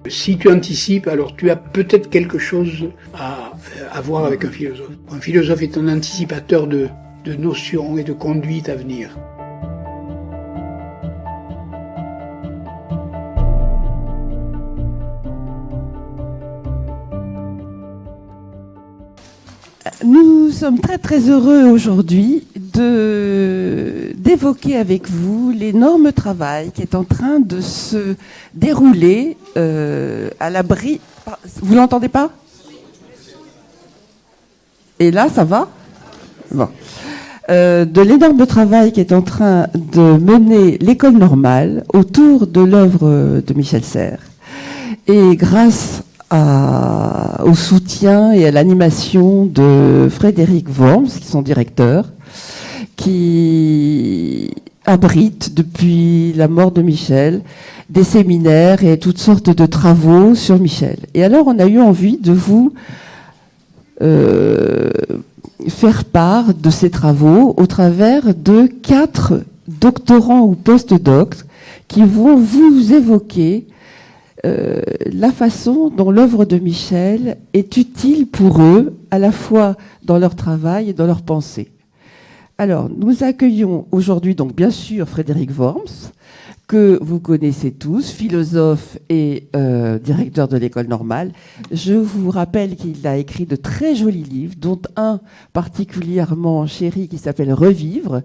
Si tu anticipes, alors tu as peut-être quelque chose à voir avec un philosophe. Un philosophe est un anticipateur de notions et de conduites à venir. Nous sommes très très heureux aujourd'hui d'évoquer avec vous l'énorme travail qui est en train de se dérouler à l'abri... Vous l'entendez pas? Et là, ça va? Bon. De l'énorme travail qui est en train de mener l'école normale autour de l'œuvre de Michel Serres. Et grâce au soutien et à l'animation de Frédéric Worms, qui est son directeur, qui abrite depuis la mort de Michel des séminaires et toutes sortes de travaux sur Michel. Et alors on a eu envie de vous faire part de ces travaux au travers de 4 doctorants ou post-docs qui vont vous évoquer la façon dont l'œuvre de Michel est utile pour eux, à la fois dans leur travail et dans leur pensée. Alors, nous accueillons aujourd'hui, donc bien sûr, Frédéric Worms, que vous connaissez tous, philosophe et directeur de l'école normale. Je vous rappelle qu'il a écrit de très jolis livres, dont un particulièrement chéri qui s'appelle Revivre,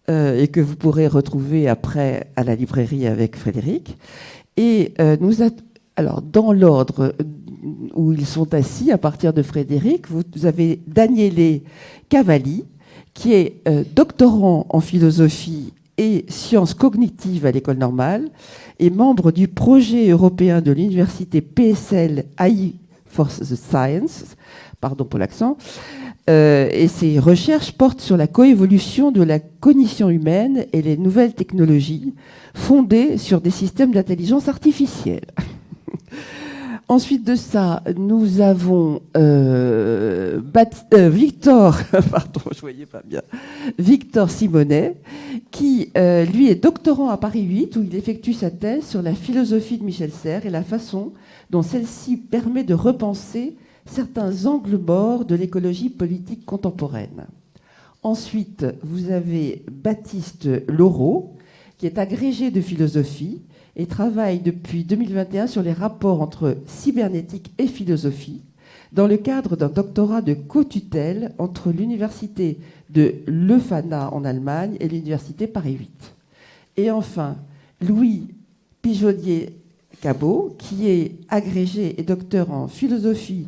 et que vous pourrez retrouver après à la librairie avec Frédéric. Et alors, dans l'ordre où ils sont assis, à partir de Frédéric, vous avez Daniele Cavalli, qui est doctorant en philosophie et sciences cognitives à l'école normale et membre du projet européen de l'université PSL AI for the Science, pardon pour l'accent, et ses recherches portent sur la coévolution de la cognition humaine et les nouvelles technologies fondées sur des systèmes d'intelligence artificielle. Ensuite de ça, nous avons Victor, pardon, je voyais pas bien, Victor Simonet, qui lui est doctorant à Paris 8, où il effectue sa thèse sur la philosophie de Michel Serres et la façon dont celle-ci permet de repenser certains angles morts de l'écologie politique contemporaine. Ensuite, vous avez Baptiste Laureau, qui est agrégé de philosophie et travaille depuis 2021 sur les rapports entre cybernétique et philosophie dans le cadre d'un doctorat de co-tutelle entre l'université de Leuphana en Allemagne et l'université Paris 8. Et enfin, Louis Pigeonnier-Cabot, qui est agrégé et docteur en philosophie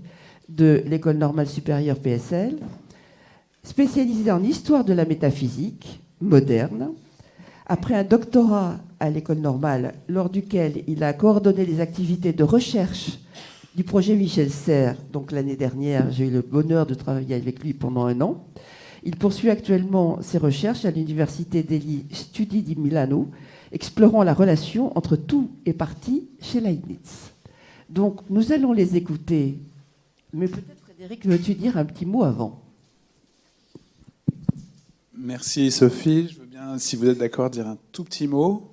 de l'École normale supérieure PSL, spécialisé en histoire de la métaphysique moderne. Après un doctorat à l'école normale, lors duquel il a coordonné les activités de recherche du projet Michel Serres, donc l'année dernière, j'ai eu le bonheur de travailler avec lui pendant 1 an. Il poursuit actuellement ses recherches à l'Université degli Studi di Milano, explorant la relation entre tout et partie chez Leibniz. Donc nous allons les écouter, mais peut-être Frédéric, veux-tu dire un petit mot avant ? Merci Sophie. Je veux bien, si vous êtes d'accord, dire un tout petit mot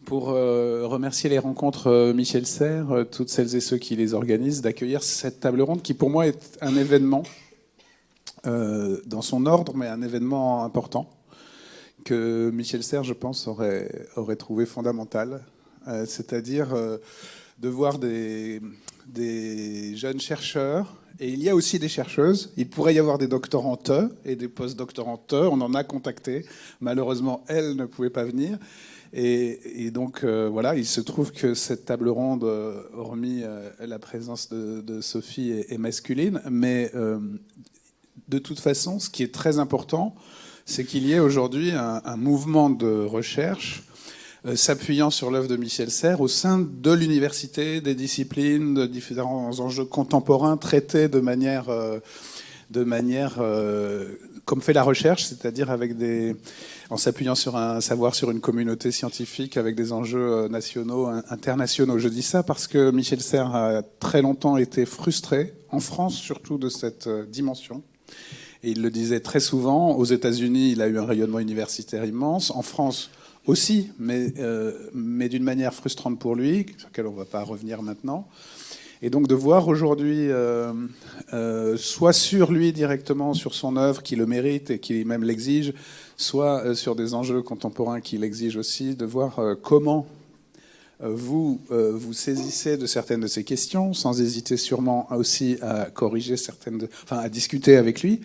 pour remercier les rencontres Michel Serres, toutes celles et ceux qui les organisent, d'accueillir cette table ronde qui pour moi est un événement dans son ordre, mais un événement important que Michel Serres, je pense, aurait trouvé fondamental, c'est-à-dire de voir des jeunes chercheurs. Et il y a aussi des chercheuses. Il pourrait y avoir des doctorantes et des post-doctorantes. On en a contacté. Malheureusement, elles ne pouvaient pas venir. Et donc, voilà, il se trouve que cette table ronde, hormis la présence de Sophie, est masculine. Mais de toute façon, ce qui est très important, c'est qu'il y ait aujourd'hui un mouvement de recherche s'appuyant sur l'œuvre de Michel Serres au sein de l'université, des disciplines, de différents enjeux contemporains traités de manière comme fait la recherche, c'est-à-dire en s'appuyant sur un savoir, sur une communauté scientifique avec des enjeux nationaux, internationaux. Je dis ça parce que Michel Serres a très longtemps été frustré, en France surtout, de cette dimension. Et il le disait très souvent. Aux États-Unis, il a eu un rayonnement universitaire immense. En France, aussi, mais d'une manière frustrante pour lui, sur laquelle on ne va pas revenir maintenant. Et donc de voir aujourd'hui, soit sur lui directement, sur son œuvre qui le mérite et qui même l'exige, soit sur des enjeux contemporains qui l'exigent aussi, de voir comment vous saisissez de certaines de ces questions, sans hésiter sûrement aussi à corriger à discuter avec lui.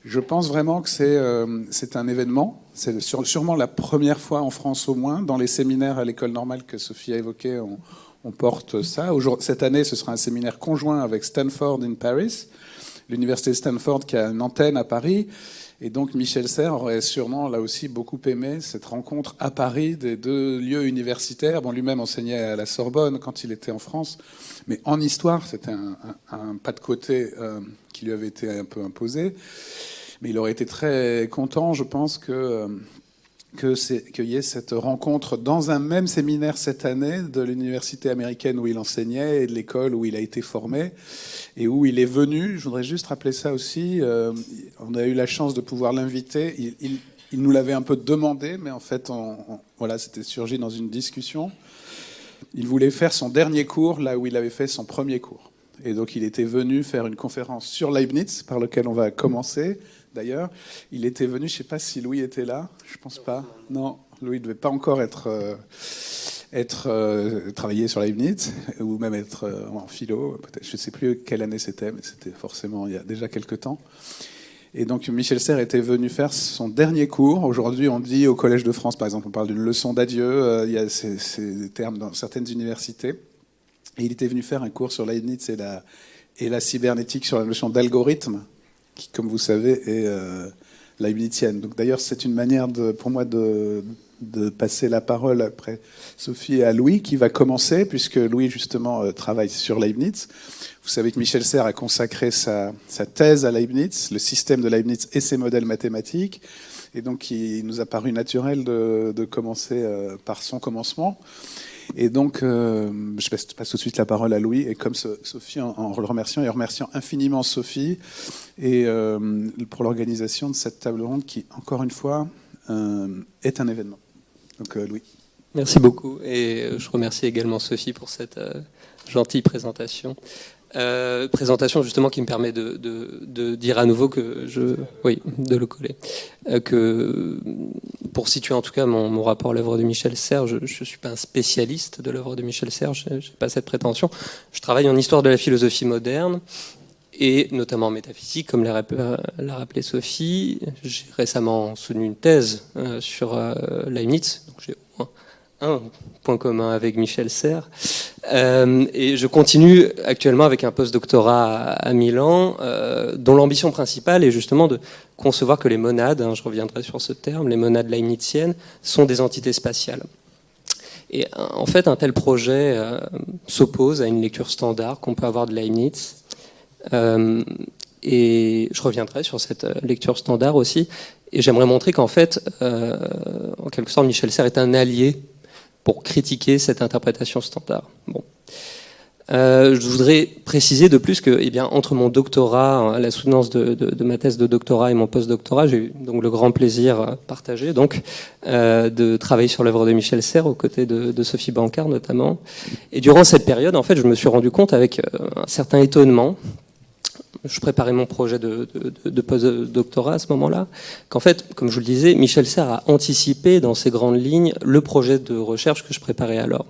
Je pense vraiment que c'est un événement. C'est sûrement la première fois en France au moins, dans les séminaires à l'école normale que Sophie a évoqué, on porte ça. Cette année, ce sera un séminaire conjoint avec Stanford in Paris, l'université Stanford qui a une antenne à Paris. Et donc Michel Serres aurait sûrement là aussi beaucoup aimé cette rencontre à Paris des deux lieux universitaires. Bon, lui-même enseignait à la Sorbonne quand il était en France, mais en histoire, c'était un pas de côté qui lui avait été un peu imposé. Mais il aurait été très content, je pense, qu'il y ait cette rencontre dans un même séminaire cette année de l'université américaine où il enseignait et de l'école où il a été formé et où il est venu. Je voudrais juste rappeler ça aussi. On a eu la chance de pouvoir l'inviter. Il nous l'avait un peu demandé, mais en fait, voilà, c'était surgi dans une discussion. Il voulait faire son dernier cours là où il avait fait son premier cours. Et donc, il était venu faire une conférence sur Leibniz, par laquelle on va commencer. D'ailleurs, il était venu, je ne sais pas si Louis était là, je ne pense pas. Non, Louis ne devait pas encore travailler sur Leibniz, ou même être en philo, peut-être. Je ne sais plus quelle année c'était, mais c'était forcément il y a déjà quelques temps. Et donc Michel Serres était venu faire son dernier cours. Aujourd'hui, on dit au Collège de France, par exemple, on parle d'une leçon d'adieu, il y a ces termes dans certaines universités. Et il était venu faire un cours sur Leibniz et la cybernétique, sur la notion d'algorithme, qui, comme vous savez, est leibnizienne. Donc, d'ailleurs, c'est une manière pour moi de passer la parole après Sophie à Louis, qui va commencer, puisque Louis, justement, travaille sur Leibniz. Vous savez que Michel Serres a consacré sa thèse à Leibniz, le système de Leibniz et ses modèles mathématiques. Et donc, il nous a paru naturel de commencer par son commencement. Et donc, je passe tout de suite la parole à Louis, et comme Sophie, en le remerciant, et remerciant infiniment Sophie et pour l'organisation de cette table ronde qui, encore une fois, est un événement. Donc, Louis. Merci beaucoup, et je remercie également Sophie pour cette gentille présentation. Présentation justement qui me permet de dire à nouveau de le coller. Que pour situer en tout cas mon rapport à l'œuvre de Michel Serres, je ne suis pas un spécialiste de l'œuvre de Michel Serres, je n'ai pas cette prétention. Je travaille en histoire de la philosophie moderne et notamment en métaphysique, comme l'a rappelé Sophie. J'ai récemment soutenu une thèse sur Leibniz, donc j'ai au moins un point commun avec Michel Serres. Et je continue actuellement avec un post-doctorat à Milan, dont l'ambition principale est justement de concevoir que les monades, je reviendrai sur ce terme, les monades leibniziennes, sont des entités spatiales. Et en fait, un tel projet s'oppose à une lecture standard qu'on peut avoir de Leibniz. Et je reviendrai sur cette lecture standard aussi. Et j'aimerais montrer qu'en fait, en quelque sorte, Michel Serres est un allié pour critiquer cette interprétation standard. Bon. Je voudrais préciser de plus que, entre mon doctorat, la soutenance de ma thèse de doctorat et mon post-doctorat, j'ai eu donc le grand plaisir partagé de travailler sur l'œuvre de Michel Serres aux côtés de Sophie Bancard notamment. Et durant cette période, en fait, je me suis rendu compte avec un certain étonnement. Je préparais mon projet de post-doctorat à ce moment-là, qu'en fait, comme je vous le disais, Michel Serres a anticipé dans ses grandes lignes le projet de recherche que je préparais alors.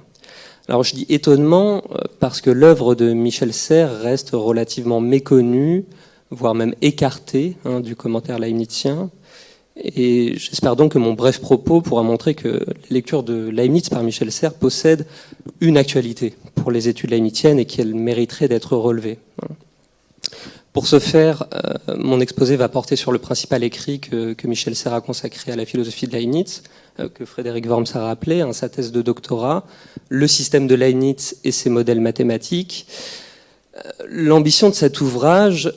Alors je dis étonnement parce que l'œuvre de Michel Serres reste relativement méconnue, voire même écartée du commentaire leibnizien. Et j'espère donc que mon bref propos pourra montrer que la lecture de Leibniz par Michel Serres possède une actualité pour les études leibniziennes et qu'elle mériterait d'être relevée. Pour ce faire, mon exposé va porter sur le principal écrit que Michel Serres a consacré à la philosophie de Leibniz, que Frédéric Worms a rappelé, sa thèse de doctorat, le système de Leibniz et ses modèles mathématiques. L'ambition de cet ouvrage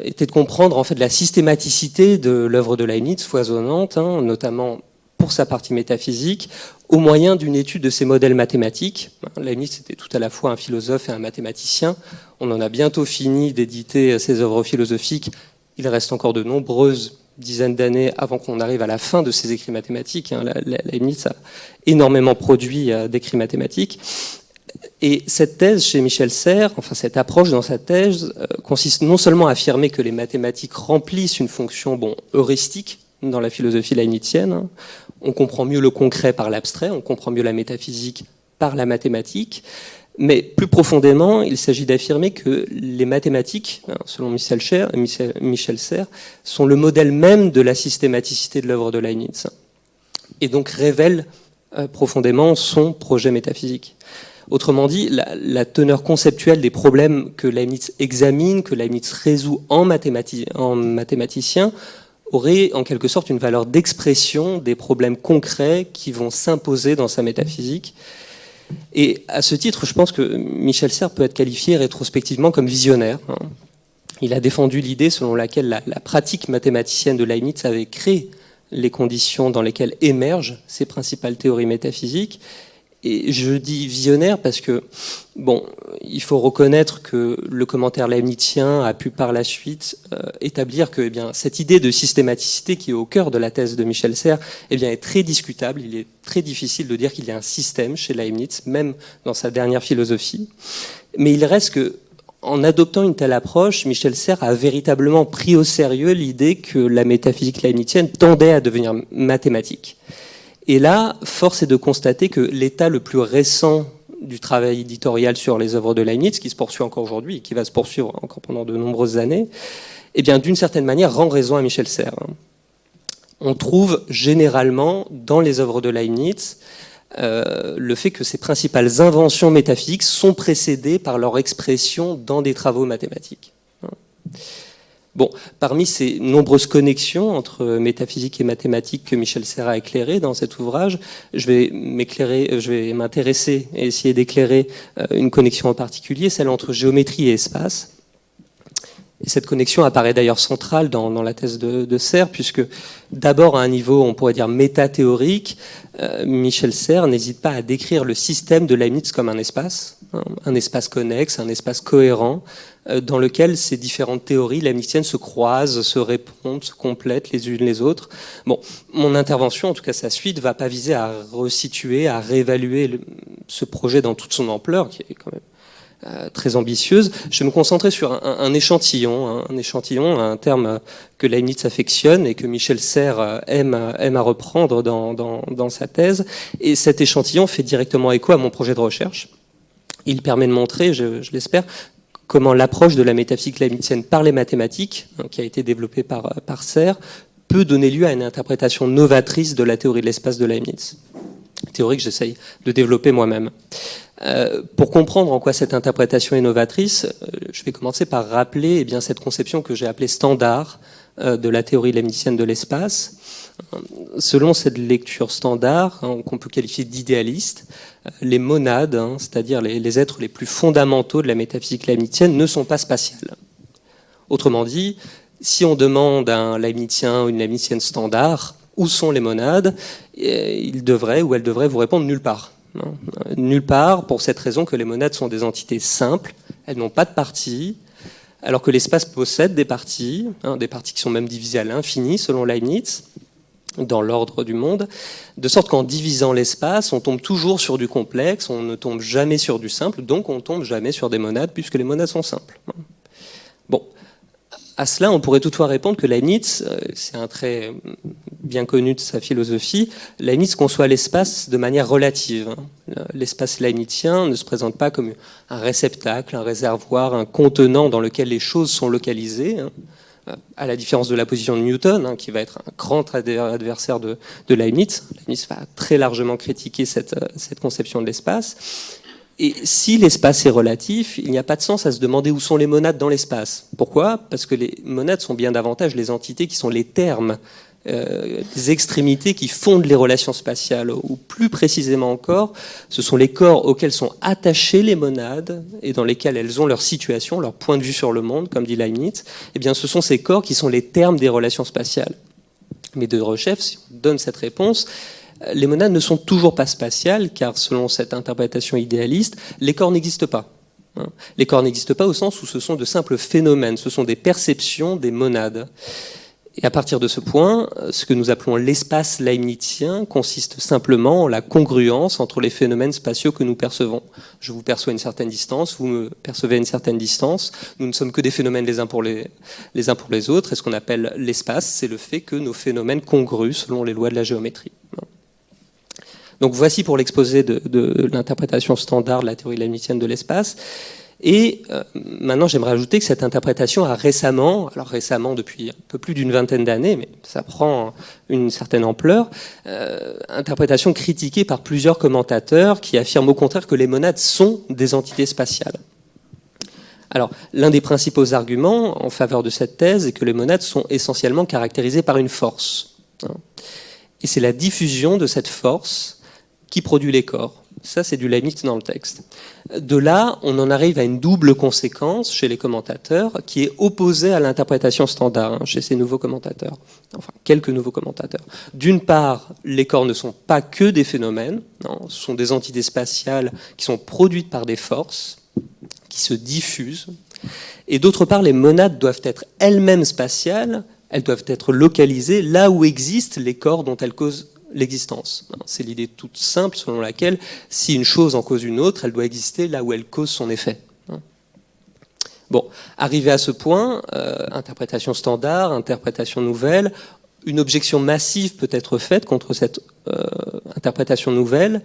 était de comprendre en fait la systématicité de l'œuvre de Leibniz, foisonnante, notamment pour sa partie métaphysique, au moyen d'une étude de ses modèles mathématiques. Leibniz était tout à la fois un philosophe et un mathématicien. On en a bientôt fini d'éditer ses œuvres philosophiques. Il reste encore de nombreuses dizaines d'années avant qu'on arrive à la fin de ses écrits mathématiques. Leibniz a énormément produit d'écrits mathématiques. Et cette thèse chez Michel Serres, enfin cette approche dans sa thèse, consiste non seulement à affirmer que les mathématiques remplissent une fonction heuristique dans la philosophie leibnizienne, on comprend mieux le concret par l'abstrait, on comprend mieux la métaphysique par la mathématique, mais plus profondément, il s'agit d'affirmer que les mathématiques, selon Michel Serres, sont le modèle même de la systématicité de l'œuvre de Leibniz, et donc révèlent profondément son projet métaphysique. Autrement dit, la teneur conceptuelle des problèmes que Leibniz examine, que Leibniz résout en mathématicien, aurait en quelque sorte une valeur d'expression des problèmes concrets qui vont s'imposer dans sa métaphysique. Et à ce titre, je pense que Michel Serres peut être qualifié rétrospectivement comme visionnaire. Il a défendu l'idée selon laquelle la pratique mathématicienne de Leibniz avait créé les conditions dans lesquelles émergent ses principales théories métaphysiques. Et je dis visionnaire parce que, il faut reconnaître que le commentaire leibnizien a pu par la suite établir que cette idée de systématicité qui est au cœur de la thèse de Michel Serres est très discutable. Il est très difficile de dire qu'il y a un système chez Leibniz, même dans sa dernière philosophie. Mais il reste que, en adoptant une telle approche, Michel Serres a véritablement pris au sérieux l'idée que la métaphysique leibnizienne tendait à devenir mathématique. Et là, force est de constater que l'état le plus récent du travail éditorial sur les œuvres de Leibniz, qui se poursuit encore aujourd'hui et qui va se poursuivre encore pendant de nombreuses années, d'une certaine manière, rend raison à Michel Serres. On trouve généralement dans les œuvres de Leibniz le fait que ses principales inventions métaphysiques sont précédées par leur expression dans des travaux mathématiques. Parmi ces nombreuses connexions entre métaphysique et mathématiques que Michel Serres a éclairées dans cet ouvrage, je vais m'intéresser et essayer d'éclairer une connexion en particulier, celle entre géométrie et espace. Et cette connexion apparaît d'ailleurs centrale dans la thèse de Serres, puisque d'abord à un niveau, on pourrait dire métathéorique, Michel Serres n'hésite pas à décrire le système de Leibniz comme un espace connexe, un espace cohérent, dans lequel ces différentes théories leibniziennes se croisent, se répondent, se complètent les unes les autres. Mon intervention, en tout cas sa suite, ne va pas viser à resituer, à réévaluer ce projet dans toute son ampleur, qui est quand même très ambitieuse. Je vais me concentrer sur un échantillon, un terme que Leibniz affectionne et que Michel Serres aime à reprendre dans sa thèse. Et cet échantillon fait directement écho à mon projet de recherche. Il permet de montrer, je l'espère, comment l'approche de la métaphysique leibnizienne par les mathématiques, qui a été développée par Serres, peut donner lieu à une interprétation novatrice de la théorie de l'espace de Leibniz. Théorie que j'essaye de développer moi-même. Pour comprendre en quoi cette interprétation est novatrice, je vais commencer par rappeler cette conception que j'ai appelée standard de la théorie leibnizienne de l'espace. Selon cette lecture standard, qu'on peut qualifier d'idéaliste, les monades, c'est-à-dire les êtres les plus fondamentaux de la métaphysique leibnizienne, ne sont pas spatiales. Autrement dit, si on demande à un leibnizien ou une leibnizienne standard où sont les monades, il devrait ou elle devrait vous répondre nulle part. Nulle part, pour cette raison que les monades sont des entités simples, elles n'ont pas de parties, alors que l'espace possède des parties qui sont même divisées à l'infini selon Leibniz, dans l'ordre du monde, de sorte qu'en divisant l'espace, on tombe toujours sur du complexe, on ne tombe jamais sur du simple, donc on ne tombe jamais sur des monades, puisque les monades sont simples. À cela, on pourrait toutefois répondre que Leibniz, c'est un trait bien connu de sa philosophie, Leibniz conçoit l'espace de manière relative. L'espace leibnizien ne se présente pas comme un réceptacle, un réservoir, un contenant dans lequel les choses sont localisées, à la différence de la position de Newton, qui va être un grand adversaire de Leibniz. Leibniz va très largement critiquer cette conception de l'espace. Et si l'espace est relatif, il n'y a pas de sens à se demander où sont les monades dans l'espace. Pourquoi ? Parce que les monades sont bien davantage les entités qui sont les termes, les extrémités qui fondent les relations spatiales. Ou plus précisément encore, ce sont les corps auxquels sont attachées les monades et dans lesquels elles ont leur situation, leur point de vue sur le monde, comme dit Leibniz. Eh bien, ce sont ces corps qui sont les termes des relations spatiales. Mais de Rechef, si on donne cette réponse, les monades ne sont toujours pas spatiales, car selon cette interprétation idéaliste, les corps n'existent pas. Les corps n'existent pas au sens où ce sont de simples phénomènes, ce sont des perceptions des monades. Et à partir de ce point, ce que nous appelons l'espace leibnizien consiste simplement en la congruence entre les phénomènes spatiaux que nous percevons. Je vous perçois à une certaine distance, vous me percevez à une certaine distance. Nous ne sommes que des phénomènes les uns pour les autres. Et ce qu'on appelle l'espace, c'est le fait que nos phénomènes congruent selon les lois de la géométrie. Donc voici pour l'exposé de l'interprétation standard de la théorie leibnizienne de l'espace. Et maintenant, j'aimerais ajouter que cette interprétation a récemment, alors récemment depuis un peu plus d'une vingtaine d'années, mais ça prend une certaine ampleur, interprétation critiquée par plusieurs commentateurs qui affirment au contraire que les monades sont des entités spatiales. Alors, l'un des principaux arguments en faveur de cette thèse est que les monades sont essentiellement caractérisées par une force. Et c'est la diffusion de cette force qui produit les corps. Ça, c'est du Leibniz dans le texte. De là, on en arrive à une double conséquence chez les commentateurs qui est opposée à l'interprétation standard chez ces nouveaux commentateurs. Enfin, quelques nouveaux commentateurs. D'une part, les corps ne sont pas que des phénomènes, non, ce sont des entités spatiales qui sont produites par des forces, qui se diffusent. Et d'autre part, les monades doivent être elles-mêmes spatiales, elles doivent être localisées là où existent les corps dont elles causent l'existence. C'est l'idée toute simple selon laquelle si une chose en cause une autre, elle doit exister là où elle cause son effet. Bon, arrivé à ce point, interprétation standard, interprétation nouvelle, une objection massive peut être faite contre cette interprétation nouvelle,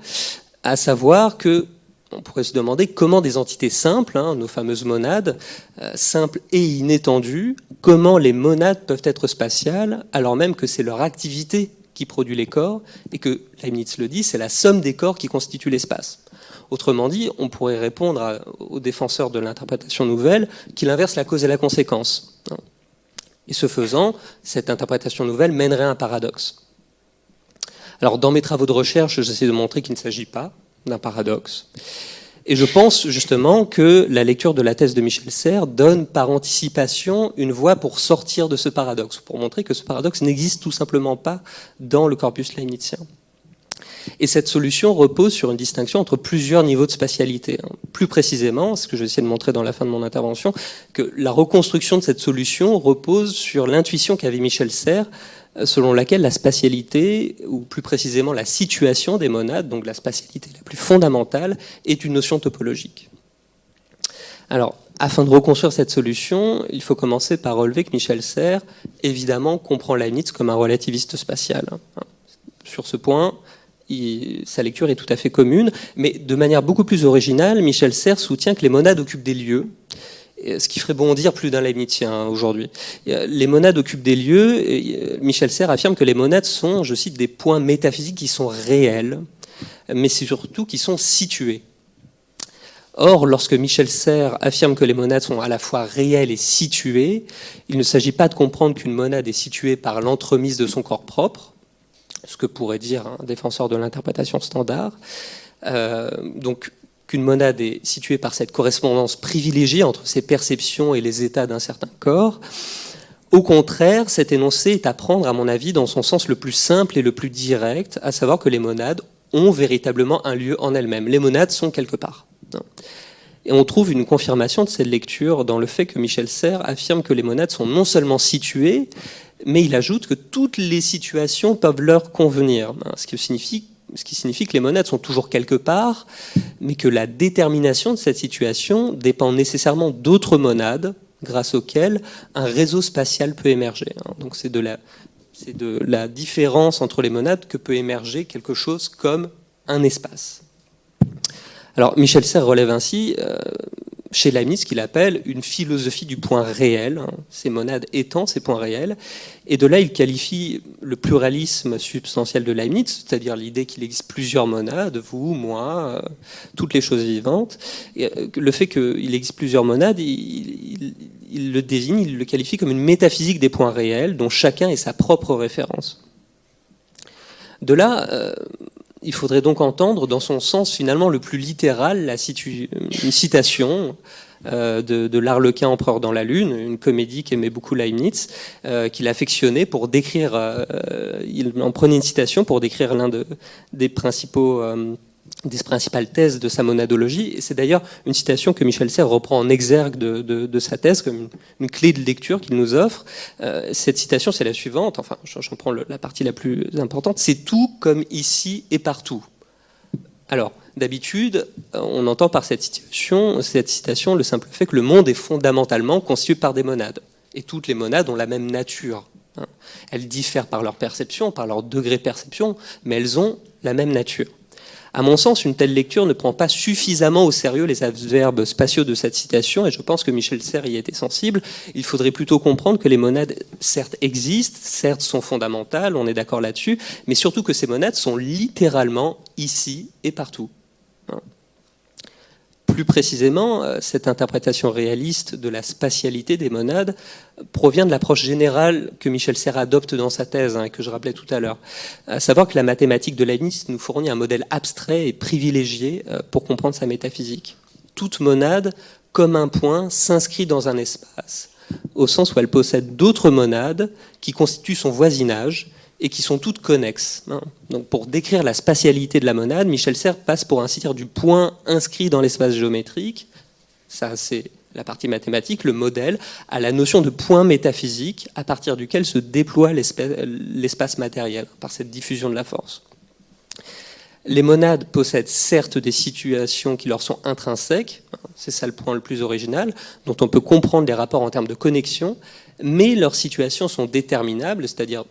à savoir que on pourrait se demander comment des entités simples, nos fameuses monades, simples et inétendues, comment les monades peuvent être spatiales alors même que c'est leur activité qui produit les corps, et que, Leibniz le dit, c'est la somme des corps qui constitue l'espace. Autrement dit, on pourrait répondre aux défenseurs de l'interprétation nouvelle qu'il inverse la cause et la conséquence. Et ce faisant, cette interprétation nouvelle mènerait à un paradoxe. Alors, dans mes travaux de recherche, j'essaie de montrer qu'il ne s'agit pas d'un paradoxe. Et je pense justement que la lecture de la thèse de Michel Serres donne par anticipation une voie pour sortir de ce paradoxe, pour montrer que ce paradoxe n'existe tout simplement pas dans le corpus leibnizien. Et cette solution repose sur une distinction entre plusieurs niveaux de spatialité. Plus précisément, ce que je vais essayer de montrer dans la fin de mon intervention, que la reconstruction de cette solution repose sur l'intuition qu'avait Michel Serres, selon laquelle la spatialité, ou plus précisément la situation des monades, donc la spatialité la plus fondamentale, est une notion topologique. Alors, afin de reconstruire cette solution, il faut commencer par relever que Michel Serres, évidemment, comprend Leibniz comme un relativiste spatial. Sur ce point, sa lecture est tout à fait commune, mais de manière beaucoup plus originale, Michel Serres soutient que les monades occupent des lieux, ce qui ferait bondir plus d'un Leibnizien aujourd'hui. Les monades occupent des lieux, et Michel Serres affirme que les monades sont, je cite, des points métaphysiques qui sont réels, mais surtout qui sont situés. Or, lorsque Michel Serres affirme que les monades sont à la fois réelles et situées, il ne s'agit pas de comprendre qu'une monade est située par l'entremise de son corps propre, ce que pourrait dire un défenseur de l'interprétation standard. Donc, qu'une monade est située par cette correspondance privilégiée entre ses perceptions et les états d'un certain corps. Au contraire, cet énoncé est à prendre, à mon avis, dans son sens le plus simple et le plus direct, à savoir que les monades ont véritablement un lieu en elles-mêmes. Les monades sont quelque part. Et on trouve une confirmation de cette lecture dans le fait que Michel Serres affirme que les monades sont non seulement situées, mais il ajoute que toutes les situations peuvent leur convenir, ce qui signifie que les monades sont toujours quelque part, mais que la détermination de cette situation dépend nécessairement d'autres monades, grâce auxquelles un réseau spatial peut émerger. Donc c'est de la différence entre les monades que peut émerger quelque chose comme un espace. Alors Michel Serres relève ainsi, chez Leibniz, ce qu'il appelle une philosophie du point réel, ces monades étant ces points réels, et de là il qualifie le pluralisme substantiel de Leibniz, c'est-à-dire l'idée qu'il existe plusieurs monades, vous, moi, toutes les choses vivantes, et le fait qu'il existe plusieurs monades, il le désigne, il le qualifie comme une métaphysique des points réels, dont chacun est sa propre référence. De là, il faudrait donc entendre dans son sens finalement le plus littéral une citation de l'Arlequin empereur dans la Lune, une comédie qu'aimait beaucoup Leibniz, qu'il affectionnait pour décrire, il en prenait une citation pour décrire l'un des principaux des principales thèses de sa monadologie. Et c'est d'ailleurs une citation que Michel Serres reprend en exergue de sa thèse comme une clé de lecture qu'il nous offre. Cette citation, c'est la suivante, enfin j'en prends la partie la plus importante, c'est tout comme ici et partout. Alors, d'habitude, on entend par cette citation le simple fait que le monde est fondamentalement constitué par des monades. Et toutes les monades ont la même nature. Elles diffèrent par leur perception, par leur degré de perception, mais elles ont la même nature. À mon sens, une telle lecture ne prend pas suffisamment au sérieux les adverbes spatiaux de cette citation, et je pense que Michel Serres y était sensible. Il faudrait plutôt comprendre que les monades, certes, existent, certes, sont fondamentales, on est d'accord là-dessus, mais surtout que ces monades sont littéralement ici et partout. Plus précisément, cette interprétation réaliste de la spatialité des monades provient de l'approche générale que Michel Serres adopte dans sa thèse, et que je rappelais tout à l'heure. À savoir que la mathématique de Leibniz nous fournit un modèle abstrait et privilégié pour comprendre sa métaphysique. Toute monade, comme un point, s'inscrit dans un espace, au sens où elle possède d'autres monades qui constituent son voisinage, et qui sont toutes connexes. Donc pour décrire la spatialité de la monade, Michel Serres passe, pour ainsi dire, du point inscrit dans l'espace géométrique, ça c'est la partie mathématique, le modèle, à la notion de point métaphysique à partir duquel se déploie l'espace matériel par cette diffusion de la force. Les monades possèdent certes des situations qui leur sont intrinsèques, c'est ça le point le plus original, dont on peut comprendre les rapports en termes de connexion, mais leurs situations sont déterminables, c'est-à-dire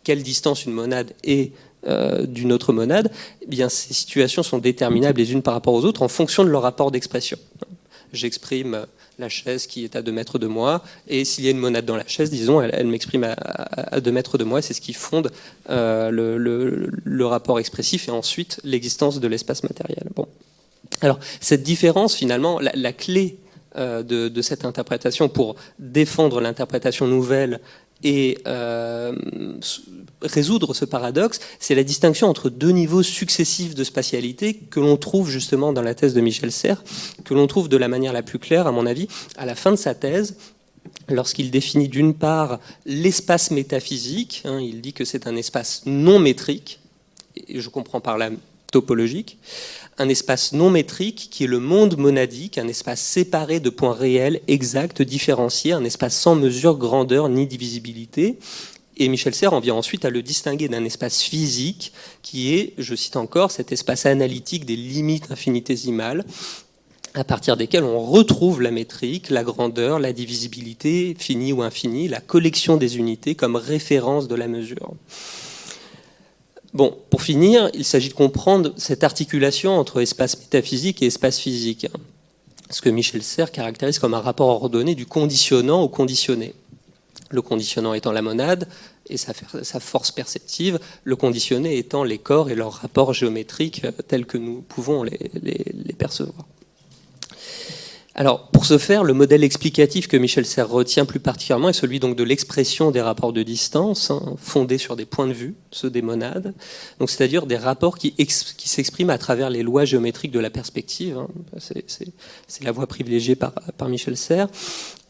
quelle distance une monade est d'une autre monade, eh bien, ces situations sont déterminables les unes par rapport aux autres en fonction de leur rapport d'expression. J'exprime la chaise qui est à 2 mètres de moi, et s'il y a une monade dans la chaise, disons, elle m'exprime à 2 mètres de moi, c'est ce qui fonde le rapport expressif et ensuite l'existence de l'espace matériel. Bon. Alors, cette différence, finalement, la clé de cette interprétation pour défendre l'interprétation nouvelle et résoudre ce paradoxe, c'est la distinction entre 2 niveaux successifs de spatialité que l'on trouve justement dans la thèse de Michel Serres, que l'on trouve de la manière la plus claire, à mon avis, à la fin de sa thèse, lorsqu'il définit d'une part l'espace métaphysique, il dit que c'est un espace non métrique, et je comprends par là topologique, un espace non métrique qui est le monde monadique, un espace séparé de points réels, exacts, différenciés, un espace sans mesure, grandeur ni divisibilité. Et Michel Serres en vient ensuite à le distinguer d'un espace physique qui est, je cite encore, cet espace analytique des limites infinitésimales, à partir desquelles on retrouve la métrique, la grandeur, la divisibilité, finie ou infinie, la collection des unités comme référence de la mesure. Bon, pour finir, il s'agit de comprendre cette articulation entre espace métaphysique et espace physique, ce que Michel Serres caractérise comme un rapport ordonné du conditionnant au conditionné. Le conditionnant étant la monade et sa force perceptive, le conditionné étant les corps et leurs rapports géométriques tels que nous pouvons les percevoir. Alors, pour ce faire, le modèle explicatif que Michel Serres retient plus particulièrement est celui donc de l'expression des rapports de distance, fondés sur des points de vue, ceux des monades, donc c'est-à-dire des rapports qui s'expriment à travers les lois géométriques de la perspective. C'est la voie privilégiée par Michel Serres.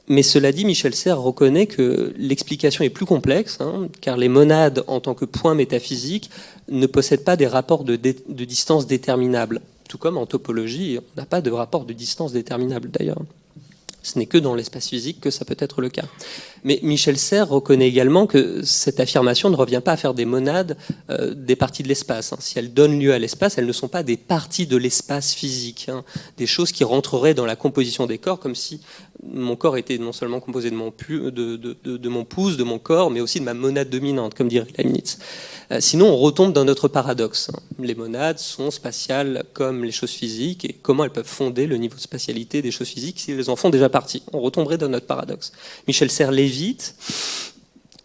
Mais cela dit, Michel Serres reconnaît que l'explication est plus complexe, car les monades, en tant que points métaphysiques, ne possèdent pas des rapports de distance déterminables. Tout comme en topologie, on n'a pas de rapport de distance déterminable d'ailleurs. Ce n'est que dans l'espace physique que ça peut être le cas. Mais Michel Serres reconnaît également que cette affirmation ne revient pas à faire des monades des parties de l'espace. Si elles donnent lieu à l'espace, elles ne sont pas des parties de l'espace physique, des choses qui rentreraient dans la composition des corps, comme si mon corps était non seulement composé de mon pouce, de mon corps, mais aussi de ma monade dominante, comme dirait Leibniz. Sinon, on retombe dans notre paradoxe. Les monades sont spatiales comme les choses physiques, et comment elles peuvent fonder le niveau de spatialité des choses physiques si elles en font déjà partie? On retomberait dans notre paradoxe. Michel Serres l'évite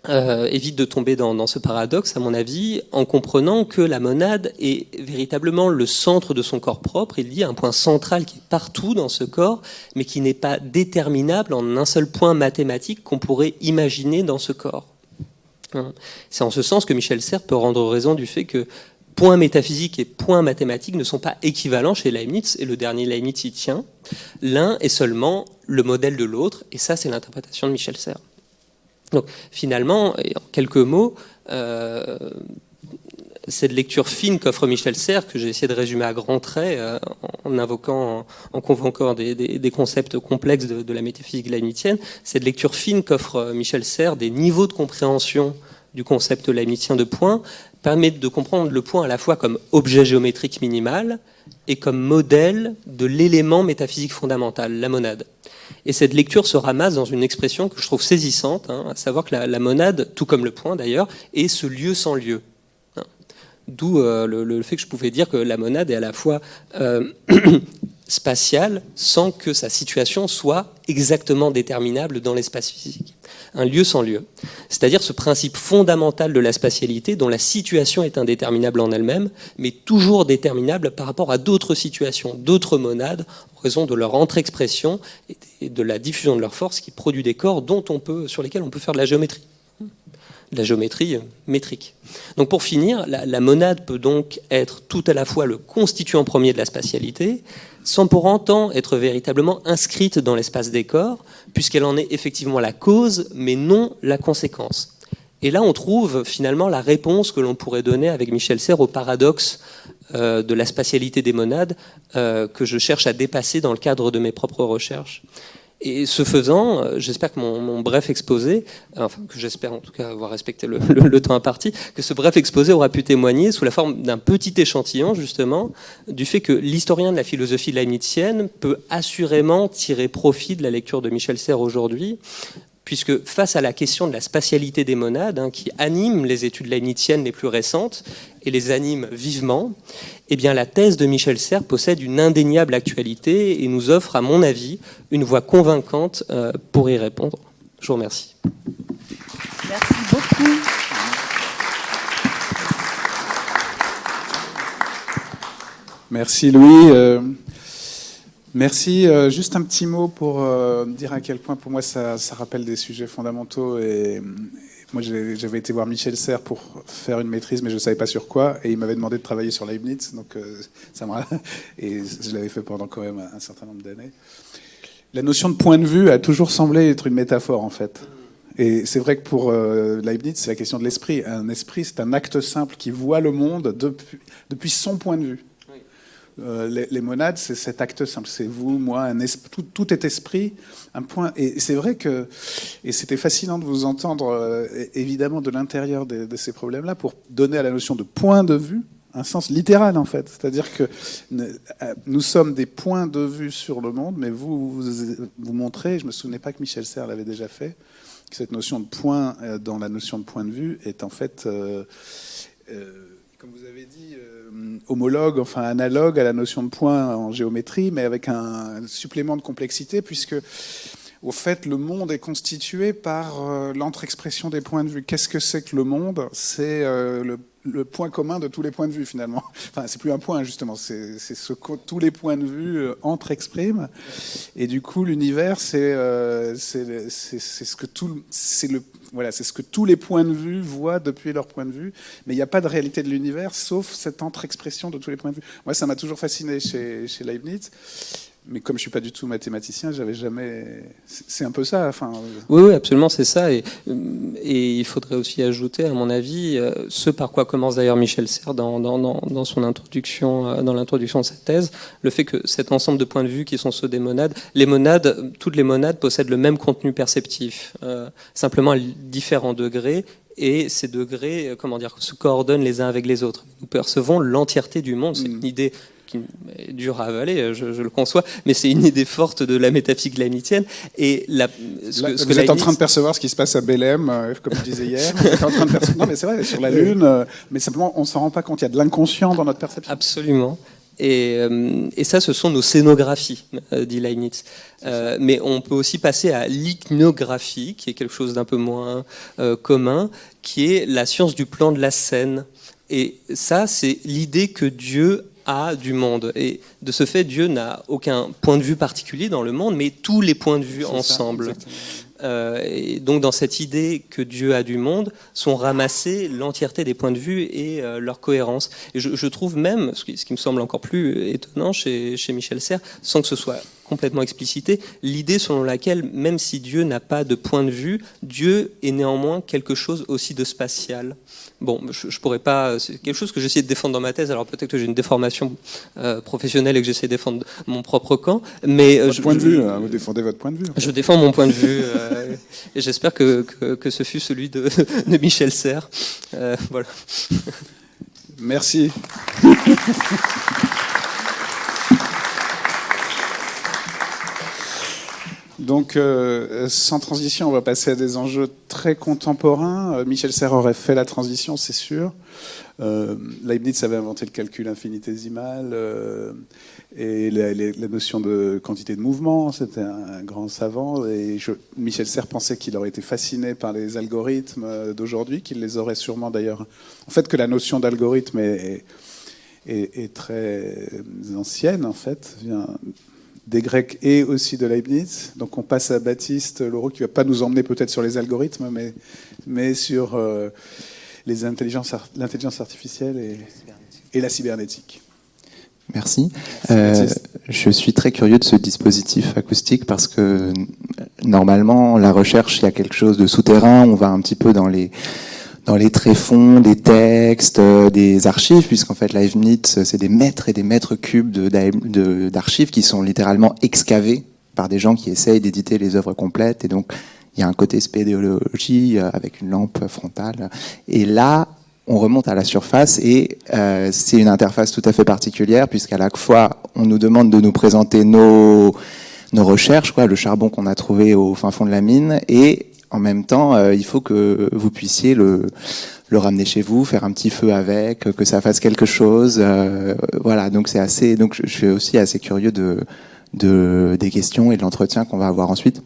de tomber dans ce paradoxe, à mon avis, en comprenant que la monade est véritablement le centre de son corps propre. Il dit un point central qui est partout dans ce corps, mais qui n'est pas déterminable en un seul point mathématique qu'on pourrait imaginer dans ce corps. C'est en ce sens que Michel Serres peut rendre raison du fait que point métaphysique et point mathématique ne sont pas équivalents chez Leibniz, et le dernier Leibniz y tient. L'un est seulement le modèle de l'autre, et ça c'est l'interprétation de Michel Serres. Donc finalement, et en quelques mots, cette lecture fine qu'offre Michel Serres, que j'ai essayé de résumer à grands traits, en convoquant des concepts complexes de la métaphysique leibnizienne, cette lecture fine qu'offre Michel Serres des niveaux de compréhension du concept leibnizien de point permet de comprendre le point à la fois comme objet géométrique minimal et comme modèle de l'élément métaphysique fondamental, la monade. Et cette lecture se ramasse dans une expression que je trouve saisissante, à savoir que la monade, tout comme le point d'ailleurs, est ce lieu sans lieu. D'où le fait que je pouvais dire que la monade est à la fois spatiale sans que sa situation soit exactement déterminable dans l'espace physique. Un lieu sans lieu. C'est-à-dire ce principe fondamental de la spatialité dont la situation est indéterminable en elle-même, mais toujours déterminable par rapport à d'autres situations, d'autres monades, en raison de leur entre-expression et de la diffusion de leur force qui produit des corps sur lesquels on peut faire de la géométrie. De la géométrie métrique. Donc pour finir, la monade peut donc être tout à la fois le constituant premier de la spatialité, sans pour autant être véritablement inscrite dans l'espace des corps, puisqu'elle en est effectivement la cause, mais non la conséquence. Et là, on trouve finalement la réponse que l'on pourrait donner avec Michel Serres au paradoxe de la spatialité des monades que je cherche à dépasser dans le cadre de mes propres recherches. Et ce faisant, j'espère que mon bref exposé, enfin que j'espère en tout cas avoir respecté le temps imparti, que ce bref exposé aura pu témoigner sous la forme d'un petit échantillon justement du fait que l'historien de la philosophie leibnizienne peut assurément tirer profit de la lecture de Michel Serres aujourd'hui, puisque face à la question de la spatialité des monades, qui anime les études leibniziennes les plus récentes et les anime vivement, eh bien la thèse de Michel Serres possède une indéniable actualité et nous offre, à mon avis, une voie convaincante pour y répondre. Je vous remercie. Merci beaucoup. Merci Louis. Merci. Juste un petit mot pour dire à quel point pour moi ça rappelle des sujets fondamentaux. Et moi j'avais été voir Michel Serres pour faire une maîtrise, mais je ne savais pas sur quoi. Et il m'avait demandé de travailler sur Leibniz. Donc et je l'avais fait pendant quand même un certain nombre d'années. La notion de point de vue a toujours semblé être une métaphore en fait. Et c'est vrai que pour Leibniz, c'est la question de l'esprit. Un esprit, c'est un acte simple qui voit le monde depuis son point de vue. Les monades, c'est cet acte simple. C'est vous, moi, tout est esprit, un point. Et c'est vrai que, et c'était fascinant de vous entendre, évidemment, de l'intérieur de ces problèmes-là, pour donner à la notion de point de vue un sens littéral, en fait. C'est-à-dire que nous sommes des points de vue sur le monde, mais vous montrez, je me souvenais pas que Michel Serres l'avait déjà fait, que cette notion de point dans la notion de point de vue est en fait, comme vous avez dit, homologue, enfin analogue à la notion de point en géométrie, mais avec un supplément de complexité, puisque au fait, le monde est constitué par l'entre-expression des points de vue. Qu'est-ce que c'est que le monde ? C'est le point commun de tous les points de vue, finalement. Enfin, c'est plus un point, justement. C'est ce que tous les points de vue entre-expriment. Et du coup, l'univers, c'est ce que tous les points de vue voient depuis leur point de vue. Mais il n'y a pas de réalité de l'univers, sauf cette entre-expression de tous les points de vue. Moi, ça m'a toujours fasciné chez Leibniz. Mais comme je suis pas du tout mathématicien, j'avais jamais. C'est un peu ça. Enfin. Oui, absolument, c'est ça. Et il faudrait aussi ajouter, à mon avis, ce par quoi commence d'ailleurs Michel Serres dans son introduction, dans l'introduction de sa thèse, le fait que cet ensemble de points de vue qui sont ceux des monades, toutes les monades possèdent le même contenu perceptif, simplement à différents degrés. Et ces degrés, se coordonnent les uns avec les autres. Nous percevons l'entièreté du monde. C'est une idée qui est dure à avaler, je le conçois, mais c'est une idée forte de la métaphysique leibnizienne. Et vous êtes en train de percevoir ce qui se passe à Belém, comme je disais hier. Vous êtes en train de non, mais c'est vrai, sur la Lune, mais simplement, on ne s'en rend pas compte. Il y a de l'inconscient dans notre perception. Absolument. Et ça, ce sont nos scénographies, dit Leibniz. Mais on peut aussi passer à l'ichnographie, qui est quelque chose d'un peu moins commun, qui est la science du plan de la scène. Et ça, c'est l'idée que Dieu a du monde. Et de ce fait, Dieu n'a aucun point de vue particulier dans le monde, mais tous les points de vue ensemble. Et donc, dans cette idée que Dieu a du monde, sont ramassés l'entièreté des points de vue et leur cohérence. Et je trouve même, ce qui me semble encore plus étonnant chez Michel Serres, sans que ce soit complètement explicité l'idée selon laquelle, même si Dieu n'a pas de point de vue, Dieu est néanmoins quelque chose aussi de spatial. Bon, je pourrais pas. C'est quelque chose que j'essaie de défendre dans ma thèse. Alors peut-être que j'ai une déformation professionnelle et que j'essaie de défendre mon propre camp, mais votre point de vue. Vous défendez votre point de vue. En fait. Je défends mon point de vue et j'espère que ce fut celui de Michel Serres. Voilà. Merci. Donc, sans transition, on va passer à des enjeux très contemporains. Michel Serres aurait fait la transition, c'est sûr. Leibniz avait inventé le calcul infinitésimal et la notion de quantité de mouvement. C'était un grand savant. Et Michel Serres pensait qu'il aurait été fasciné par les algorithmes d'aujourd'hui, qu'il les aurait sûrement d'ailleurs... En fait, que la notion d'algorithme est très ancienne, en fait, vient des Grecs et aussi de Leibniz. Donc on passe à Baptiste Laureau, qui ne va pas nous emmener peut-être sur les algorithmes, mais sur l'intelligence artificielle et la cybernétique. Merci. Je suis très curieux de ce dispositif acoustique parce que normalement, la recherche, il y a quelque chose de souterrain. On va un petit peu dans les tréfonds des textes, des archives, puisqu'en fait Leibniz, c'est des mètres et des mètres cubes d'archives qui sont littéralement excavés par des gens qui essayent d'éditer les œuvres complètes. Et donc, il y a un côté spéléologie avec une lampe frontale. Et là, on remonte à la surface et c'est une interface tout à fait particulière, puisqu'à la fois, on nous demande de nous présenter nos recherches, le charbon qu'on a trouvé au fin fond de la mine, et en même temps, il faut que vous puissiez le ramener chez vous, faire un petit feu avec, que ça fasse quelque chose. Voilà, donc c'est assez. Donc je suis aussi assez curieux des questions et de l'entretien qu'on va avoir ensuite.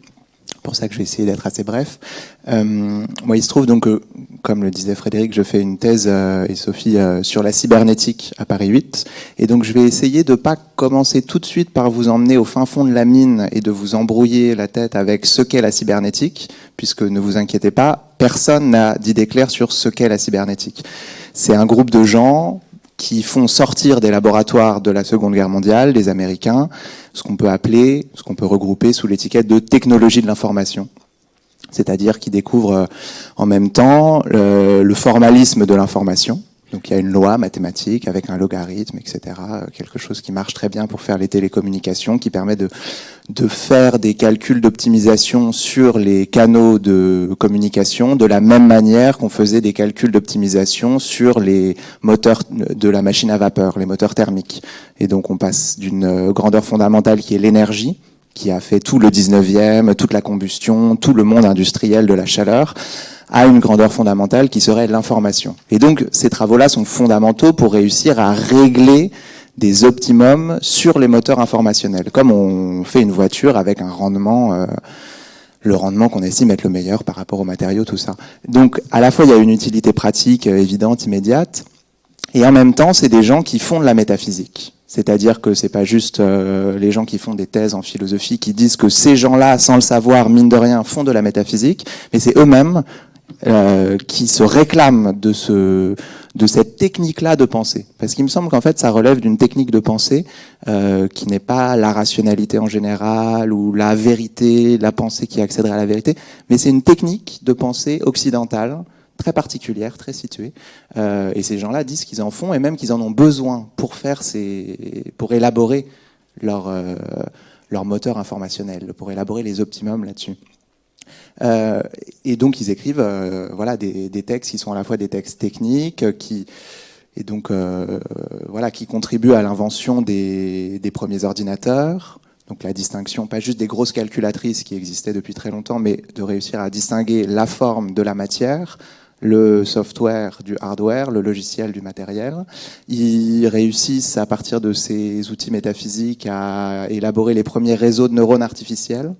Pour ça que je vais essayer d'être assez bref. Moi, il se trouve donc que, comme le disait Frédéric, je fais une thèse et Sophie sur la cybernétique à Paris 8. Et donc, je vais essayer de pas commencer tout de suite par vous emmener au fin fond de la mine et de vous embrouiller la tête avec ce qu'est la cybernétique, puisque ne vous inquiétez pas, personne n'a d'idée claire sur ce qu'est la cybernétique. C'est un groupe de gens qui font sortir des laboratoires de la Seconde Guerre mondiale, des Américains, ce qu'on peut regrouper sous l'étiquette de technologie de l'information. C'est-à-dire qui découvrent en même temps le formalisme de l'information. Donc il y a une loi mathématique avec un logarithme, etc. Quelque chose qui marche très bien pour faire les télécommunications, qui permet de faire des calculs d'optimisation sur les canaux de communication de la même manière qu'on faisait des calculs d'optimisation sur les moteurs de la machine à vapeur, les moteurs thermiques. Et donc on passe d'une grandeur fondamentale qui est l'énergie, qui a fait tout le 19e, toute la combustion, tout le monde industriel de la chaleur, à une grandeur fondamentale qui serait l'information. Et donc, ces travaux-là sont fondamentaux pour réussir à régler des optimums sur les moteurs informationnels, comme on fait une voiture avec un rendement, le rendement qu'on estime être le meilleur par rapport aux matériaux, tout ça. Donc, à la fois, il y a une utilité pratique évidente, immédiate, et en même temps, c'est des gens qui font de la métaphysique. C'est-à-dire que c'est pas juste les gens qui font des thèses en philosophie qui disent que ces gens-là, sans le savoir, mine de rien, font de la métaphysique, mais c'est eux-mêmes qui se réclament de cette technique-là de pensée. Parce qu'il me semble qu'en fait, ça relève d'une technique de pensée qui n'est pas la rationalité en général ou la vérité, la pensée qui accéderait à la vérité, mais c'est une technique de pensée occidentale très particulière, très située. Et ces gens-là disent qu'ils en font et même qu'ils en ont besoin pour élaborer leur moteur informationnel, pour élaborer les optimums là-dessus. Et donc ils écrivent des textes qui sont à la fois des textes techniques qui contribuent à l'invention des premiers ordinateurs. Donc la distinction, pas juste des grosses calculatrices qui existaient depuis très longtemps, mais de réussir à distinguer la forme de la matière, le software du hardware, le logiciel du matériel. Ils réussissent à partir de ces outils métaphysiques à élaborer les premiers réseaux de neurones artificiels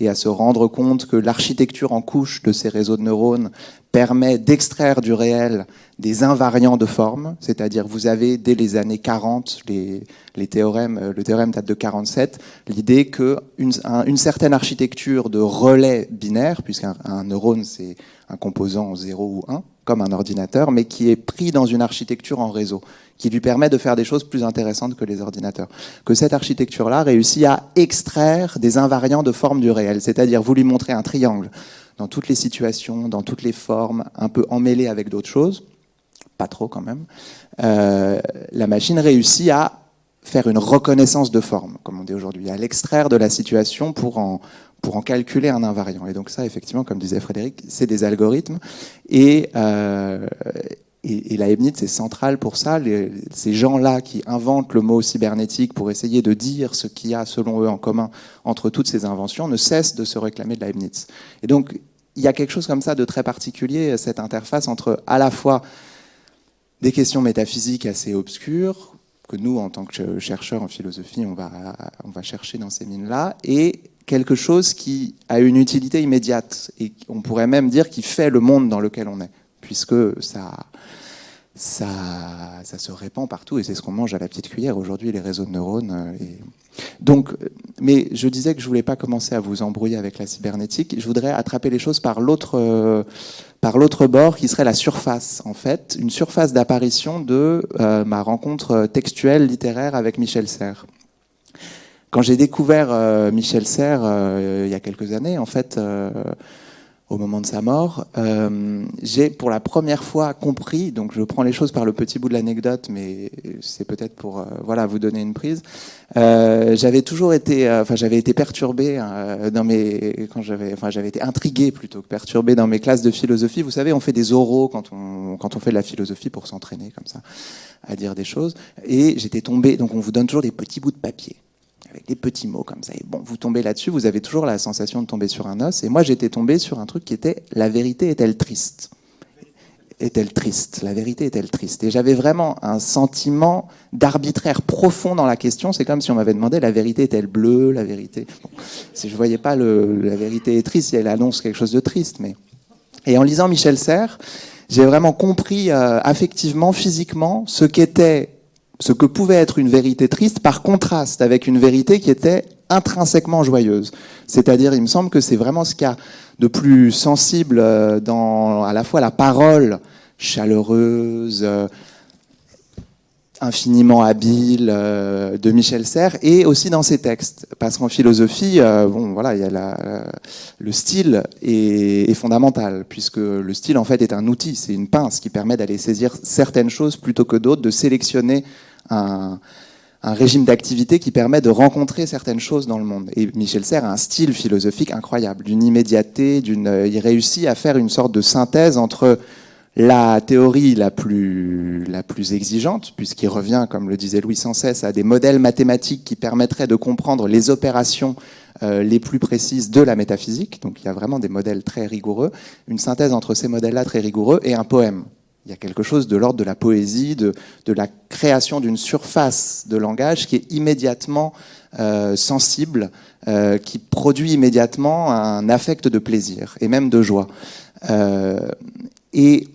et à se rendre compte que l'architecture en couche de ces réseaux de neurones permet d'extraire du réel des invariants de forme, c'est-à-dire vous avez dès les années 40, les théorèmes, le théorème date de 47, l'idée qu'une certaine architecture de relais binaire, puisqu'un neurone c'est un composant 0 ou 1, comme un ordinateur, mais qui est pris dans une architecture en réseau, qui lui permet de faire des choses plus intéressantes que les ordinateurs. Que cette architecture-là réussit à extraire des invariants de forme du réel, c'est-à-dire vous lui montrez un triangle dans toutes les situations, dans toutes les formes, un peu emmêlées avec d'autres choses, pas trop quand même, la machine réussit à faire une reconnaissance de forme, comme on dit aujourd'hui, à l'extraire de la situation pour en calculer un invariant. Et donc ça, effectivement, comme disait Frédéric, c'est des algorithmes. Et Leibniz est central pour ça. Ces gens-là qui inventent le mot cybernétique pour essayer de dire ce qu'il y a, selon eux, en commun entre toutes ces inventions, ne cessent de se réclamer de Leibniz. Et donc, il y a quelque chose comme ça de très particulier, cette interface entre à la fois des questions métaphysiques assez obscures, que nous, en tant que chercheurs en philosophie, on va chercher dans ces mines-là, et quelque chose qui a une utilité immédiate, et on pourrait même dire qui fait le monde dans lequel on est, puisque ça se répand partout, et c'est ce qu'on mange à la petite cuillère aujourd'hui, les réseaux de neurones. Donc, mais je disais que je voulais pas commencer à vous embrouiller avec la cybernétique, je voudrais attraper les choses par l'autre bord, qui serait la surface, en fait, une surface d'apparition de ma rencontre textuelle, littéraire avec Michel Serres. Quand j'ai découvert Michel Serres il y a quelques années, en fait, au moment de sa mort, j'ai pour la première fois compris, donc je prends les choses par le petit bout de l'anecdote, mais c'est peut-être pour vous donner une prise. J'avais été perturbé j'avais été intrigué plutôt que perturbé dans mes classes de philosophie. Vous savez, on fait des oraux quand on fait de la philosophie pour s'entraîner comme ça à dire des choses. Et j'étais tombé, donc on vous donne toujours des petits bouts de papier avec des petits mots comme ça. Et bon, vous tombez là-dessus, vous avez toujours la sensation de tomber sur un os. Et moi, j'étais tombé sur un truc qui était « La vérité est-elle triste ?» Est-elle triste ? La vérité est-elle triste ? Et j'avais vraiment un sentiment d'arbitraire profond dans la question. C'est comme si on m'avait demandé « La vérité est-elle bleue ?» La vérité... Bon, si je voyais pas la vérité est triste, si elle annonce quelque chose de triste. Mais... Et en lisant Michel Serres, j'ai vraiment compris affectivement, physiquement, ce que pouvait être une vérité triste par contraste avec une vérité qui était intrinsèquement joyeuse. C'est-à-dire, il me semble que c'est vraiment ce qu'il y a de plus sensible dans à la fois la parole chaleureuse, infiniment habile de Michel Serres, et aussi dans ses textes. Parce qu'en philosophie, il y a le style est fondamental, puisque le style, en fait, est un outil, c'est une pince qui permet d'aller saisir certaines choses plutôt que d'autres, de sélectionner un régime d'activité qui permet de rencontrer certaines choses dans le monde. Et Michel Serres a un style philosophique incroyable, d'une immédiateté, il réussit à faire une sorte de synthèse entre la théorie la plus exigeante, puisqu'il revient, comme le disait Louis sans cesse, à des modèles mathématiques qui permettraient de comprendre les opérations les plus précises de la métaphysique. Donc il y a vraiment des modèles très rigoureux, une synthèse entre ces modèles-là très rigoureux et un poème. Il y a quelque chose de l'ordre de la poésie, de la création d'une surface de langage qui est immédiatement sensible, qui produit immédiatement un affect de plaisir et même de joie. Et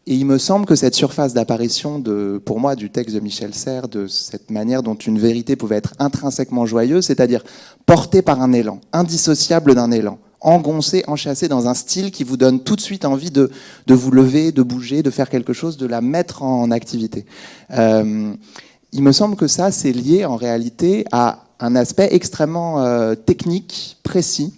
il me semble que cette surface d'apparition, pour moi, du texte de Michel Serres, de cette manière dont une vérité pouvait être intrinsèquement joyeuse, c'est-à-dire portée par un élan, indissociable d'un élan, engoncé, enchâssé dans un style qui vous donne tout de suite envie de vous lever, de bouger, de faire quelque chose, de la mettre en activité. Il me semble que ça, c'est lié en réalité à un aspect extrêmement technique, précis,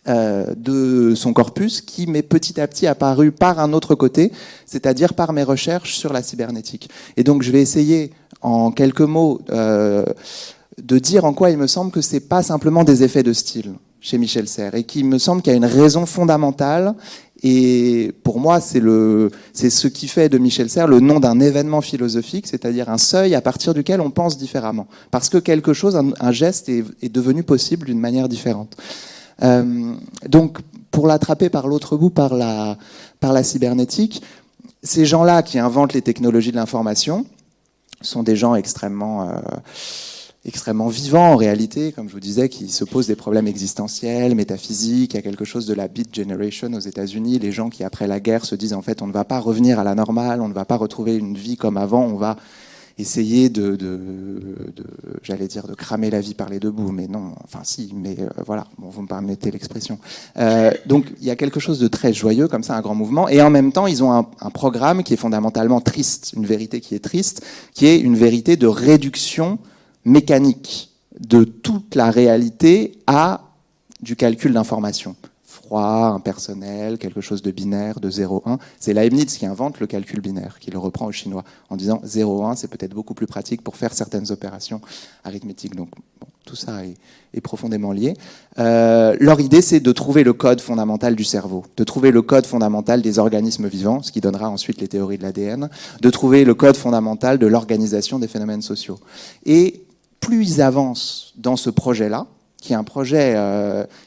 de son corpus qui m'est petit à petit apparu par un autre côté, c'est-à-dire par mes recherches sur la cybernétique. Et donc je vais essayer en quelques mots de dire en quoi il me semble que c'est pas simplement des effets de style chez Michel Serres, et qu'il me semble qu'il y a une raison fondamentale, et pour moi c'est ce qui fait de Michel Serres le nom d'un événement philosophique, c'est-à-dire un seuil à partir duquel on pense différemment, parce que quelque chose, un geste est devenu possible d'une manière différente. Donc pour l'attraper par l'autre bout, par la cybernétique, ces gens-là qui inventent les technologies de l'information sont des gens extrêmement extrêmement vivant en réalité, comme je vous disais, qui se pose des problèmes existentiels, métaphysiques. Il y a quelque chose de la Beat Generation aux États-Unis, les gens qui après la guerre se disent en fait on ne va pas revenir à la normale, on ne va pas retrouver une vie comme avant, on va essayer j'allais dire de cramer la vie par les deux bouts, mais non, enfin si, mais voilà, bon, vous me permettez l'expression. Donc il y a quelque chose de très joyeux comme ça, un grand mouvement, et en même temps ils ont un programme qui est fondamentalement triste, une vérité qui est triste, qui est une vérité de réduction mécanique de toute la réalité à du calcul d'information. Froid, impersonnel, quelque chose de binaire, de 0-1. C'est Leibniz qui invente le calcul binaire, qui le reprend au chinois, en disant 0-1, c'est peut-être beaucoup plus pratique pour faire certaines opérations arithmétiques. Donc bon, tout ça est profondément lié. Leur idée, c'est de trouver le code fondamental du cerveau, de trouver le code fondamental des organismes vivants, ce qui donnera ensuite les théories de l'ADN, de trouver le code fondamental de l'organisation des phénomènes sociaux. Et plus ils avancent dans ce projet-là, qui est un projet,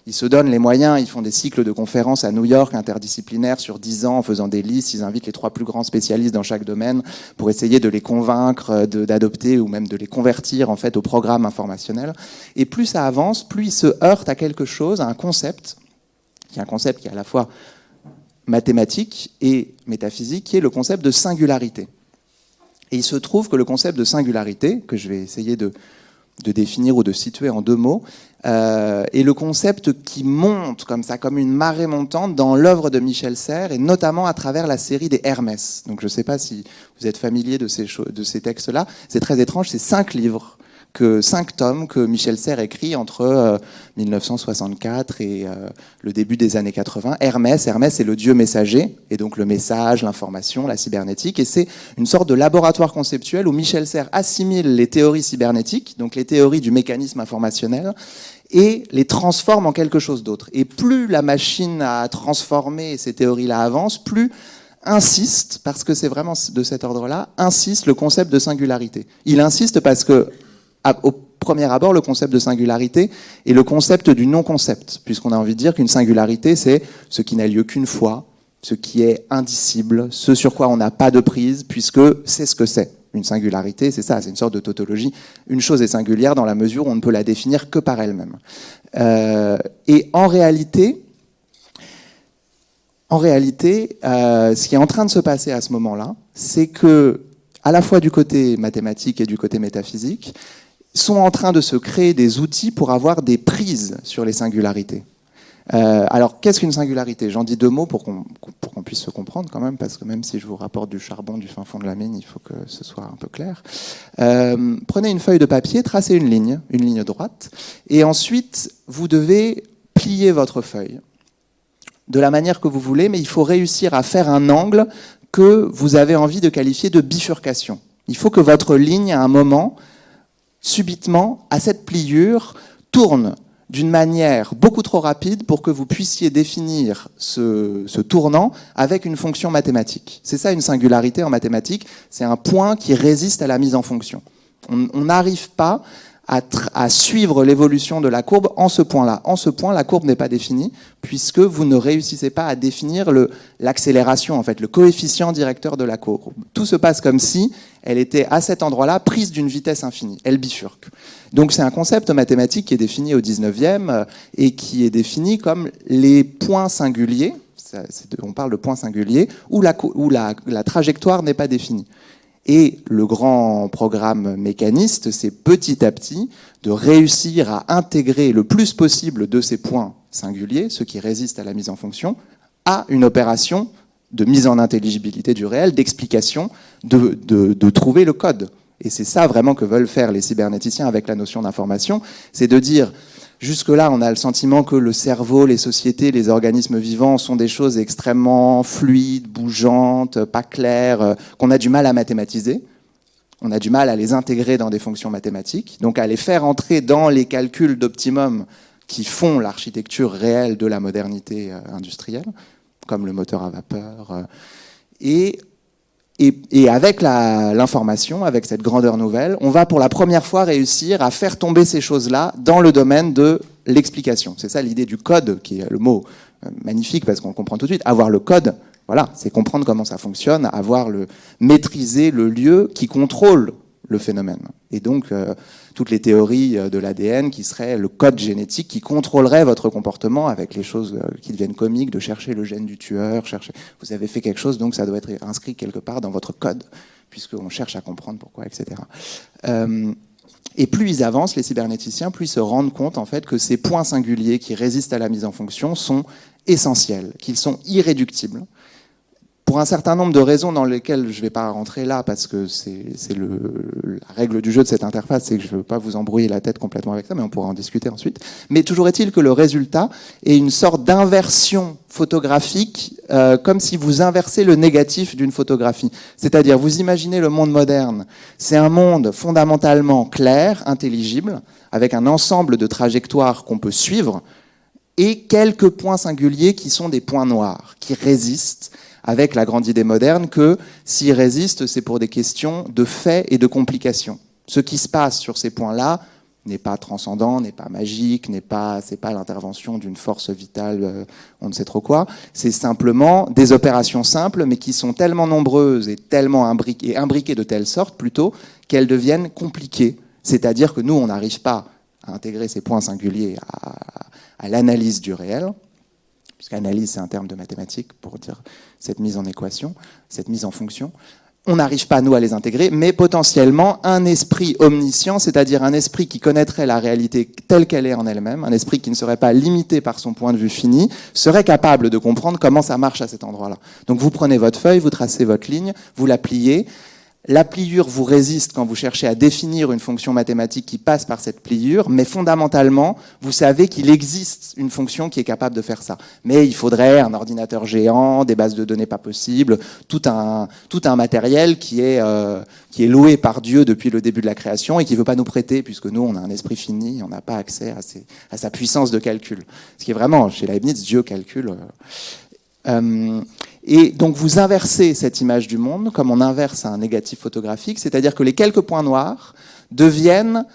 ils se donnent les moyens, ils font des cycles de conférences à New York interdisciplinaires sur 10 ans en faisant des listes, ils invitent les 3 plus grands spécialistes dans chaque domaine pour essayer de les convaincre d'adopter ou même de les convertir en fait au programme informationnel. Et plus ça avance, plus ils se heurtent à quelque chose, à un concept qui est à la fois mathématique et métaphysique, qui est le concept de singularité. Et il se trouve que le concept de singularité, que je vais essayer de définir ou de situer en 2 mots, est le concept qui monte comme ça, comme une marée montante dans l'œuvre de Michel Serres, et notamment à travers la série des Hermès. Donc je ne sais pas si vous êtes familier de ces textes-là. C'est très étrange, c'est 5 livres, 5 tomes que Michel Serres écrit entre 1964 et le début des années 80. Hermès, c'est le dieu messager, et donc le message, l'information, la cybernétique, et c'est une sorte de laboratoire conceptuel où Michel Serres assimile les théories cybernétiques, donc les théories du mécanisme informationnel, et les transforme en quelque chose d'autre. Et plus la machine à transformer ces théories-là avance, plus insiste, parce que c'est vraiment de cet ordre-là, insiste le concept de singularité. Il insiste parce que au premier abord, le concept de singularité est le concept du non-concept, puisqu'on a envie de dire qu'une singularité, c'est ce qui n'a lieu qu'une fois, ce qui est indicible, ce sur quoi on n'a pas de prise, puisque c'est ce que c'est. Une singularité, c'est ça, c'est une sorte de tautologie. Une chose est singulière dans la mesure où on ne peut la définir que par elle-même. Et en réalité, ce qui est en train de se passer à ce moment-là, c'est que, à la fois du côté mathématique et du côté métaphysique, sont en train de se créer des outils pour avoir des prises sur les singularités. Alors, qu'est-ce qu'une singularité? J'en dis 2 mots pour qu'on puisse se comprendre quand même, parce que même si je vous rapporte du charbon du fin fond de la mine, il faut que ce soit un peu clair. Prenez une feuille de papier, tracez une ligne droite, et ensuite, vous devez plier votre feuille de la manière que vous voulez, mais il faut réussir à faire un angle que vous avez envie de qualifier de bifurcation. Il faut que votre ligne, à un moment, subitement, à cette pliure, tourne d'une manière beaucoup trop rapide pour que vous puissiez définir ce tournant avec une fonction mathématique. C'est ça une singularité en mathématiques, c'est un point qui résiste à la mise en fonction. On n'arrive pas à suivre l'évolution de la courbe en ce point-là. En ce point, la courbe n'est pas définie, puisque vous ne réussissez pas à définir l'accélération, en fait, le coefficient directeur de la courbe. Tout se passe comme si elle était, à cet endroit-là, prise d'une vitesse infinie. Elle bifurque. Donc c'est un concept mathématique qui est défini au 19e et qui est défini comme les points singuliers, on parle de points singuliers, où la trajectoire n'est pas définie. Et le grand programme mécaniste, c'est petit à petit de réussir à intégrer le plus possible de ces points singuliers, ceux qui résistent à la mise en fonction, à une opération de mise en intelligibilité du réel, d'explication, de trouver le code. Et c'est ça vraiment que veulent faire les cybernéticiens avec la notion d'information, c'est de dire, jusque-là, on a le sentiment que le cerveau, les sociétés, les organismes vivants sont des choses extrêmement fluides, bougeantes, pas claires, qu'on a du mal à mathématiser. On a du mal à les intégrer dans des fonctions mathématiques, donc à les faire entrer dans les calculs d'optimum qui font l'architecture réelle de la modernité industrielle, comme le moteur à vapeur. Et avec l'information, avec cette grandeur nouvelle, on va pour la première fois réussir à faire tomber ces choses-là dans le domaine de l'explication. C'est ça l'idée du code, qui est le mot magnifique parce qu'on le comprend tout de suite. Avoir le code, voilà, c'est comprendre comment ça fonctionne, maîtriser le lieu qui contrôle le phénomène. Et donc, toutes les théories de l'ADN qui seraient le code génétique qui contrôlerait votre comportement avec les choses qui deviennent comiques, de chercher le gène du tueur, vous avez fait quelque chose, donc ça doit être inscrit quelque part dans votre code, puisqu'on cherche à comprendre pourquoi, etc. Et plus ils avancent, les cybernéticiens, plus ils se rendent compte en fait que ces points singuliers qui résistent à la mise en fonction sont essentiels, qu'ils sont irréductibles. Pour un certain nombre de raisons dans lesquelles je ne vais pas rentrer là, parce que c'est la règle du jeu de cette interface, c'est que je ne veux pas vous embrouiller la tête complètement avec ça, mais on pourra en discuter ensuite. Mais toujours est-il que le résultat est une sorte d'inversion photographique, comme si vous inversez le négatif d'une photographie. C'est-à-dire, vous imaginez le monde moderne, c'est un monde fondamentalement clair, intelligible, avec un ensemble de trajectoires qu'on peut suivre, et quelques points singuliers qui sont des points noirs, qui résistent, avec la grande idée moderne que s'ils résistent, c'est pour des questions de faits et de complications. Ce qui se passe sur ces points-là n'est pas transcendant, n'est pas magique, c'est pas l'intervention d'une force vitale, on ne sait trop quoi. C'est simplement des opérations simples, mais qui sont tellement nombreuses et tellement imbriquées de telle sorte, plutôt, qu'elles deviennent compliquées. C'est-à-dire que nous, on n'arrive pas à intégrer ces points singuliers à l'analyse du réel, puisqu'analyse, c'est un terme de mathématiques pour dire cette mise en équation, cette mise en fonction. On n'arrive pas, nous, à les intégrer, mais potentiellement un esprit omniscient, c'est-à-dire un esprit qui connaîtrait la réalité telle qu'elle est en elle-même, un esprit qui ne serait pas limité par son point de vue fini, serait capable de comprendre comment ça marche à cet endroit-là. Donc vous prenez votre feuille, vous tracez votre ligne, vous la pliez. La pliure vous résiste quand vous cherchez à définir une fonction mathématique qui passe par cette pliure, mais fondamentalement, vous savez qu'il existe une fonction qui est capable de faire ça. Mais il faudrait un ordinateur géant, des bases de données pas possibles, tout un matériel qui est loué par Dieu depuis le début de la création et qui ne veut pas nous prêter, puisque nous, on a un esprit fini, on n'a pas accès à sa puissance de calcul. Ce qui est vraiment, chez Leibniz, Dieu calcule. Et donc vous inversez cette image du monde comme on inverse un négatif photographique, c'est-à-dire que les quelques points noirs deviennent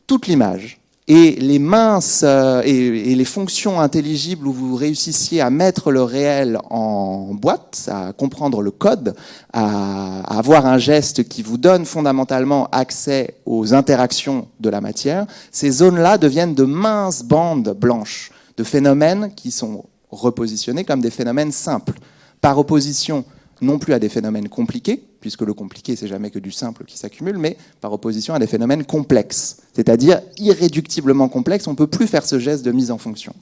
toute l'image. Et les minces et les fonctions intelligibles où vous réussissiez à mettre le réel en boîte, à comprendre le code, à avoir un geste qui vous donne fondamentalement accès aux interactions de la matière, ces zones-là deviennent de minces bandes blanches de phénomènes qui sont repositionnés comme des phénomènes simples, par opposition non plus à des phénomènes compliqués, puisque le compliqué, c'est jamais que du simple qui s'accumule, mais par opposition à des phénomènes complexes, c'est-à-dire irréducticiblement complexes. On ne peut plus faire ce geste de mise en fonction.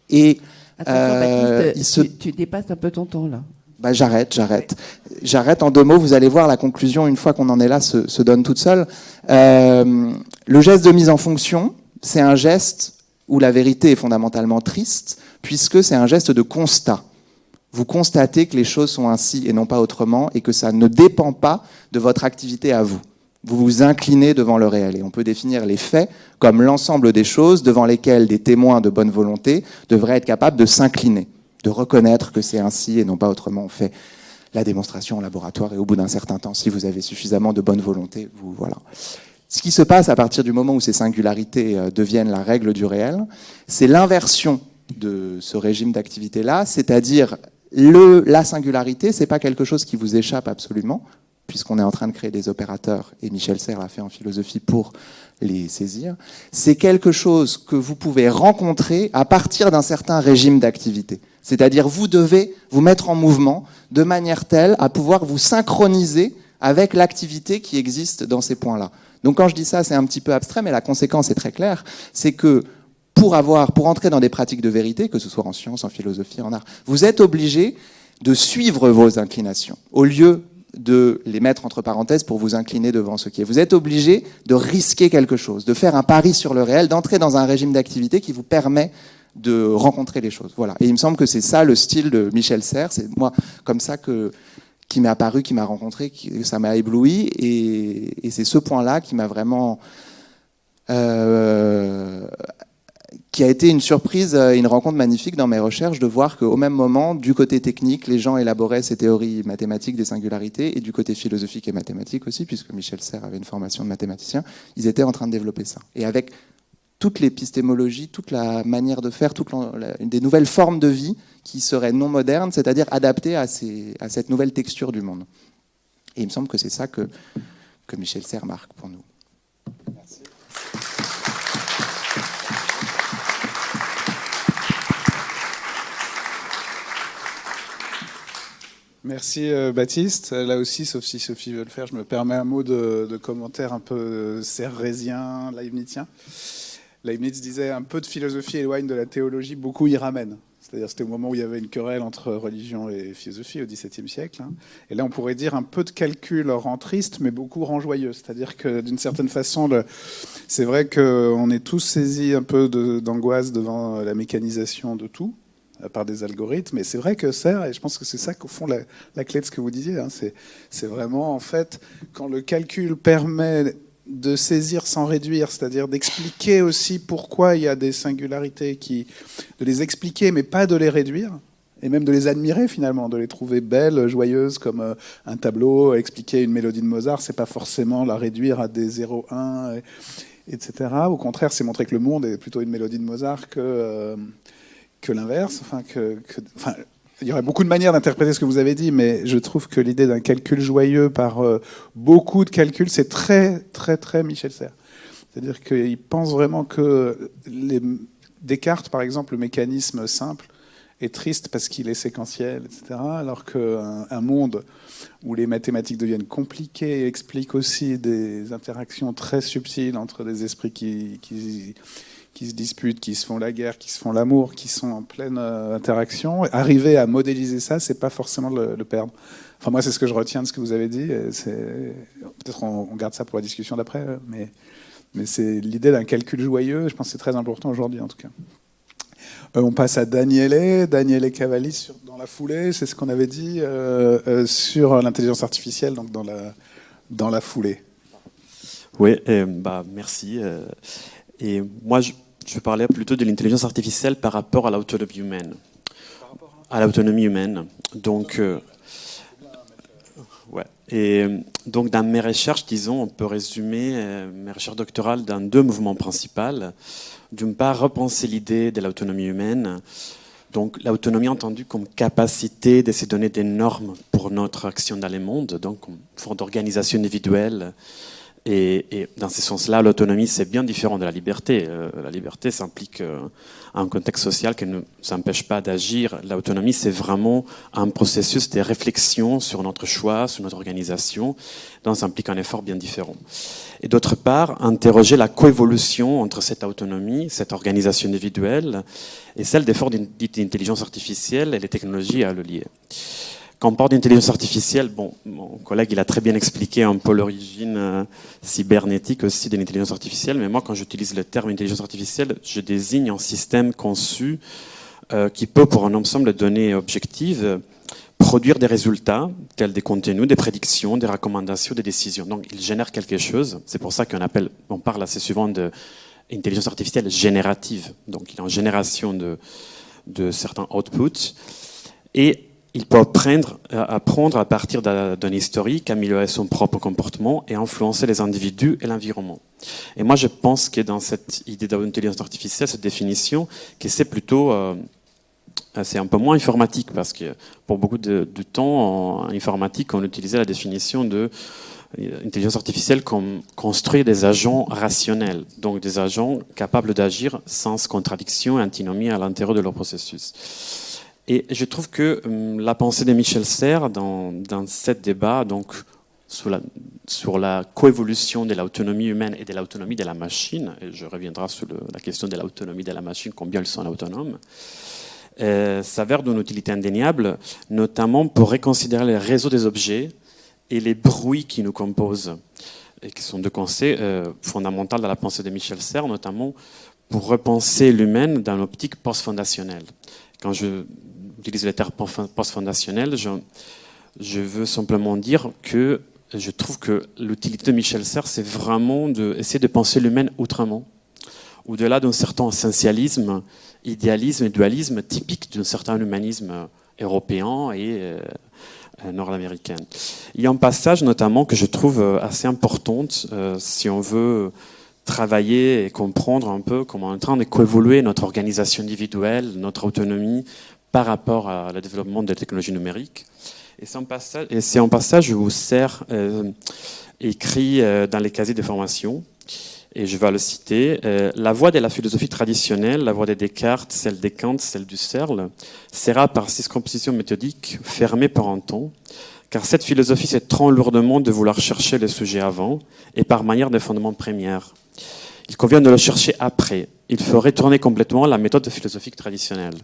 Et Baptiste, tu dépasses un peu ton temps, là. Bah, j'arrête. J'arrête en 2 mots. Vous allez voir, la conclusion, une fois qu'on en est là, se donne toute seule. Le geste de mise en fonction, c'est un geste où la vérité est fondamentalement triste, puisque c'est un geste de constat. Vous constatez que les choses sont ainsi et non pas autrement, et que ça ne dépend pas de votre activité à vous. Vous vous inclinez devant le réel. Et on peut définir les faits comme l'ensemble des choses devant lesquelles des témoins de bonne volonté devraient être capables de s'incliner, de reconnaître que c'est ainsi et non pas autrement. On fait la démonstration en laboratoire, et au bout d'un certain temps, si vous avez suffisamment de bonne volonté, vous voilà. Ce qui se passe à partir du moment où ces singularités deviennent la règle du réel, c'est l'inversion de ce régime d'activité-là, c'est-à-dire la singularité, c'est pas quelque chose qui vous échappe absolument, puisqu'on est en train de créer des opérateurs, et Michel Serres l'a fait en philosophie pour les saisir. C'est quelque chose que vous pouvez rencontrer à partir d'un certain régime d'activité. C'est-à-dire, vous devez vous mettre en mouvement de manière telle à pouvoir vous synchroniser avec l'activité qui existe dans ces points-là. Donc quand je dis ça, c'est un petit peu abstrait, mais la conséquence est très claire, c'est que pour entrer dans des pratiques de vérité, que ce soit en sciences, en philosophie, en art, vous êtes obligé de suivre vos inclinations, au lieu de les mettre entre parenthèses pour vous incliner devant ce qui est. Vous êtes obligé de risquer quelque chose, de faire un pari sur le réel, d'entrer dans un régime d'activité qui vous permet de rencontrer les choses. Voilà. Et il me semble que c'est ça le style de Michel Serres, c'est moi comme ça qui m'est apparu, qui m'a rencontré, ça m'a ébloui, et c'est ce point-là qui m'a vraiment qui a été une surprise, une rencontre magnifique dans mes recherches, de voir qu'au même moment, du côté technique, les gens élaboraient ces théories mathématiques des singularités, et du côté philosophique et mathématique aussi, puisque Michel Serres avait une formation de mathématicien, ils étaient en train de développer ça. Et avec toute l'épistémologie, toute la manière de faire, des nouvelles formes de vie qui seraient non modernes, c'est-à-dire adaptées à cette nouvelle texture du monde. Et il me semble que c'est ça que que Michel Serres marque pour nous. Merci. Merci Baptiste. Là aussi, sauf si Sophie veut le faire, je me permets un mot de commentaire un peu serrésien, leibnizien. Leibniz disait un peu de philosophie éloigne de la théologie, beaucoup y ramène. C'est-à-dire c'était au moment où il y avait une querelle entre religion et philosophie au XVIIe siècle. Et là, on pourrait dire un peu de calcul rend triste, mais beaucoup rend joyeux. C'est-à-dire que d'une certaine façon, c'est vrai qu'on est tous saisis un peu d'angoisse devant la mécanisation de tout, par des algorithmes. Et c'est vrai que Serres, et je pense que c'est ça qu'au fond la clé de ce que vous disiez, c'est vraiment en fait quand le calcul permet de saisir sans réduire, c'est-à-dire d'expliquer aussi pourquoi il y a des singularités, de les expliquer mais pas de les réduire, et même de les admirer finalement, de les trouver belles, joyeuses comme un tableau, expliquer une mélodie de Mozart, c'est pas forcément la réduire à des 0, 1, etc. Au contraire, c'est montrer que le monde est plutôt une mélodie de Mozart que l'inverse. Il y aurait beaucoup de manières d'interpréter ce que vous avez dit, mais je trouve que l'idée d'un calcul joyeux par beaucoup de calculs, c'est très, très, très Michel Serres. C'est-à-dire qu'il pense vraiment que Descartes, par exemple, le mécanisme simple, est triste parce qu'il est séquentiel, etc. Alors qu'un monde où les mathématiques deviennent compliquées explique aussi des interactions très subtiles entre des esprits qui se disputent, qui se font la guerre, qui se font l'amour, qui sont en pleine interaction. Arriver à modéliser ça, c'est pas forcément le perdre. Enfin, moi, c'est ce que je retiens de ce que vous avez dit. Peut-être on garde ça pour la discussion d'après, mais c'est l'idée d'un calcul joyeux. Je pense que c'est très important aujourd'hui, en tout cas. On passe à Daniele Cavalli dans la foulée. C'est ce qu'on avait dit sur l'intelligence artificielle, donc dans la foulée. Oui, merci. Et moi, je parlais plutôt de l'intelligence artificielle par rapport à l'autonomie humaine. À l'autonomie humaine. Donc, ouais. Et donc, dans mes recherches, disons, on peut résumer mes recherches doctorales dans 2 mouvements principaux. D'une part, repenser l'idée de l'autonomie humaine. Donc, l'autonomie entendue comme capacité de se donner des normes pour notre action dans le monde, donc une forme d'organisation individuelle. Et dans ce sens-là, l'autonomie, c'est bien différent de la liberté. La liberté s'implique un contexte social qui ne nous empêche pas d'agir. L'autonomie, c'est vraiment un processus de réflexion sur notre choix, sur notre organisation. Donc, ça implique un effort bien différent. Et d'autre part, interroger la coévolution entre cette autonomie, cette organisation individuelle, et celle des formes d'intelligence artificielle et les technologies à le lier. Quand on parle d'intelligence artificielle, mon collègue il a très bien expliqué un peu l'origine cybernétique aussi de l'intelligence artificielle, mais moi quand j'utilise le terme intelligence artificielle, je désigne un système conçu qui peut, pour un ensemble de données objectives, produire des résultats tels des contenus, des prédictions, des recommandations, des décisions. Donc il génère quelque chose. C'est pour ça on parle assez souvent d'intelligence artificielle générative. Donc il est en génération de certains outputs. Et il peut apprendre à partir d'un historique, améliorer son propre comportement et influencer les individus et l'environnement. Et moi, je pense que dans cette idée d'intelligence artificielle, cette définition, que c'est plutôt, c'est un peu moins informatique, parce que pour beaucoup de temps, en informatique, on utilisait la définition de intelligence artificielle comme construire des agents rationnels, donc des agents capables d'agir sans contradiction et antinomie à l'intérieur de leur processus. Et je trouve que la pensée de Michel Serres dans ce débat, donc sur la coévolution de l'autonomie humaine et de l'autonomie de la machine, et je reviendrai sur la question de l'autonomie de la machine, combien elles sont autonomes, s'avère d'une utilité indéniable, notamment pour reconsidérer les réseaux des objets et les bruits qui nous composent, et qui sont deux concepts fondamentaux dans la pensée de Michel Serres, notamment pour repenser l'humain dans l'optique post-fondationnelle. Quand je utilise le terme post-fondationnel, je veux simplement dire que je trouve que l'utilité de Michel Serres, c'est vraiment d'essayer de penser l'humain autrement, au-delà d'un certain essentialisme, idéalisme et dualisme typique d'un certain humanisme européen et nord-américain. Il y a un passage notamment que je trouve assez important si on veut travailler et comprendre un peu comment on est en train de coévoluer notre organisation individuelle, notre autonomie par rapport à le développement des technologies numériques. Et c'est un passage où Serres écrit dans les casiers de formation, et je vais le citer. La voie de la philosophie traditionnelle, la voie de Descartes, celle de Kant, celle du Husserl, sera par circonscription méthodique fermée par un temps, car cette philosophie c'est trop lourdement de vouloir chercher le sujet avant et par manière de fondement première. Il convient de le chercher après. Il faut retourner complètement à la méthode philosophique traditionnelle.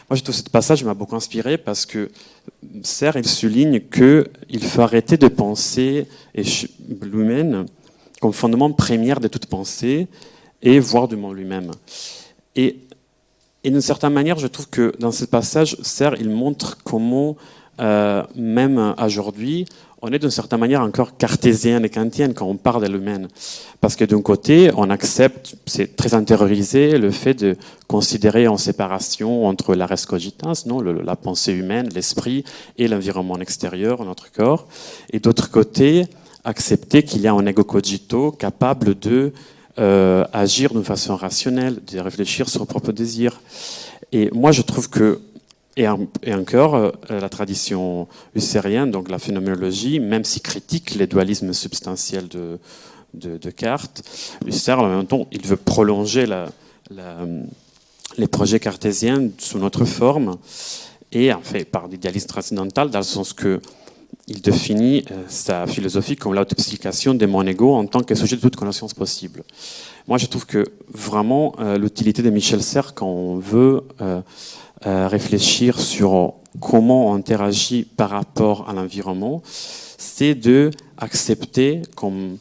Moi, je trouve ce passage m'a beaucoup inspiré parce que Serre, il souligne qu'il faut arrêter de penser l'humain comme fondement premier de toute pensée et voir du monde lui-même. Et d'une certaine manière, je trouve que dans ce passage, Serre, il montre comment, même aujourd'hui, on est d'une certaine manière encore cartésienne et kantienne quand on parle de l'humain. Parce que d'un côté, on accepte, c'est très intériorisé, le fait de considérer en séparation entre la res cogitans, non, la pensée humaine, l'esprit, et l'environnement extérieur, notre corps. Et d'autre côté, accepter qu'il y a un ego cogito capable de agir d'une façon rationnelle, de réfléchir sur son propre désir. Et moi, je trouve que et encore, la tradition husserlienne, donc la phénoménologie, même si critique les dualismes substantiels de Descartes, Husserl, en même temps, il veut prolonger les projets cartésiens sous notre forme, et en fait par l'idéalisme transcendantal, dans le sens que il définit sa philosophie comme l'autopsychication de mon ego en tant que sujet de toute connaissance possible. Moi, je trouve que vraiment l'utilité de Michel Serres, quand on veut réfléchir sur comment on interagit par rapport à l'environnement, c'est de accepter comme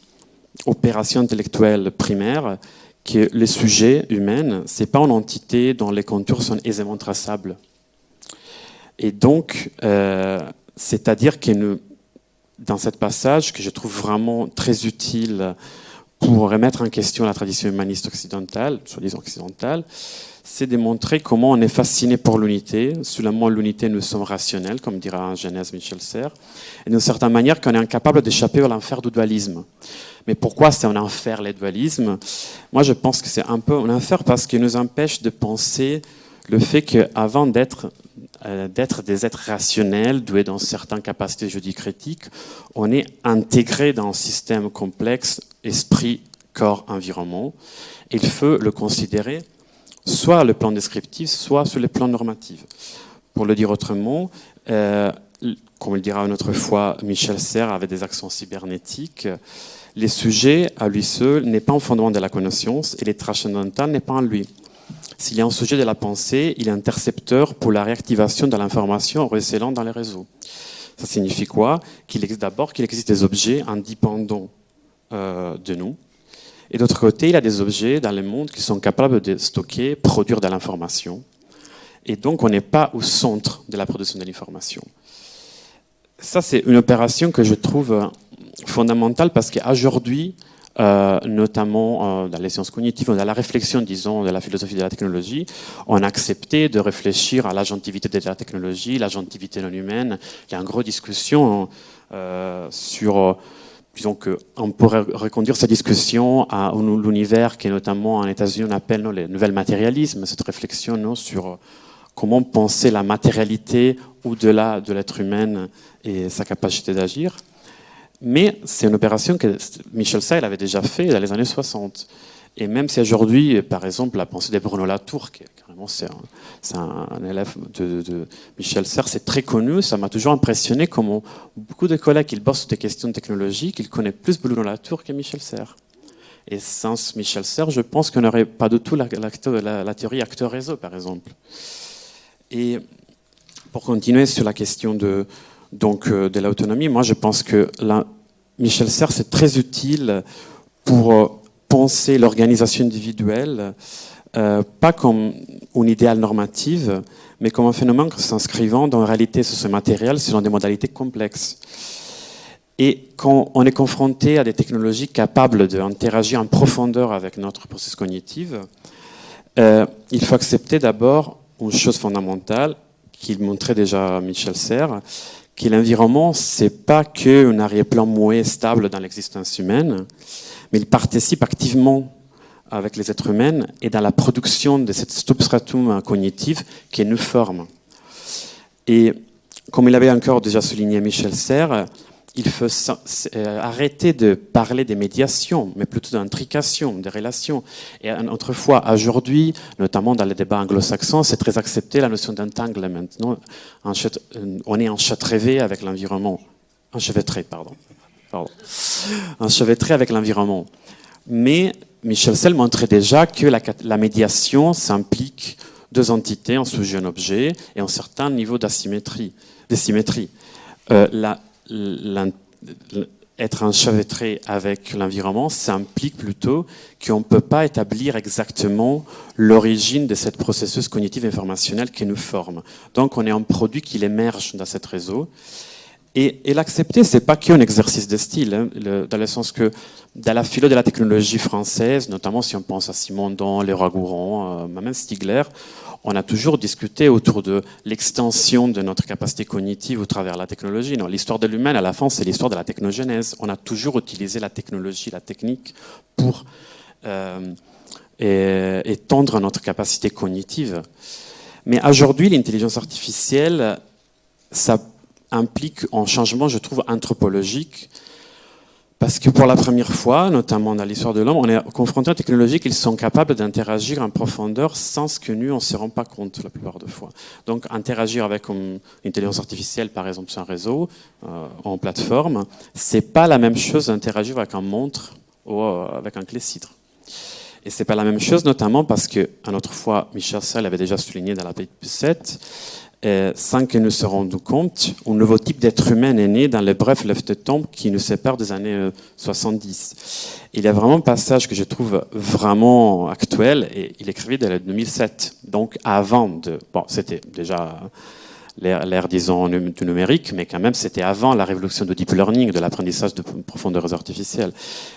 opération intellectuelle primaire que le sujet humain, c'est pas une entité dont les contours sont aisément traçables. Et donc, c'est-à-dire que dans ce passage, que je trouve vraiment très utile pour remettre en question la tradition humaniste occidentale, soi-disant occidentale, c'est de montrer comment on est fasciné pour l'unité. Seulement l'unité, nous sommes rationnels, comme dira en Genèse Michel Serres, et d'une certaine manière qu'on est incapable d'échapper à l'enfer du dualisme. Mais pourquoi c'est un enfer, les dualismes? Moi, je pense que c'est un peu un enfer parce qu'il nous empêche de penser le fait qu'avant d'être des êtres rationnels, doués dans certaines capacités, je dis critiques, on est intégré dans un système complexe, esprit, corps, environnement. Il faut le considérer soit le plan descriptif, soit sur le plan normatif. Pour le dire autrement, comme le dira une autre fois Michel Serres avec des accents cybernétiques, les sujets à lui seul n'est pas un fondement de la connaissance et les transcendantal n'est pas en lui. S'il y a un sujet de la pensée, il est intercepteur pour la réactivation de l'information ruisselant dans les réseaux. Ça signifie quoi? Qu'il existe des objets indépendants de nous. Et d'autre côté, il y a des objets dans le monde qui sont capables de stocker, produire de l'information. Et donc, on n'est pas au centre de la production de l'information. Ça, c'est une opération que je trouve fondamentale parce qu'aujourd'hui, notamment dans les sciences cognitives, dans la réflexion, disons, de la philosophie de la technologie, on a accepté de réfléchir à l'agentivité de la technologie, l'agentivité non humaine. Il y a une grosse discussion sur... Disons qu'on pourrait reconduire cette discussion à l'univers qui, notamment en États-Unis, on appelle le nouvel matérialisme, cette réflexion sur comment penser la matérialité au-delà de l'être humain et sa capacité d'agir. Mais c'est une opération que Michel Serres avait déjà fait dans les années 60. Et même si aujourd'hui, par exemple, la pensée de Bruno Latour, qui carrément c'est un élève de Michel Serres, c'est très connu, ça m'a toujours impressionné comment beaucoup de collègues qui bossent sur des questions technologiques, ils connaissent plus Bruno Latour que Michel Serres. Et sans Michel Serres, je pense qu'on n'aurait pas du tout la théorie acteur-réseau, par exemple. Et pour continuer sur la question de l'autonomie, moi je pense que Michel Serres, c'est très utile pour penser l'organisation individuelle, pas comme une idéale normative, mais comme un phénomène s'inscrivant dans une réalité socio-matérielle selon des modalités complexes. Et quand on est confronté à des technologies capables d'interagir en profondeur avec notre processus cognitif, il faut accepter d'abord une chose fondamentale qu'il montrait déjà Michel Serres, que l'environnement, c'est pas qu'un arrière-plan mouet stable dans l'existence humaine, mais il participe activement avec les êtres humains et dans la production de cette substratum cognitif qui nous forme. Et comme il avait encore déjà souligné Michel Serres, il faut arrêter de parler des médiations, mais plutôt d'intrication, des relations. Et autrefois, aujourd'hui, notamment dans les débats anglo-saxons, c'est très accepté la notion d'entanglement. On est enchevêtré avec l'environnement. Enchevêtré avec l'environnement. Mais Michel Serres montrait déjà que la médiation s'implique deux entités, un sujet et un objet, et un certain niveau d'asymétrie. Être enchevêtré avec l'environnement, ça implique plutôt qu'on ne peut pas établir exactement l'origine de ce processus cognitif informationnel qui nous forme. Donc on est un produit qui émerge dans ce réseau. Et l'accepter, c'est pas qu'un exercice de style, hein, dans le sens que dans la philo de la technologie française, notamment si on pense à Simondon, Leroi-Gourhan, même Stigler, on a toujours discuté autour de l'extension de notre capacité cognitive au travers de la technologie. Non, l'histoire de l'humain, à la fin, c'est l'histoire de la technogénèse. On a toujours utilisé la technologie, la technique pour étendre notre capacité cognitive. Mais aujourd'hui, l'intelligence artificielle, ça implique un changement, je trouve, anthropologique, parce que pour la première fois, notamment dans l'histoire de l'homme, on est confronté à une technologie qu'ils sont capables d'interagir en profondeur sans que nous, on ne se rend pas compte la plupart des fois. Donc interagir avec une intelligence artificielle, par exemple sur un réseau, en plateforme, c'est pas la même chose d'interagir avec un montre ou avec un clé-cidre. Et c'est pas la même chose, notamment parce que, une autre fois, Michel Serres l'avait déjà souligné dans la Petite Poussette, sans que nous nous rendions compte, un nouveau type d'être humain est né dans les brefs laps de temps qui nous séparent des années 70. Il y a vraiment un passage que je trouve vraiment actuel, et il écrivait dès 2007, donc avant de... Bon, c'était déjà l'ère, disons, du numérique, mais quand même, c'était avant la révolution du deep learning, de l'apprentissage de profondeurs artificielles.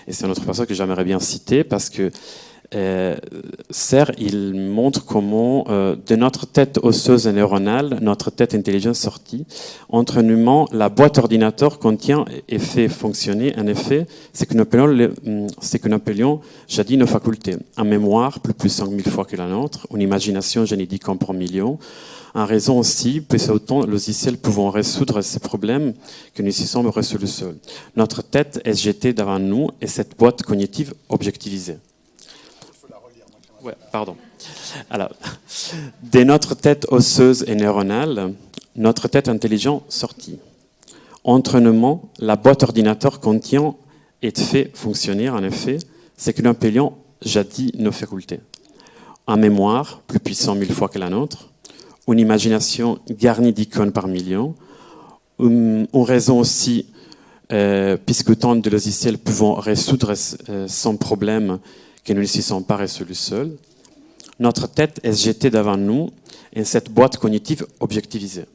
Et c'est un autre passage que j'aimerais bien citer, parce que Serres, il montre comment, de notre tête osseuse et neuronale, notre tête intelligente sortie, entraînement, la boîte ordinateur contient et fait fonctionner, en effet, ce que nous appelions jadis nos facultés. En mémoire, plus puissant 1000 fois que la nôtre, une imagination génétique en par million, en raison aussi, puis autant logiciels pouvant résoudre ces problèmes que nous y sommes résolus seuls. Notre tête est jetée devant nous et cette boîte cognitive objectivisée. Ouais, pardon. Alors, de notre tête osseuse et neuronale, notre tête intelligente sortie. Entraînement, la boîte ordinateur contient et fait fonctionner, en effet, ce que nous appelions jadis nos facultés. En mémoire, plus puissant 1000 fois que la nôtre, une imagination garnie d'icônes par millions, une raison aussi, puisque tant de logiciels pouvant résoudre sans problème que nous ne s'y sommes pas résolus seuls. Notre tête est jetée devant nous et cette boîte cognitive objectivisée.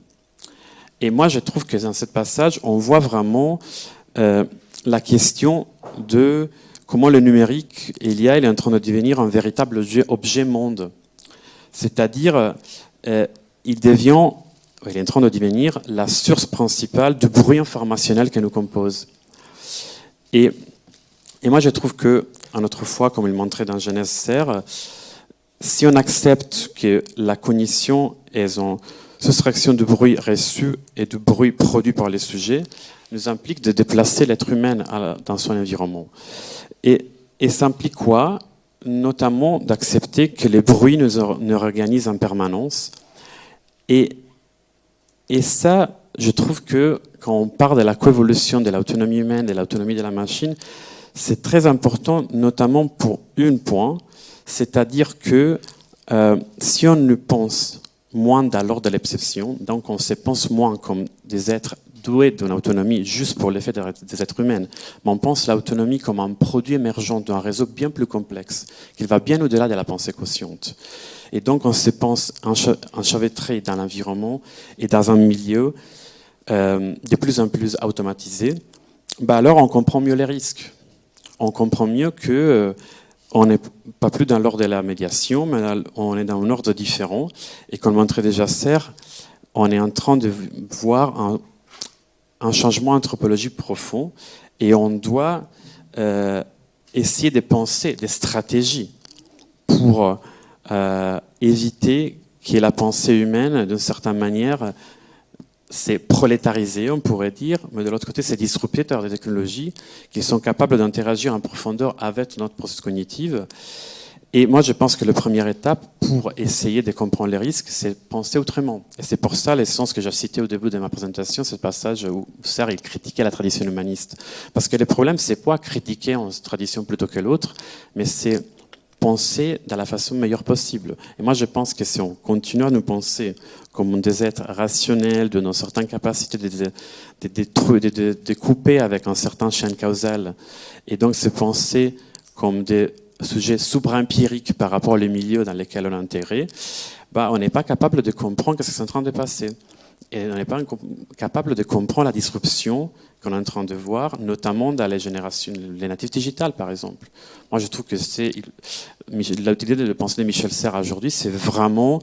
Et moi, je trouve que dans ce passage, on voit vraiment la question de comment le numérique, il est en train de devenir un véritable objet-monde. C'est-à-dire, il est en train de devenir la source principale du bruit informationnel que nous compose. Et moi, je trouve que, une autre fois, comme il montrait dans Genèse Serres, si on accepte que la cognition est une soustraction du bruit reçu et du bruit produit par les sujets, nous implique de déplacer l'être humain dans son environnement. Et ça implique quoi? Notamment d'accepter que les bruits nous organisent en permanence. Et ça, je trouve que quand on parle de la coévolution de l'autonomie humaine, de l'autonomie de la machine, c'est très important, notamment pour un point, c'est-à-dire que si on ne pense moins dans l'ordre de l'exception, donc on se pense moins comme des êtres doués d'une autonomie juste pour l'effet des êtres humains, mais on pense l'autonomie comme un produit émergent d'un réseau bien plus complexe, qui va bien au-delà de la pensée consciente. Et donc on se pense enchevêtré dans l'environnement et dans un milieu de plus en plus automatisé, alors on comprend mieux les risques. On comprend mieux que on n'est pas plus dans l'ordre de la médiation, mais on est dans un ordre différent. Et comme montrait déjà Serres, on est en train de voir un changement anthropologique profond et on doit essayer de penser des stratégies pour éviter que la pensée humaine, d'une certaine manière, c'est prolétarisé, on pourrait dire, mais de l'autre côté, c'est disrupteur des technologies qui sont capables d'interagir en profondeur avec notre processus cognitif. Et moi, je pense que la première étape pour essayer de comprendre les risques, c'est penser autrement. Et c'est pour ça l'essence que j'ai cité au début de ma présentation, ce passage où Serre il critiquait la tradition humaniste. Parce que le problème, c'est pas critiquer une tradition plutôt que l'autre, mais c'est penser de la façon meilleure possible. Et moi, je pense que si on continue à nous penser comme des êtres rationnels, de nos certaines capacités de couper avec un certain chaîne causal, et donc se penser comme des sujets supra-empiriques par rapport au milieu dans lequel on est intégré, on n'est pas capable de comprendre ce qui est en train de passer. Et on n'est pas capable de comprendre la disruption qu'on est en train de voir, notamment dans les générations, les natifs digitales, par exemple. Moi, je trouve que l'utilité de penser de Michel Serres aujourd'hui, c'est vraiment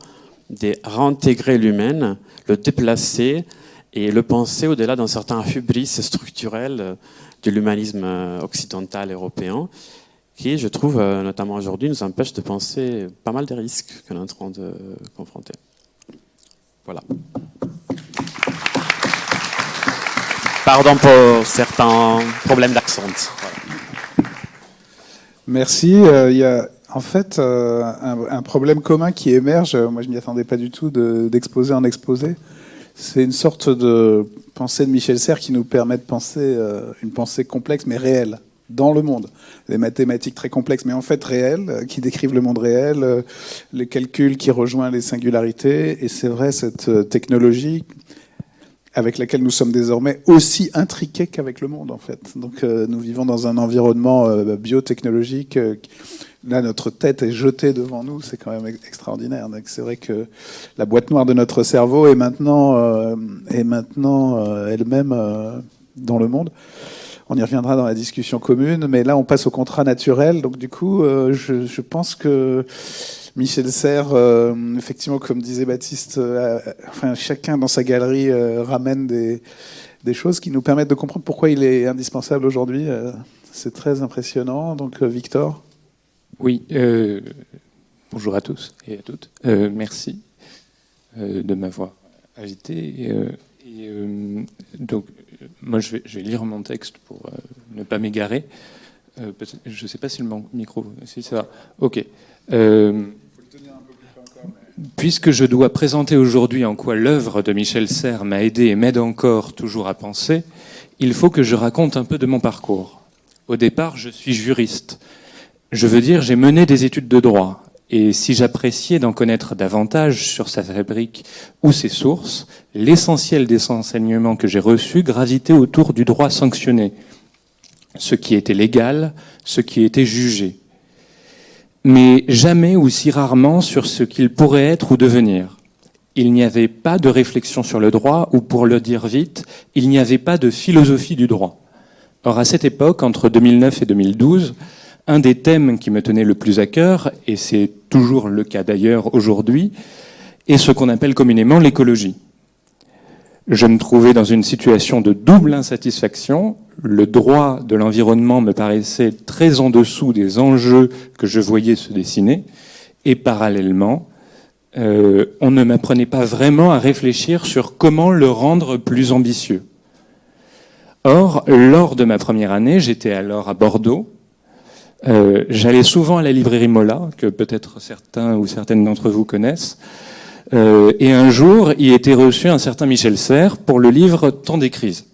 de réintégrer l'humain, le déplacer et le penser au-delà d'un certain hubris structurel de l'humanisme occidental européen, qui, je trouve, notamment aujourd'hui, nous empêche de penser pas mal des risques qu'on est en train de confronter. Voilà. Pardon pour certains problèmes d'accent. Voilà. Merci. Il y a en fait un problème commun qui émerge. Moi, je ne m'y attendais pas du tout d'exposer en exposé. C'est une sorte de pensée de Michel Serres qui nous permet de penser une pensée complexe mais réelle dans le monde. Des mathématiques très complexes mais en fait réelles, qui décrivent le monde réel, les calculs qui rejoignent les singularités. Et c'est vrai, cette technologie avec laquelle nous sommes désormais aussi intriqués qu'avec le monde, en fait. Donc nous vivons dans un environnement biotechnologique. Là, notre tête est jetée devant nous, c'est quand même extraordinaire. Donc c'est vrai que la boîte noire de notre cerveau est maintenant elle-même dans le monde. On y reviendra dans la discussion commune, mais là, on passe au contrat naturel. Donc du coup, je pense que Michel Serres, effectivement, comme disait Baptiste, enfin, chacun dans sa galerie ramène des choses qui nous permettent de comprendre pourquoi il est indispensable aujourd'hui. C'est très impressionnant. Donc, Victor. Oui, bonjour à tous et à toutes. Merci de m'avoir invité. Donc, moi, je vais lire mon texte pour ne pas m'égarer. Je ne sais pas si le micro... Si ça va. OK. Puisque je dois présenter aujourd'hui en quoi l'œuvre de Michel Serres m'a aidé et m'aide encore toujours à penser, il faut que je raconte un peu de mon parcours. Au départ, je suis juriste. Je veux dire, j'ai mené des études de droit. Et si j'appréciais d'en connaître davantage sur sa fabrique ou ses sources, l'essentiel des enseignements que j'ai reçus gravitaient autour du droit sanctionné. Ce qui était légal, ce qui était jugé. Mais jamais ou si rarement sur ce qu'il pourrait être ou devenir. Il n'y avait pas de réflexion sur le droit, ou pour le dire vite, il n'y avait pas de philosophie du droit. Or, à cette époque, entre 2009 et 2012, un des thèmes qui me tenait le plus à cœur, et c'est toujours le cas d'ailleurs aujourd'hui, est ce qu'on appelle communément l'écologie. Je me trouvais dans une situation de double insatisfaction. Le droit de l'environnement me paraissait très en dessous des enjeux que je voyais se dessiner. Et parallèlement, on ne m'apprenait pas vraiment à réfléchir sur comment le rendre plus ambitieux. Or, lors de ma première année, j'étais alors à Bordeaux. J'allais souvent à la librairie Mola, que peut-être certains ou certaines d'entre vous connaissent. Et un jour, y était reçu un certain Michel Serres pour le livre Temps des crises.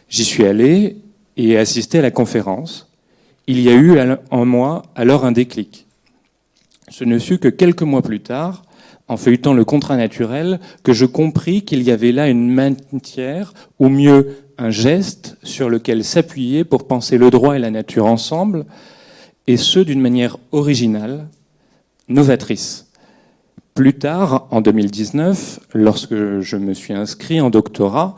J'y suis allé et assisté à la conférence. Il y a eu en moi alors un déclic. Ce ne fut que quelques mois plus tard, en feuilletant le contrat naturel, que je compris qu'il y avait là une matière, ou mieux un geste, sur lequel s'appuyer pour penser le droit et la nature ensemble, et ce d'une manière originale, novatrice. Plus tard, en 2019, lorsque je me suis inscrit en doctorat,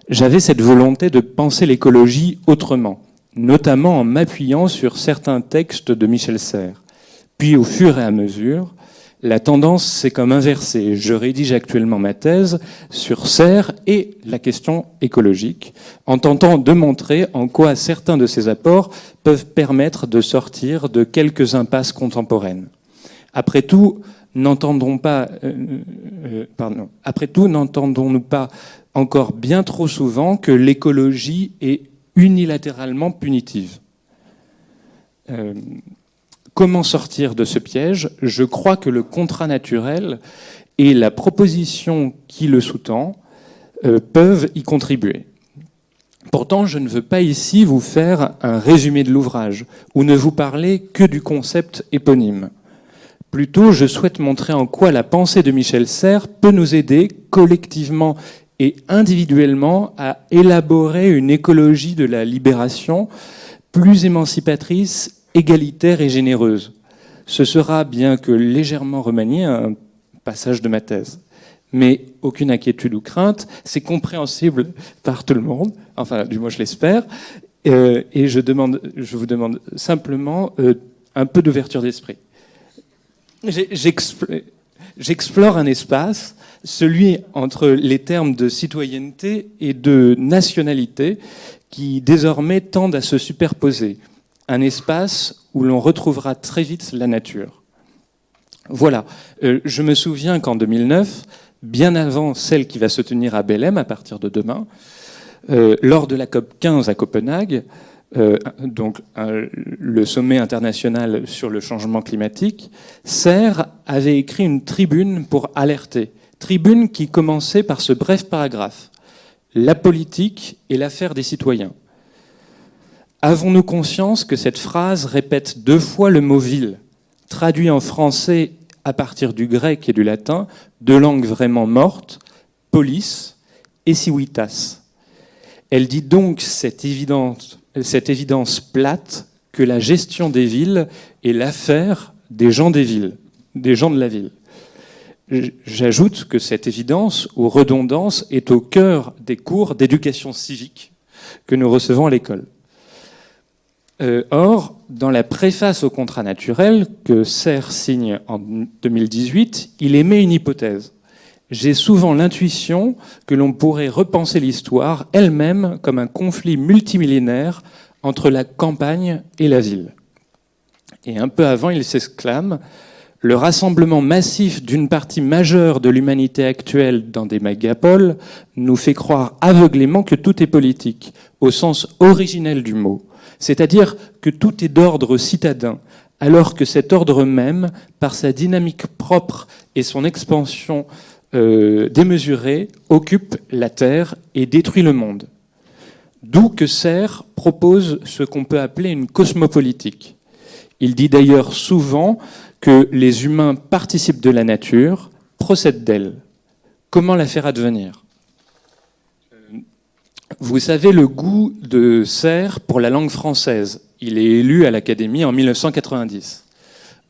j'avais cette volonté de penser l'écologie autrement, notamment en m'appuyant sur certains textes de Michel Serres. Puis, au fur et à mesure, la tendance s'est comme inversée. Je rédige actuellement ma thèse sur Serres et la question écologique, en tentant de montrer en quoi certains de ses apports peuvent permettre de sortir de quelques impasses contemporaines. Après tout, n'entendons pas Après tout, n'entendons-nous pas encore bien trop souvent que l'écologie est unilatéralement punitive? Comment sortir de ce piège? Je crois que le contrat naturel et la proposition qui le sous-tend peuvent y contribuer. Pourtant, je ne veux pas ici vous faire un résumé de l'ouvrage ou ne vous parler que du concept éponyme. Plutôt, je souhaite montrer en quoi la pensée de Michel Serres peut nous aider collectivement et individuellement à élaborer une écologie de la libération plus émancipatrice, égalitaire et généreuse. Ce sera, bien que légèrement remanié, un passage de ma thèse. Mais aucune inquiétude ou crainte, c'est compréhensible par tout le monde, enfin du moins je l'espère, et je vous demande simplement un peu d'ouverture d'esprit. J'explore un espace, celui entre les termes de citoyenneté et de nationalité, qui désormais tendent à se superposer. Un espace où l'on retrouvera très vite la nature. Voilà, je me souviens qu'en 2009, bien avant celle qui va se tenir à Belém à partir de demain, lors de la COP15 à Copenhague, le sommet international sur le changement climatique, Serres avait écrit une tribune pour alerter. Tribune qui commençait par ce bref paragraphe. La politique est l'affaire des citoyens. Avons-nous conscience que cette phrase répète 2 fois le mot ville, traduit en français à partir du grec et du latin, 2 langues vraiment mortes, polis et civitas. Elle dit donc cette évidence plate que la gestion des villes est l'affaire des gens des villes, des gens de la ville. J'ajoute que cette évidence ou redondance est au cœur des cours d'éducation civique que nous recevons à l'école. Or, dans la préface au contrat naturel que Serres signe en 2018, il émet une hypothèse. J'ai souvent l'intuition que l'on pourrait repenser l'histoire elle-même comme un conflit multimillénaire entre la campagne et la ville. Et un peu avant, il s'exclame « Le rassemblement massif d'une partie majeure de l'humanité actuelle dans des mégapoles nous fait croire aveuglément que tout est politique, au sens originel du mot. C'est-à-dire que tout est d'ordre citadin, alors que cet ordre même, par sa dynamique propre et son expansion démesurée, occupe la Terre et détruit le monde. D'où que Serres propose ce qu'on peut appeler une cosmopolitique. Il dit d'ailleurs souvent que les humains participent de la nature, procèdent d'elle. Comment la faire advenir ? Vous savez le goût de Serres pour la langue française. Il est élu à l'Académie en 1990.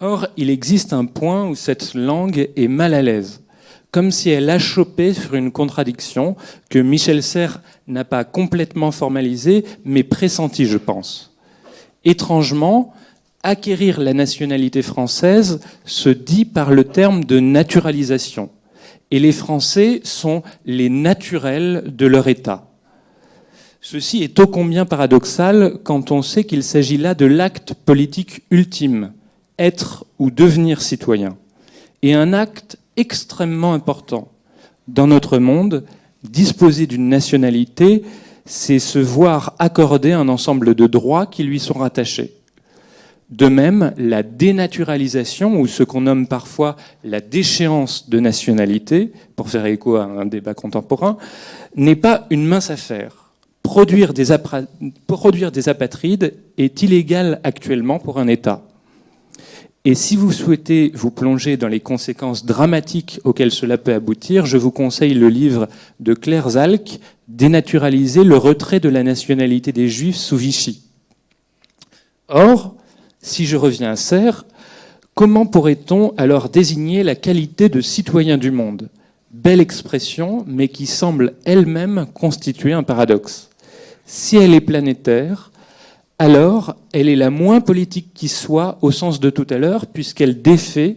Or, il existe un point où cette langue est mal à l'aise, comme si elle achoppait sur une contradiction que Michel Serres n'a pas complètement formalisée, mais pressentie, je pense. Étrangement, acquérir la nationalité française se dit par le terme de naturalisation. Et les Français sont les naturels de leur État. Ceci est ô combien paradoxal quand on sait qu'il s'agit là de l'acte politique ultime, être ou devenir citoyen. Et un acte extrêmement important. Dans notre monde, disposer d'une nationalité, c'est se voir accorder un ensemble de droits qui lui sont rattachés. De même, la dénaturalisation, ou ce qu'on nomme parfois la déchéance de nationalité, pour faire écho à un débat contemporain, n'est pas une mince affaire. Produire des apatrides est illégal actuellement pour un État. Et si vous souhaitez vous plonger dans les conséquences dramatiques auxquelles cela peut aboutir, je vous conseille le livre de Claire Zalck, « Dénaturaliser le retrait de la nationalité des Juifs sous Vichy ». Or, si je reviens à Serres, comment pourrait-on alors désigner la qualité de citoyen du monde ? Belle expression, mais qui semble elle-même constituer un paradoxe. Si elle est planétaire, alors elle est la moins politique qui soit au sens de tout à l'heure, puisqu'elle défait,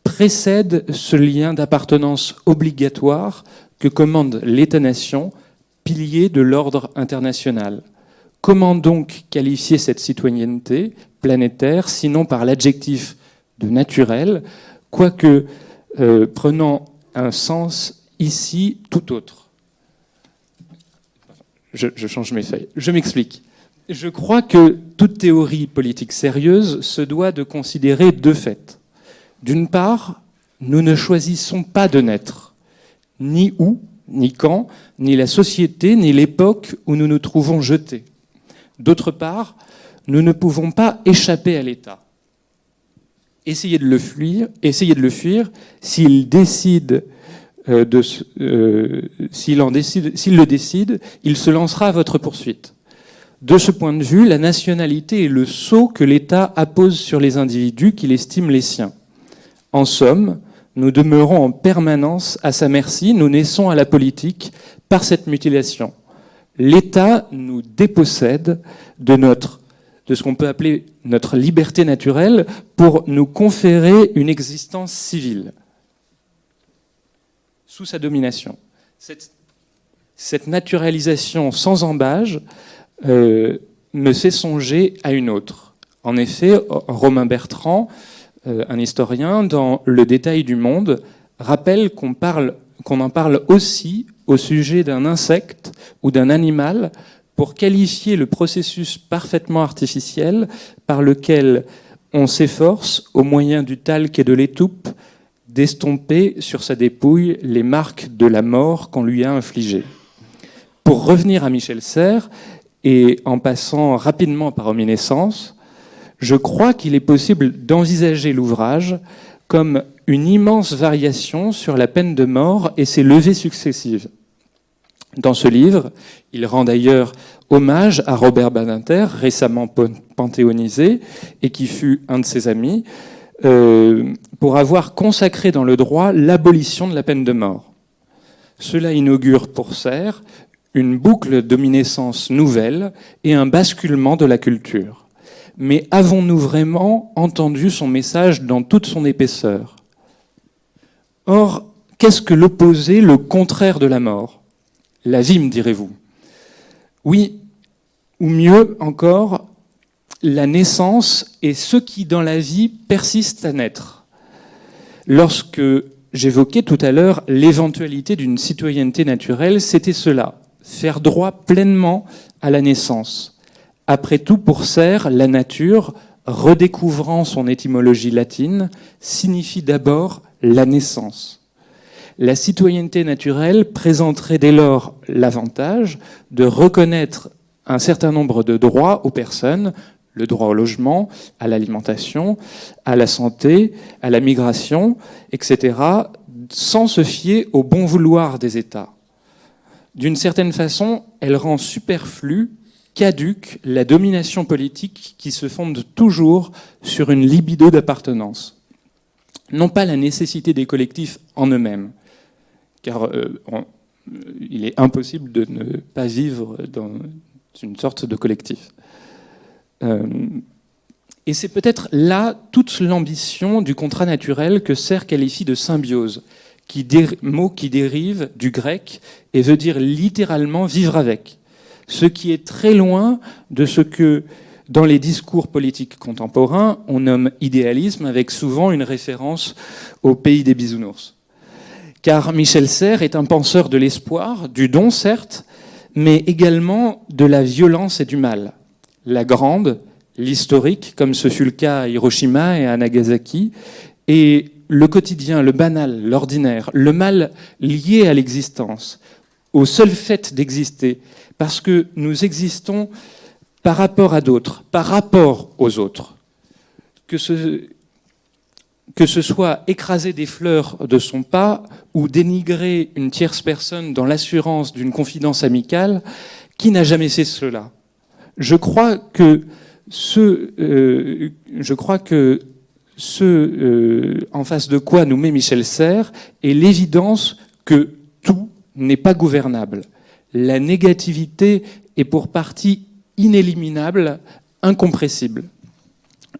précède ce lien d'appartenance obligatoire que commande l'État-nation, pilier de l'ordre international. Comment donc qualifier cette citoyenneté planétaire, sinon par l'adjectif de naturel, quoique prenant un sens ici tout autre. Je change mes feuilles. Je m'explique. Je crois que toute théorie politique sérieuse se doit de considérer deux faits. D'une part, nous ne choisissons pas de naître, ni où, ni quand, ni la société, ni l'époque où nous nous trouvons jetés. D'autre part, nous ne pouvons pas échapper à l'État. Essayez de le fuir, s'il le décide, il se lancera à votre poursuite. De ce point de vue, la nationalité est le sceau que l'État appose sur les individus qu'il estime les siens. En somme, nous demeurons en permanence à sa merci, nous naissons à la politique par cette mutilation. L'État nous dépossède de ce qu'on peut appeler notre liberté naturelle pour nous conférer une existence civile sous sa domination. Cette naturalisation sans embâge me fait songer à une autre. En effet, Romain Bertrand, un historien, dans Le détail du monde, rappelle qu'on en parle aussi au sujet d'un insecte ou d'un animal pour qualifier le processus parfaitement artificiel par lequel on s'efforce, au moyen du talc et de l'étoupe, d'estomper sur sa dépouille les marques de la mort qu'on lui a infligée. Pour revenir à Michel Serres, et en passant rapidement par Omniscience, je crois qu'il est possible d'envisager l'ouvrage comme une immense variation sur la peine de mort et ses levées successives. Dans ce livre, il rend d'ailleurs hommage à Robert Badinter, récemment panthéonisé, et qui fut un de ses amis, pour avoir consacré dans le droit l'abolition de la peine de mort. Cela inaugure pour Serres une boucle d'omniscience nouvelle et un basculement de la culture. Mais avons-nous vraiment entendu son message dans toute son épaisseur ? Or, qu'est-ce que l'opposé, le contraire de la mort ? La vie, me direz-vous. Oui, ou mieux encore, la naissance et ce qui dans la vie persiste à naître. Lorsque j'évoquais tout à l'heure l'éventualité d'une citoyenneté naturelle, c'était cela. Faire droit pleinement à la naissance. Après tout, pour Serres, la nature, redécouvrant son étymologie latine, signifie d'abord la naissance. La citoyenneté naturelle présenterait dès lors l'avantage de reconnaître un certain nombre de droits aux personnes, le droit au logement, à l'alimentation, à la santé, à la migration, etc., sans se fier au bon vouloir des États. D'une certaine façon, elle rend superflue, caduque, la domination politique qui se fonde toujours sur une libido d'appartenance. Non pas la nécessité des collectifs en eux-mêmes, car il est impossible de ne pas vivre dans une sorte de collectif. Et c'est peut-être là toute l'ambition du contrat naturel que Serres qualifie de symbiose, mot qui dérive du grec et veut dire littéralement vivre avec. Ce qui est très loin de ce que, dans les discours politiques contemporains, on nomme idéalisme, avec souvent une référence au pays des bisounours. Car Michel Serres est un penseur de l'espoir, du don certes, mais également de la violence et du mal. La grande, l'historique, comme ce fut le cas à Hiroshima et à Nagasaki, et le quotidien, le banal, l'ordinaire, le mal lié à l'existence, au seul fait d'exister, parce que nous existons par rapport à d'autres, par rapport aux autres. Que ce soit écraser des fleurs de son pas ou dénigrer une tierce personne dans l'assurance d'une confidence amicale, qui n'a jamais fait cela ? Je crois que ce en face de quoi nous met Michel Serres est l'évidence que tout n'est pas gouvernable. La négativité est pour partie inéliminable, incompressible.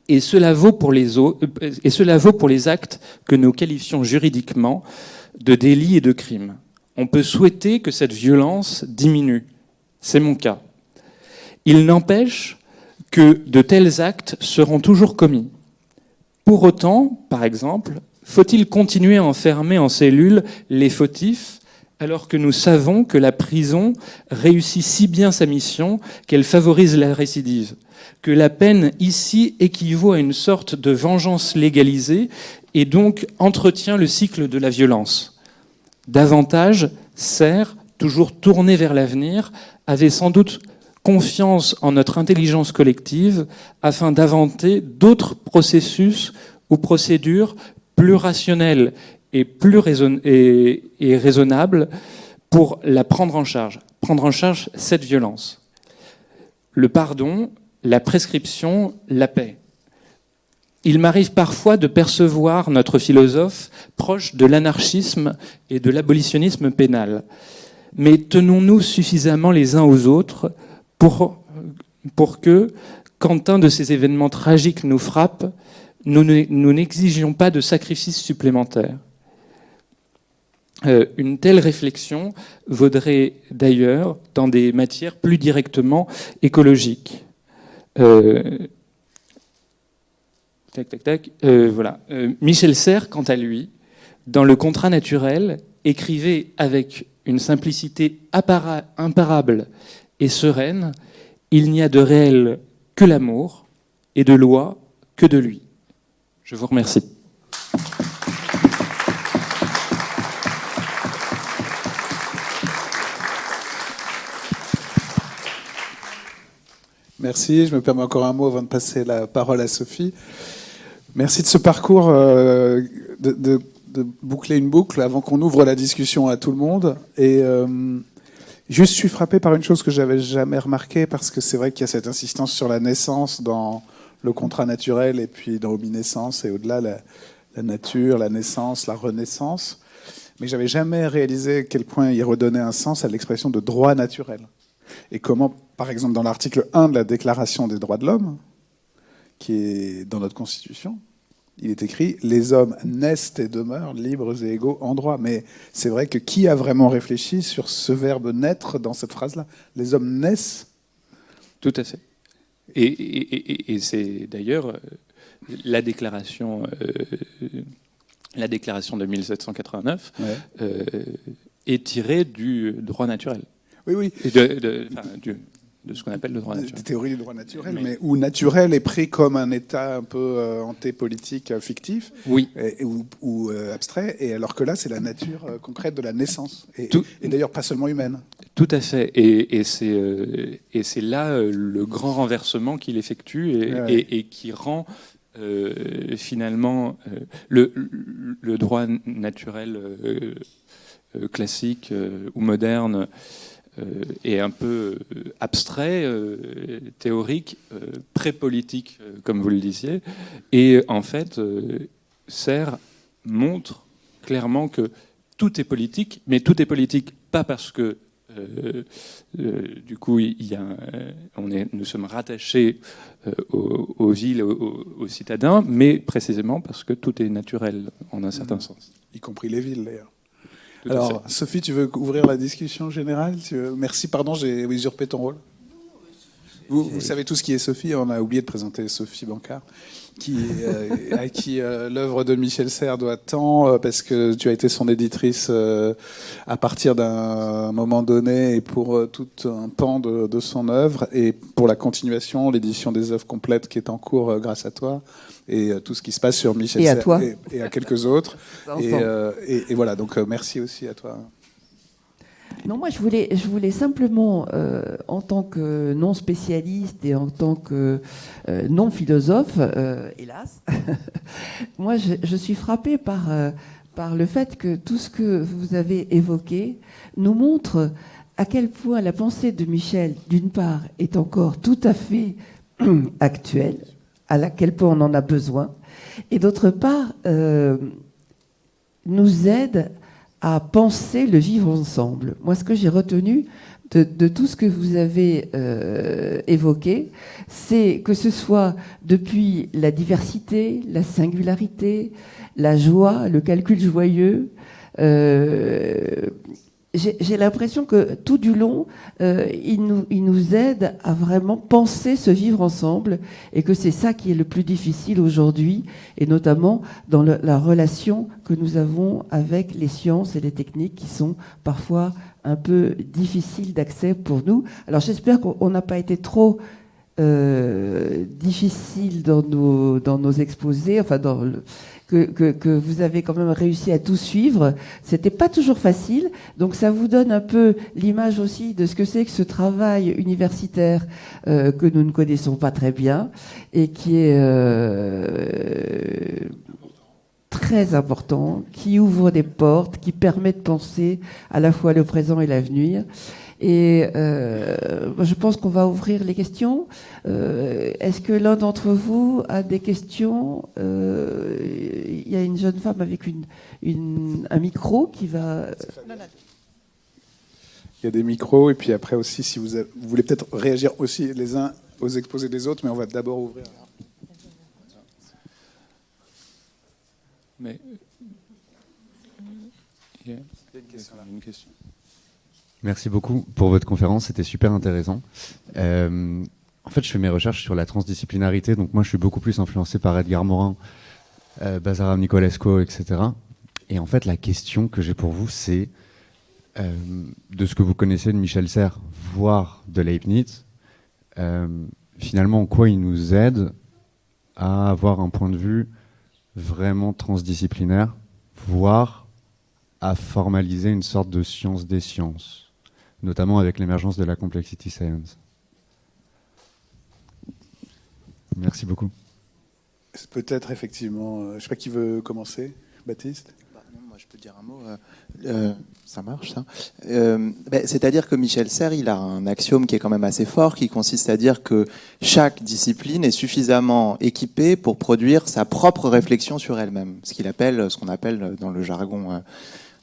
Et cela vaut pour les actes que nous qualifions juridiquement de délits et de crimes. On peut souhaiter que cette violence diminue. C'est mon cas. Il n'empêche que de tels actes seront toujours commis. Pour autant, par exemple, Faut-il continuer à enfermer en cellule les fautifs alors que nous savons que la prison réussit si bien sa mission qu'elle favorise la récidive, que la peine ici équivaut à une sorte de vengeance légalisée et donc entretient le cycle de la violence. Davantage, Serres, toujours tourné vers l'avenir, avait sans doute confiance en notre intelligence collective afin d'inventer d'autres processus ou procédures plus rationnelles et plus raisonnables pour la prendre en charge cette violence. Le pardon, la prescription, la paix. Il m'arrive parfois de percevoir notre philosophe proche de l'anarchisme et de l'abolitionnisme pénal. Mais tenons-nous suffisamment les uns aux autres pour que, quand un de ces événements tragiques nous frappe, nous n'exigions pas de sacrifices supplémentaires. Une telle réflexion vaudrait d'ailleurs dans des matières plus directement écologiques. Voilà. Michel Serres, quant à lui, dans Le Contrat naturel, écrivait avec une simplicité imparable et sereine, il n'y a de réel que l'amour et de loi que de lui. Je vous remercie. Merci. Je me permets encore un mot avant de passer la parole à Sophie. Merci de ce parcours, de boucler une boucle avant qu'on ouvre la discussion à tout le monde. Et juste, je suis frappé par une chose que j'avais jamais remarquée, parce que c'est vrai qu'il y a cette insistance sur la naissance dans le contrat naturel et puis dans Omniscience et au-delà la nature, la naissance, la renaissance. Mais j'avais jamais réalisé à quel point il redonnait un sens à l'expression de droit naturel. Et comment, par exemple, dans l'article 1 de la Déclaration des droits de l'homme, qui est dans notre Constitution, il est écrit « Les hommes naissent et demeurent libres et égaux en droit ». Mais c'est vrai que qui a vraiment réfléchi sur ce verbe « naître » dans cette phrase-là ? Les hommes naissent ? Tout à fait. Et c'est d'ailleurs la déclaration de 1789 est tirée du droit naturel. Oui, oui. Et de ce qu'on appelle le droit naturel. Des théories du droit naturel, mais où naturel est pris comme un état un peu antépolitique, fictif, oui. ou abstrait, et alors que là, c'est la nature concrète de la naissance, et d'ailleurs pas seulement humaine. Tout à fait, et c'est là le grand renversement qu'il effectue et qui rend finalement le droit naturel classique ou moderne est un peu abstrait, théorique, pré-politique, comme vous le disiez. Et en fait, Serres montre clairement que tout est politique, mais tout est politique pas parce que du coup, nous sommes rattachés aux villes, aux citadins, mais précisément parce que tout est naturel en un certain sens. Y compris les villes, d'ailleurs. Alors, Sophie, tu veux ouvrir la discussion générale ? Merci, pardon, j'ai usurpé ton rôle. Vous savez tous qui est Sophie. On a oublié de présenter Sophie Bancard, à qui l'œuvre de Michel Serres doit tant, parce que tu as été son éditrice à partir d'un moment donné et pour tout un pan de son œuvre, et pour la continuation, l'édition des œuvres complètes qui est en cours grâce à toi, et tout ce qui se passe sur Michel Serres. Et à toi. Et à quelques autres. Et voilà, donc merci aussi à toi. Non, moi je voulais simplement, en tant que non spécialiste et en tant que non philosophe, hélas, moi je suis frappée par le fait que tout ce que vous avez évoqué nous montre à quel point la pensée de Michel, d'une part, est encore tout à fait actuelle, à quel point on en a besoin, et d'autre part, nous aide à penser le vivre ensemble. Moi, ce que j'ai retenu de tout ce que vous avez évoqué, c'est que ce soit depuis la diversité, la singularité, la joie, le calcul joyeux, j'ai l'impression que tout du long, il nous aide à vraiment penser ce vivre ensemble, et que c'est ça qui est le plus difficile aujourd'hui, et notamment dans la relation que nous avons avec les sciences et les techniques qui sont parfois un peu difficiles d'accès pour nous. Alors j'espère qu'on n'a pas été trop difficile dans nos exposés, enfin que vous avez quand même réussi à tout suivre. C'était pas toujours facile, donc ça vous donne un peu l'image aussi de ce que c'est que ce travail universitaire que nous ne connaissons pas très bien et qui est très important, qui ouvre des portes, qui permet de penser à la fois le présent et l'avenir. Et je pense qu'on va ouvrir les questions. Est-ce que l'un d'entre vous a des questions? Il y a une jeune femme avec un micro qui va... Il y a des micros, et puis après aussi, si vous voulez peut-être réagir aussi les uns aux exposés des autres, mais on va d'abord ouvrir. Mais... Il y a une question. Merci beaucoup pour votre conférence, c'était super intéressant. En fait, je fais mes recherches sur la transdisciplinarité, donc moi je suis beaucoup plus influencé par Edgar Morin, Basarab Nicolescu, etc. Et en fait, la question que j'ai pour vous, c'est de ce que vous connaissez de Michel Serres, voire de Leibniz, finalement en quoi il nous aide à avoir un point de vue vraiment transdisciplinaire, voire à formaliser une sorte de science des sciences, notamment avec l'émergence de la complexity science. Merci beaucoup. Peut-être effectivement, je ne sais pas qui veut commencer, Baptiste? Non, moi je peux dire un mot. Ça marche, ça. C'est-à-dire que Michel Serres, il a un axiome qui est quand même assez fort, qui consiste à dire que chaque discipline est suffisamment équipée pour produire sa propre réflexion sur elle-même, ce qu'on appelle dans le jargon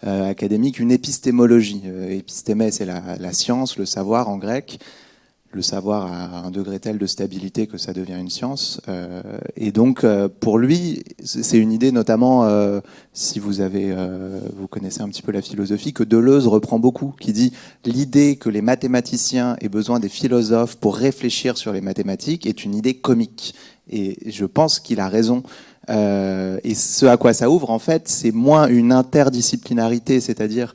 académique une épistémologie. Épistémé, c'est la science, le savoir en grec. Le savoir à un degré tel de stabilité que ça devient une science. Et donc, pour lui, c'est une idée, notamment, si vous connaissez un petit peu la philosophie, que Deleuze reprend beaucoup, qui dit l'idée que les mathématiciens aient besoin des philosophes pour réfléchir sur les mathématiques est une idée comique. Et je pense qu'il a raison. Et ce à quoi ça ouvre, en fait, c'est moins une interdisciplinarité, c'est-à-dire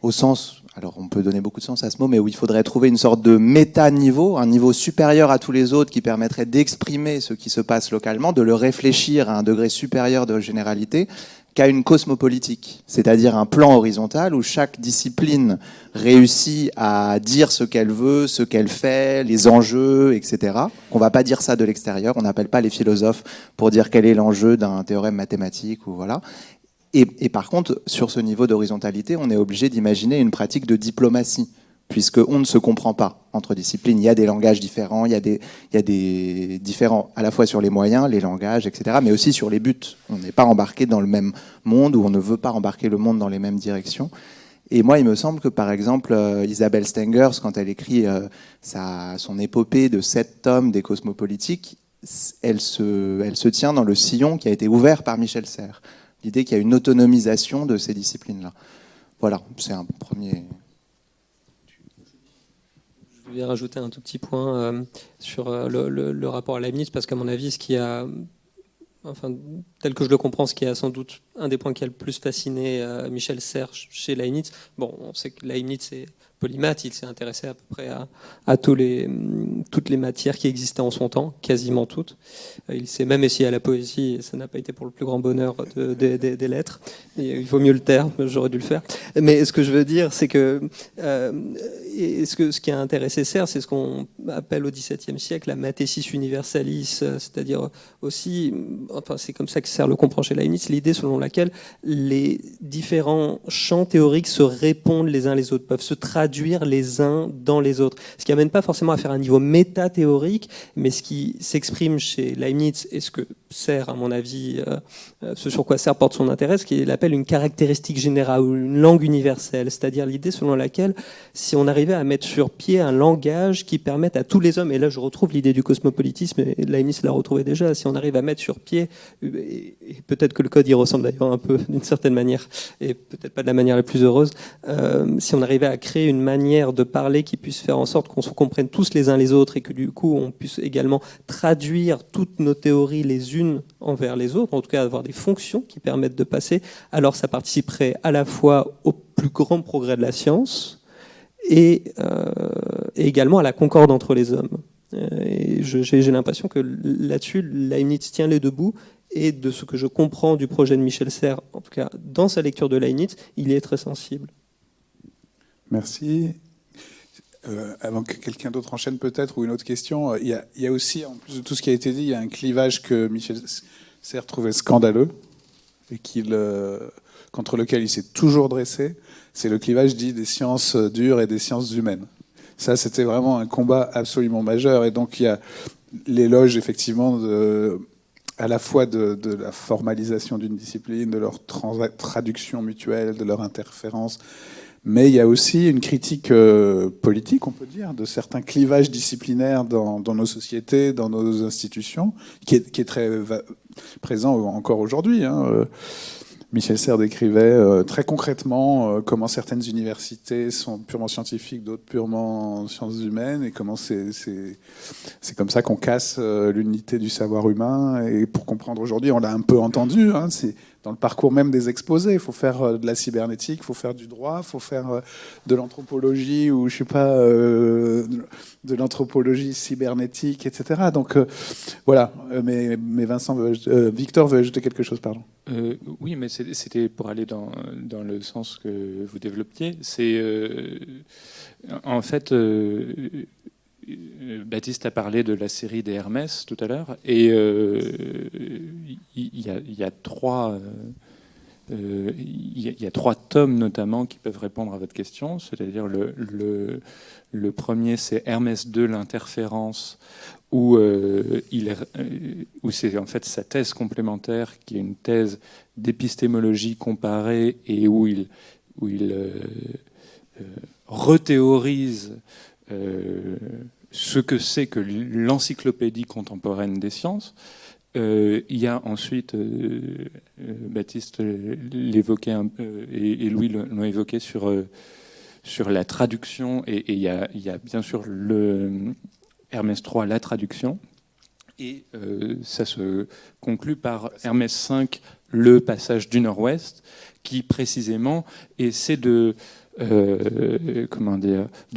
au sens... Alors on peut donner beaucoup de sens à ce mot, mais où il faudrait trouver une sorte de méta-niveau, un niveau supérieur à tous les autres qui permettrait d'exprimer ce qui se passe localement, de le réfléchir à un degré supérieur de généralité, qu'à une cosmopolitique, c'est-à-dire un plan horizontal où chaque discipline réussit à dire ce qu'elle veut, ce qu'elle fait, les enjeux, etc. On ne va pas dire ça de l'extérieur, on n'appelle pas les philosophes pour dire quel est l'enjeu d'un théorème mathématique, ou voilà. Et par contre, sur ce niveau d'horizontalité, on est obligé d'imaginer une pratique de diplomatie, puisqu'on ne se comprend pas entre disciplines. Il y a des langages différents, il y a des différents à la fois sur les moyens, les langages, etc., mais aussi sur les buts. On n'est pas embarqué dans le même monde, ou on ne veut pas embarquer le monde dans les mêmes directions. Et moi, il me semble que, par exemple, Isabelle Stengers, quand elle écrit son épopée de 7 tomes des cosmopolitiques, elle se tient dans le sillon qui a été ouvert par Michel Serres. L'idée qu'il y a une autonomisation de ces disciplines-là. Voilà, c'est un premier... Je voulais rajouter un tout petit point sur le rapport à Leibniz, parce qu'à mon avis, tel que je le comprends, ce qui a sans doute un des points qui a le plus fasciné Michel Serres chez Leibniz, bon, on sait que Leibniz est polymathe, il s'est intéressé à peu près à toutes les matières qui existaient en son temps, quasiment toutes. Il s'est même essayé à la poésie, et ça n'a pas été pour le plus grand bonheur des lettres. Il vaut mieux le taire, j'aurais dû le faire. Mais ce que je veux dire, c'est que ce qui a intéressé Serres, c'est ce qu'on appelle au XVIIe siècle la mathésis universalis, c'est-à-dire aussi, enfin c'est comme ça que Serres le comprend chez Leibniz, l'idée selon laquelle les différents champs théoriques se répondent les uns les autres, peuvent se traduire les uns dans les autres. Ce qui n'amène pas forcément à faire un niveau métathéorique, mais ce qui s'exprime chez Leibniz et ce que Serre, à mon avis, ce sur quoi Serre porte son intérêt, ce qu'il appelle une caractéristique générale ou une langue universelle, c'est-à-dire l'idée selon laquelle si on arrivait à mettre sur pied un langage qui permette à tous les hommes, et là je retrouve l'idée du cosmopolitisme, et Leibniz l'a retrouvé déjà, si on arrive à mettre sur pied, et peut-être que le code y ressemble d'ailleurs un peu d'une certaine manière, et peut-être pas de la manière la plus heureuse, si on arrivait à créer une manière de parler qui puisse faire en sorte qu'on se comprenne tous les uns les autres et que du coup on puisse également traduire toutes nos théories les unes envers les autres, en tout cas avoir des fonctions qui permettent de passer, alors ça participerait à la fois au plus grand progrès de la science et également à la concorde entre les hommes. Et j'ai l'impression que là-dessus, Leibniz tient les deux bouts, et de ce que je comprends du projet de Michel Serres, en tout cas dans sa lecture de Leibniz, il y est très sensible. Merci. Avant que quelqu'un d'autre enchaîne peut-être, ou une autre question, il y a aussi, en plus de tout ce qui a été dit, il y a un clivage que Michel Serres trouvait scandaleux et contre lequel il s'est toujours dressé. C'est le clivage dit des sciences dures et des sciences humaines. Ça, c'était vraiment un combat absolument majeur. Et donc, il y a l'éloge, effectivement, à la fois de la formalisation d'une discipline, de leur traduction mutuelle, de leur interférence. Mais il y a aussi une critique politique, on peut dire, de certains clivages disciplinaires dans nos sociétés, dans nos institutions, qui est très présent encore aujourd'hui. Michel Serres décrivait très concrètement comment certaines universités sont purement scientifiques, d'autres purement sciences humaines, et comment c'est comme ça qu'on casse l'unité du savoir humain. Et pour comprendre aujourd'hui, on l'a un peu entendu, c'est dans le parcours même des exposés. Il faut faire de la cybernétique, il faut faire du droit, il faut faire de l'anthropologie, ou je sais pas, de l'anthropologie cybernétique, etc. Donc voilà. Mais Victor veut ajouter quelque chose, pardon. Oui, mais c'était pour aller dans le sens que vous développiez. C'est en fait, Baptiste a parlé de la série des Hermès tout à l'heure, et il y a trois tomes notamment qui peuvent répondre à votre question. C'est-à-dire le premier, c'est Hermès 2, l'interférence, où c'est en fait sa thèse complémentaire, qui est une thèse d'épistémologie comparée, et où il rethéorise ce que c'est que l'encyclopédie contemporaine des sciences. Il y a ensuite, Baptiste l'évoquait un peu, et Louis l'ont évoqué sur la traduction, et il y a bien sûr le Hermès 3, la traduction, et ça se conclut par Hermès 5, le passage du Nord-Ouest, qui précisément essaie de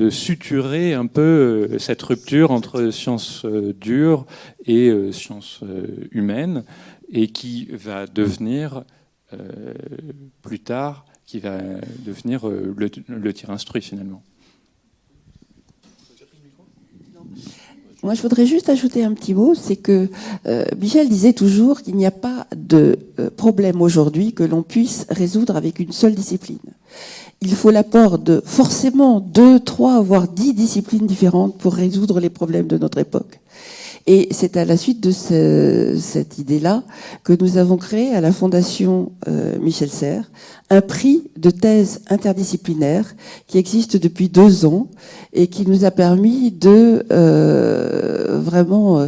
suturer un peu cette rupture entre sciences dures et sciences humaines, et qui va devenir plus tard, le tir instruit finalement. Moi, je voudrais juste ajouter un petit mot, c'est que Michel disait toujours qu'il n'y a pas de problème aujourd'hui que l'on puisse résoudre avec une seule discipline. Il faut l'apport de forcément 2, 3, voire 10 disciplines différentes pour résoudre les problèmes de notre époque. Et c'est à la suite de cette idée-là que nous avons créé à la Fondation Michel Serres un prix de thèse interdisciplinaire qui existe depuis 2 ans et qui nous a permis de vraiment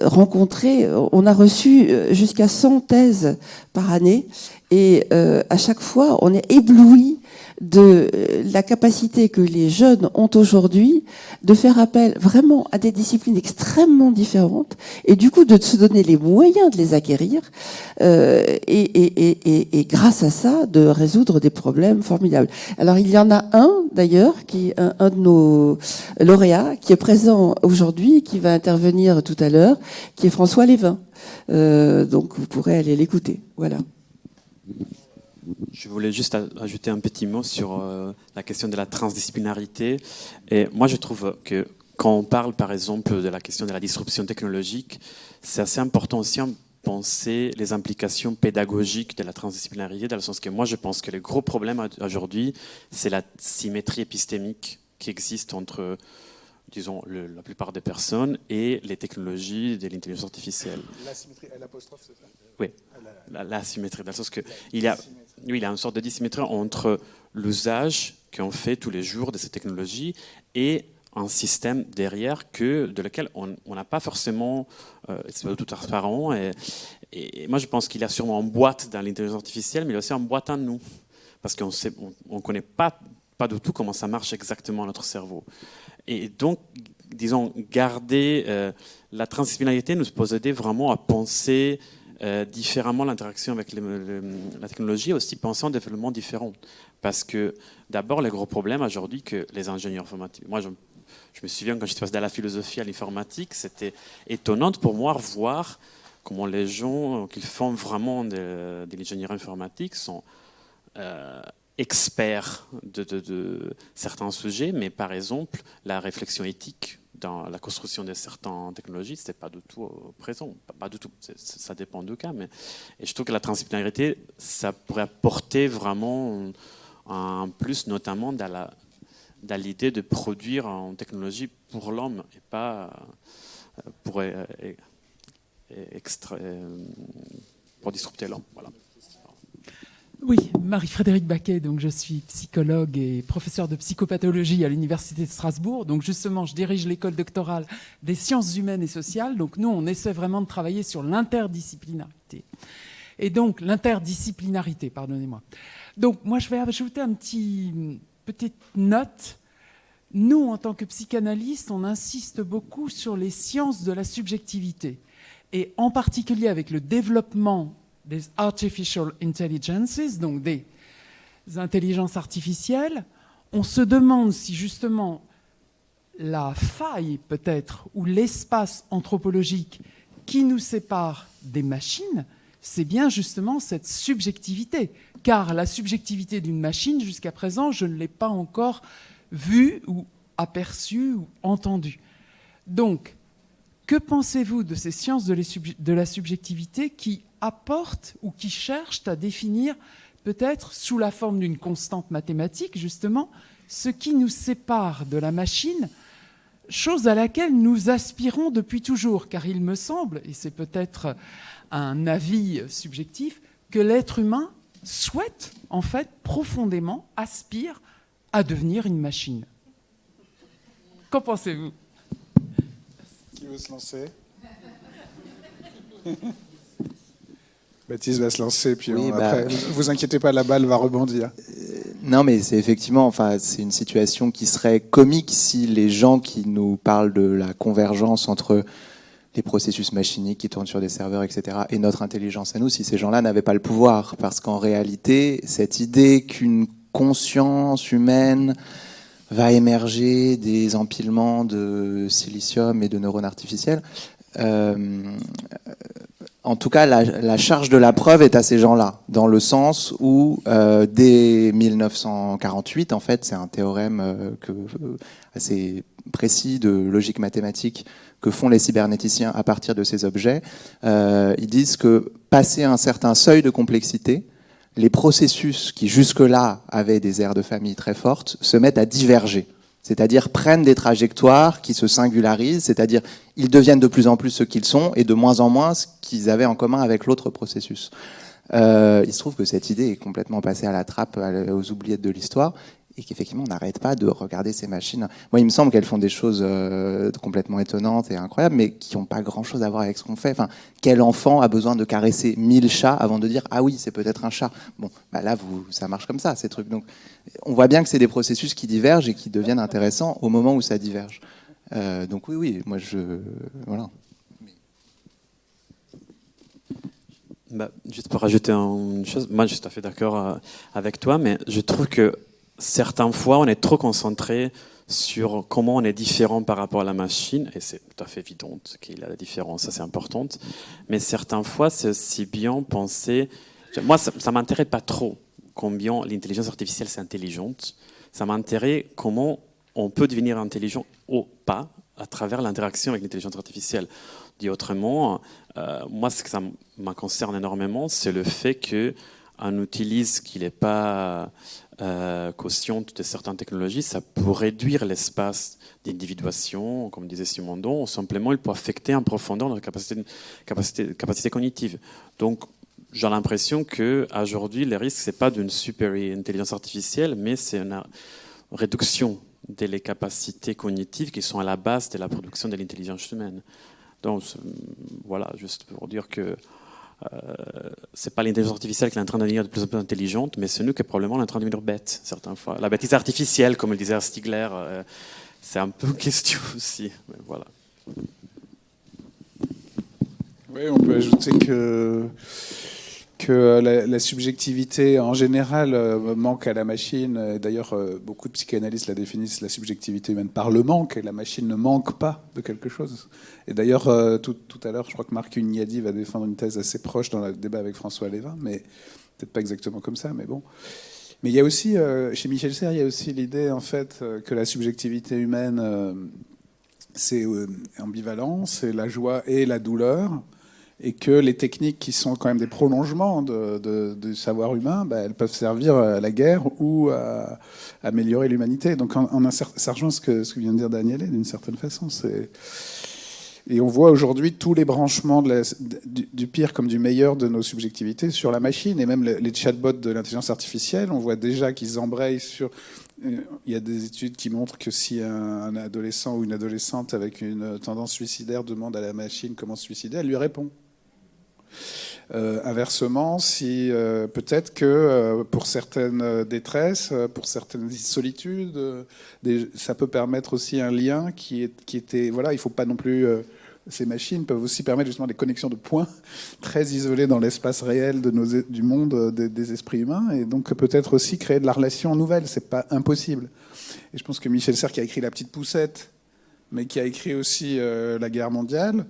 rencontrer. On a reçu jusqu'à 100 thèses par année, et à chaque fois, on est ébloui de la capacité que les jeunes ont aujourd'hui de faire appel vraiment à des disciplines extrêmement différentes, et du coup de se donner les moyens de les acquérir, et grâce à ça de résoudre des problèmes formidables. Alors il y en a un d'ailleurs, qui est un de nos lauréats, qui est présent aujourd'hui, qui va intervenir tout à l'heure, qui est François Lévin. Donc vous pourrez aller l'écouter. Voilà. Je voulais juste ajouter un petit mot sur la question de la transdisciplinarité. Et moi, je trouve que quand on parle, par exemple, de la question de la disruption technologique, c'est assez important aussi de penser les implications pédagogiques de la transdisciplinarité, dans le sens que moi, je pense que le gros problème aujourd'hui, c'est la symétrie épistémique qui existe entre, disons, la plupart des personnes et les technologies de l'intelligence artificielle. L'asymétrie, l'apostrophe, c'est ça? Oui, l'asymétrie, dans le sens qu'il y a, oui, il y a une sorte de dissymétrie entre l'usage qu'on fait tous les jours de ces technologies et un système derrière de lequel on n'a pas forcément, c'est pas tout transparent. Et moi, je pense qu'il y a sûrement une boîte dans l'intelligence artificielle, mais il y a aussi une boîte en nous, parce qu'on ne connaît pas du tout comment ça marche exactement notre cerveau. Et donc, disons, garder la transdisciplinarité nous peut aider vraiment à penser différemment l'interaction avec la technologie, et aussi penser en développement différent. Parce que d'abord, le gros problème aujourd'hui que les ingénieurs informatiques, moi je me souviens quand je suis passé de la philosophie à l'informatique, c'était étonnant pour moi de voir comment les gens qui font vraiment de l'ingénierie informatique sont experts de certains sujets, mais par exemple, la réflexion éthique dans la construction de certaines technologies, ce n'est pas du tout présent. Pas du tout. Ça dépend du cas. Et je trouve que la transdisciplinarité, ça pourrait apporter vraiment un plus, notamment dans l'idée de produire en technologie pour l'homme et pas pour disrupter l'homme. Voilà. Oui, Marie-Frédérique Baquet, donc je suis psychologue et professeure de psychopathologie à l'Université de Strasbourg. Donc justement, je dirige l'école doctorale des sciences humaines et sociales. Donc nous, on essaie vraiment de travailler sur l'interdisciplinarité. Et donc, l'interdisciplinarité, pardonnez-moi. Donc moi, je vais ajouter petite note. Nous, en tant que psychanalystes, on insiste beaucoup sur les sciences de la subjectivité. Et en particulier avec le développement des artificial intelligences, donc des intelligences artificielles, on se demande si justement la faille peut-être ou l'espace anthropologique qui nous sépare des machines, c'est bien justement cette subjectivité. Car la subjectivité d'une machine, jusqu'à présent, je ne l'ai pas encore vue ou aperçue ou entendue. Donc, que pensez-vous de ces sciences de la subjectivité qui apportent ou qui cherchent à définir, peut-être sous la forme d'une constante mathématique, justement, ce qui nous sépare de la machine, chose à laquelle nous aspirons depuis toujours, car il me semble, et c'est peut-être un avis subjectif, que l'être humain souhaite, en fait, profondément, aspire à devenir une machine. Qu'en pensez-vous ? Qui veut se lancer? Baptiste va se lancer, puis oui, après, vous inquiétez pas, la balle va rebondir. Non, mais c'est effectivement, c'est une situation qui serait comique si les gens qui nous parlent de la convergence entre les processus machiniques qui tournent sur des serveurs, etc., et notre intelligence à nous, si ces gens-là n'avaient pas le pouvoir. Parce qu'en réalité, cette idée qu'une conscience humaine va émerger des empilements de silicium et de neurones artificiels, en tout cas, la charge de la preuve est à ces gens-là, dans le sens où, dès 1948, en fait, c'est un théorème assez précis de logique mathématique que font les cybernéticiens à partir de ces objets. Ils disent que, passé un certain seuil de complexité, les processus qui jusque-là avaient des aires de famille très fortes se mettent à diverger. C'est-à-dire prennent des trajectoires qui se singularisent, c'est-à-dire ils deviennent de plus en plus ce qu'ils sont et de moins en moins ce qu'ils avaient en commun avec l'autre processus. Il se trouve que cette idée est complètement passée à la trappe, aux oubliettes de l'histoire, et qu'effectivement on n'arrête pas de regarder ces machines. Moi, il me semble qu'elles font des choses complètement étonnantes et incroyables, mais qui n'ont pas grand-chose à voir avec ce qu'on fait. Enfin, quel enfant a besoin de caresser 1000 chats avant de dire « Ah oui, c'est peut-être un chat ». Bon, bah là, ça marche comme ça, ces trucs. Donc, on voit bien que c'est des processus qui divergent et qui deviennent intéressants au moment où ça diverge. Donc oui, moi voilà. Juste pour rajouter une chose, moi je suis tout à fait d'accord avec toi, mais je trouve que certaines fois on est trop concentré sur comment on est différent par rapport à la machine, et c'est tout à fait évident qu'il y a la différence, ça c'est important, mais certaines fois c'est aussi bien penser, moi ça m'intéresse pas trop combien l'intelligence artificielle c'est intelligente, ça m'intéresse comment on peut devenir intelligent ou pas à travers l'interaction avec l'intelligence artificielle. Dit autrement, moi ce que ça me concerne énormément, c'est le fait qu'on utilise qu'il n'est pas quotient de certaines technologies, ça peut réduire l'espace d'individuation, comme disait Simondon, ou simplement il peut affecter en profondeur notre capacité cognitive. Donc, j'ai l'impression qu'aujourd'hui, le risque, ce n'est pas d'une super intelligence artificielle, mais c'est une réduction des capacités cognitives qui sont à la base de la production de l'intelligence humaine. Donc, voilà, juste pour dire que c'est pas l'intelligence artificielle qui est en train de devenir de plus en plus intelligente, mais c'est nous qui est probablement en train de devenir bête, certaines fois. La bêtise artificielle, comme le disait Stigler, c'est un peu une question aussi. Mais voilà. Oui, on peut ajouter que la subjectivité en général manque à la machine. D'ailleurs, beaucoup de psychanalystes la définissent, la subjectivité humaine, par le manque, et la machine ne manque pas de quelque chose. Et d'ailleurs, tout à l'heure, je crois que Marc Hunyadi va défendre une thèse assez proche dans le débat avec François Lévin, mais peut-être pas exactement comme ça, mais bon. Mais il y a aussi, chez Michel Serres, il y a aussi l'idée, en fait, que la subjectivité humaine, c'est ambivalent, c'est la joie et la douleur, et que les techniques qui sont quand même des prolongements du savoir humain, elles peuvent servir à la guerre ou à améliorer l'humanité. Donc ça rejoint ce que vient de dire Daniele, d'une certaine façon. Et on voit aujourd'hui tous les branchements du pire comme du meilleur de nos subjectivités sur la machine, et même les chatbots de l'intelligence artificielle, on voit déjà qu'ils embrayent sur... Il y a des études qui montrent que si un adolescent ou une adolescente avec une tendance suicidaire demande à la machine comment se suicider, elle lui répond. Inversement, si peut-être que pour certaines détresses, pour certaines solitudes, ça peut permettre aussi un lien qui était... Voilà, il ne faut pas non plus... Ces machines peuvent aussi permettre justement des connexions de points très isolées dans l'espace réel du monde des esprits humains, et donc peut-être aussi créer de la relation nouvelle. C'est pas impossible. Et je pense que Michel Serres, qui a écrit La Petite Poussette, mais qui a écrit aussi La Guerre mondiale,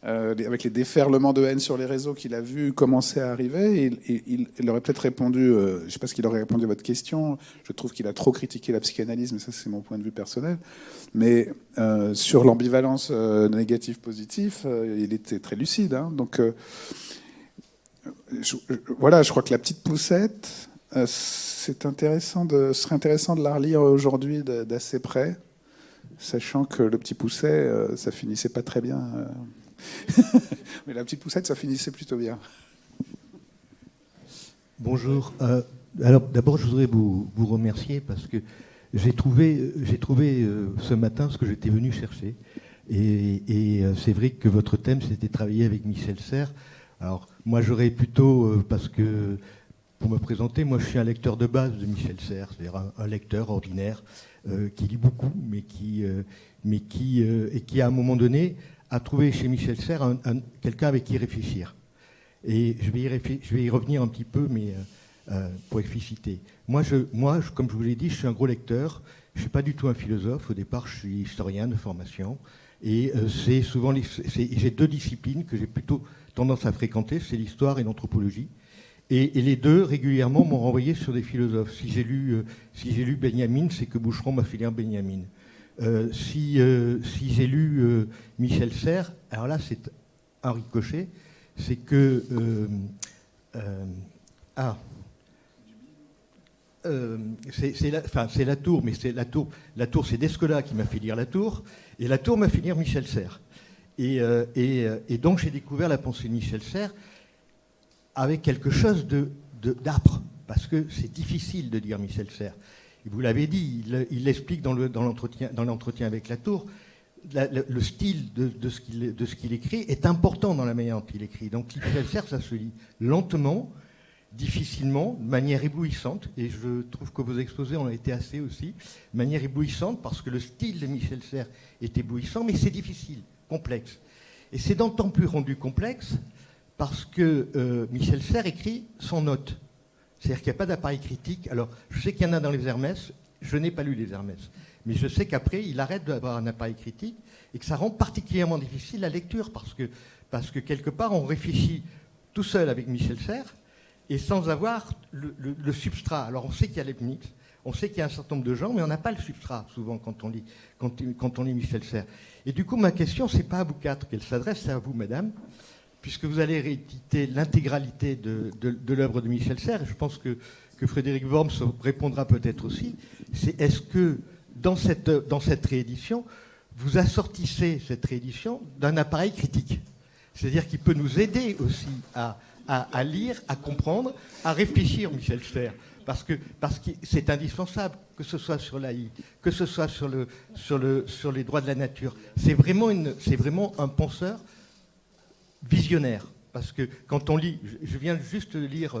avec les déferlements de haine sur les réseaux qu'il a vu commencer à arriver, il aurait peut-être répondu, je ne sais pas ce qu'il aurait répondu à votre question, je trouve qu'il a trop critiqué la psychanalyse, mais ça c'est mon point de vue personnel, mais sur l'ambivalence négative-positif, il était très lucide. Hein, donc voilà, je crois que La Petite Poussette, ce serait intéressant de la relire aujourd'hui d'assez près, sachant que Le Petit Pousset, ça finissait pas très bien. Mais La Petite Poussette, ça finissait plutôt bien. Bonjour. Alors d'abord, je voudrais vous remercier parce que j'ai trouvé ce matin ce que j'étais venu chercher. Et c'est vrai que votre thème, c'était travailler avec Michel Serres. Alors moi, j'aurais plutôt, parce que pour me présenter, moi je suis un lecteur de base de Michel Serres, c'est-à-dire un lecteur ordinaire qui lit beaucoup, mais qui à un moment donné a trouvé chez Michel Serres quelqu'un avec qui réfléchir. Et je vais y revenir un petit peu, mais pour expliciter. Moi, comme je vous l'ai dit, je suis un gros lecteur. Je ne suis pas du tout un philosophe. Au départ, je suis historien de formation. Et j'ai deux disciplines que j'ai plutôt tendance à fréquenter, c'est l'histoire et l'anthropologie. Et les deux, régulièrement, m'ont renvoyé sur des philosophes. Si j'ai lu Benjamin, c'est que Boucheron m'a filé un Benjamin. Si j'ai lu Michel Serres, alors là c'est un ricochet, c'est que c'est La Tour, mais c'est La Tour c'est Descola qui m'a fait lire La Tour, et La Tour m'a fait lire Michel Serres. Et donc j'ai découvert la pensée de Michel Serres avec quelque chose d'âpre, parce que c'est difficile de lire Michel Serres. Vous l'avez dit, il l'explique dans l'entretien avec Latour, le style de ce qu'il écrit est important dans la manière dont il écrit. Donc Michel Serres, ça se lit lentement, difficilement, de manière éblouissante, et je trouve que vos exposés en ont été assez aussi, de manière éblouissante, parce que le style de Michel Serres est éblouissant, mais c'est difficile, complexe. Et c'est d'autant plus rendu complexe parce que Michel Serres écrit sans notes. C'est-à-dire qu'il n'y a pas d'appareil critique. Alors, je sais qu'il y en a dans les Hermès. Je n'ai pas lu les Hermès. Mais je sais qu'après, il arrête d'avoir un appareil critique et que ça rend particulièrement difficile la lecture parce que quelque part, on réfléchit tout seul avec Michel Serres et sans avoir le substrat. Alors, on sait qu'il y a Leibniz, on sait qu'il y a un certain nombre de gens, mais on n'a pas le substrat, souvent, quand on lit Michel Serres. Et du coup, ma question, ce n'est pas à vous quatre qu'elle s'adresse, c'est à vous, madame, puisque vous allez rééditer l'intégralité de l'œuvre de Michel Serres. Et je pense que que Frédéric Worms répondra peut-être aussi, c'est est-ce que dans cette réédition, vous assortissez cette réédition d'un appareil critique, c'est-à-dire qui peut nous aider aussi à lire, à comprendre, à réfléchir, Michel Serres, parce que c'est indispensable, que ce soit sur l'AI, que ce soit sur les droits de la nature. C'est vraiment un penseur visionnaire. Parce que quand on lit, je viens juste de lire,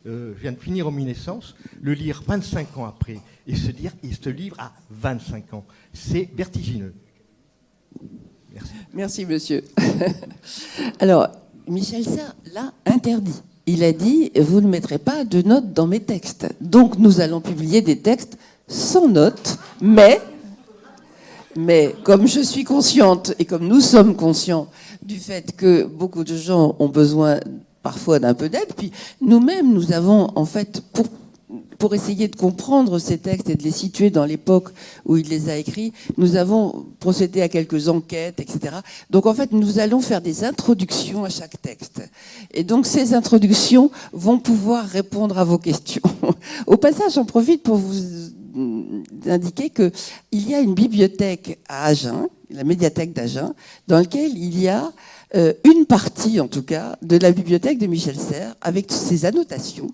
je viens de finir Omniscience, le lire 25 ans après, et se dire, il se livre à 25 ans. C'est vertigineux. Merci. Merci, monsieur. Alors, Michel Serres l'a interdit. Il a dit, vous ne mettrez pas de notes dans mes textes. Donc, nous allons publier des textes sans notes, mais comme je suis consciente, et comme nous sommes conscients du fait que beaucoup de gens ont besoin parfois d'un peu d'aide, puis nous-mêmes, nous avons, en fait, pour essayer de comprendre ces textes et de les situer dans l'époque où il les a écrits, nous avons procédé à quelques enquêtes, etc. Donc, en fait, nous allons faire des introductions à chaque texte. Et donc, ces introductions vont pouvoir répondre à vos questions. Au passage, j'en profite pour vous indiquer qu'il y a une bibliothèque à Agen, la médiathèque d'Agen, dans laquelle il y a une partie, en tout cas, de la bibliothèque de Michel Serres, avec ses annotations.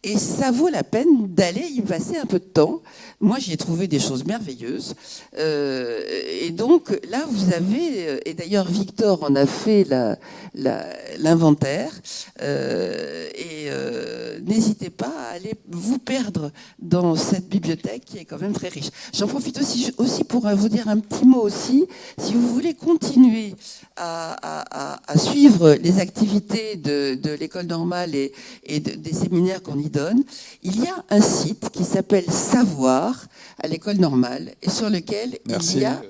Et ça vaut la peine d'aller y passer un peu de temps. Moi, j'y ai trouvé des choses merveilleuses. Et donc, là, vous avez... Et d'ailleurs, Victor en a fait l'inventaire. N'hésitez pas à aller vous perdre dans cette bibliothèque qui est quand même très riche. J'en profite aussi pour vous dire un petit mot aussi. Si vous voulez continuer à suivre les activités de l'école normale et des séminaires qu'on y donne, il y a un site qui s'appelle Savoir à l'école normale et sur lequel il y a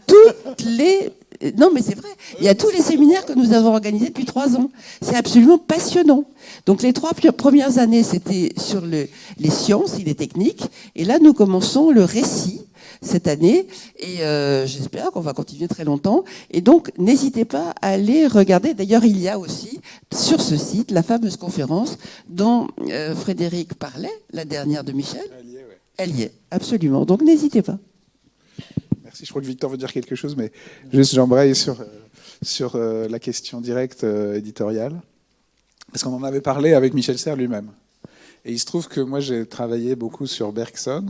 toutes les... Non, mais c'est vrai. Il y a tous les séminaires que nous avons organisés depuis 3 ans. C'est absolument passionnant. Donc, les 3 premières années, c'était sur les sciences et les techniques. Et là, nous commençons le récit cette année. Et j'espère qu'on va continuer très longtemps. Et donc, n'hésitez pas à aller regarder. D'ailleurs, il y a aussi sur ce site la fameuse conférence dont Frédéric parlait, la dernière de Michel. Elle y est, absolument. Donc, n'hésitez pas. Merci, je crois que Victor veut dire quelque chose, mais juste j'embraye sur la question directe éditoriale, parce qu'on en avait parlé avec Michel Serres lui-même. Et il se trouve que moi j'ai travaillé beaucoup sur Bergson,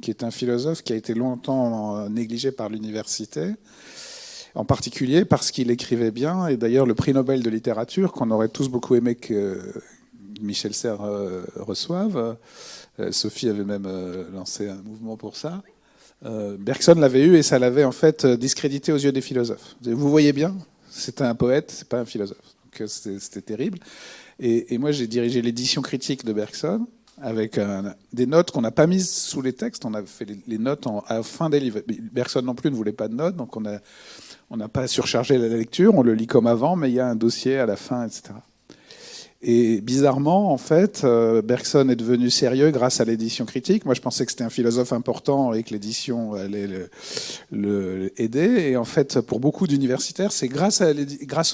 qui est un philosophe qui a été longtemps négligé par l'université, en particulier parce qu'il écrivait bien, et d'ailleurs le prix Nobel de littérature, qu'on aurait tous beaucoup aimé que Michel Serres reçoive, Sophie avait même lancé un mouvement pour ça, Bergson l'avait eu et ça l'avait en fait discrédité aux yeux des philosophes. Vous voyez bien, c'est un poète, c'est pas un philosophe. Donc c'était terrible. Et moi j'ai dirigé l'édition critique de Bergson avec des notes qu'on n'a pas mises sous les textes. On a fait les notes à la fin des livres. Bergson non plus ne voulait pas de notes, donc on n'a pas surchargé la lecture. On le lit comme avant, mais il y a un dossier à la fin, etc. Et bizarrement, en fait, Bergson est devenu sérieux grâce à l'édition critique. Moi, je pensais que c'était un philosophe important et que l'édition allait le aider. Et en fait, pour beaucoup d'universitaires, c'est grâce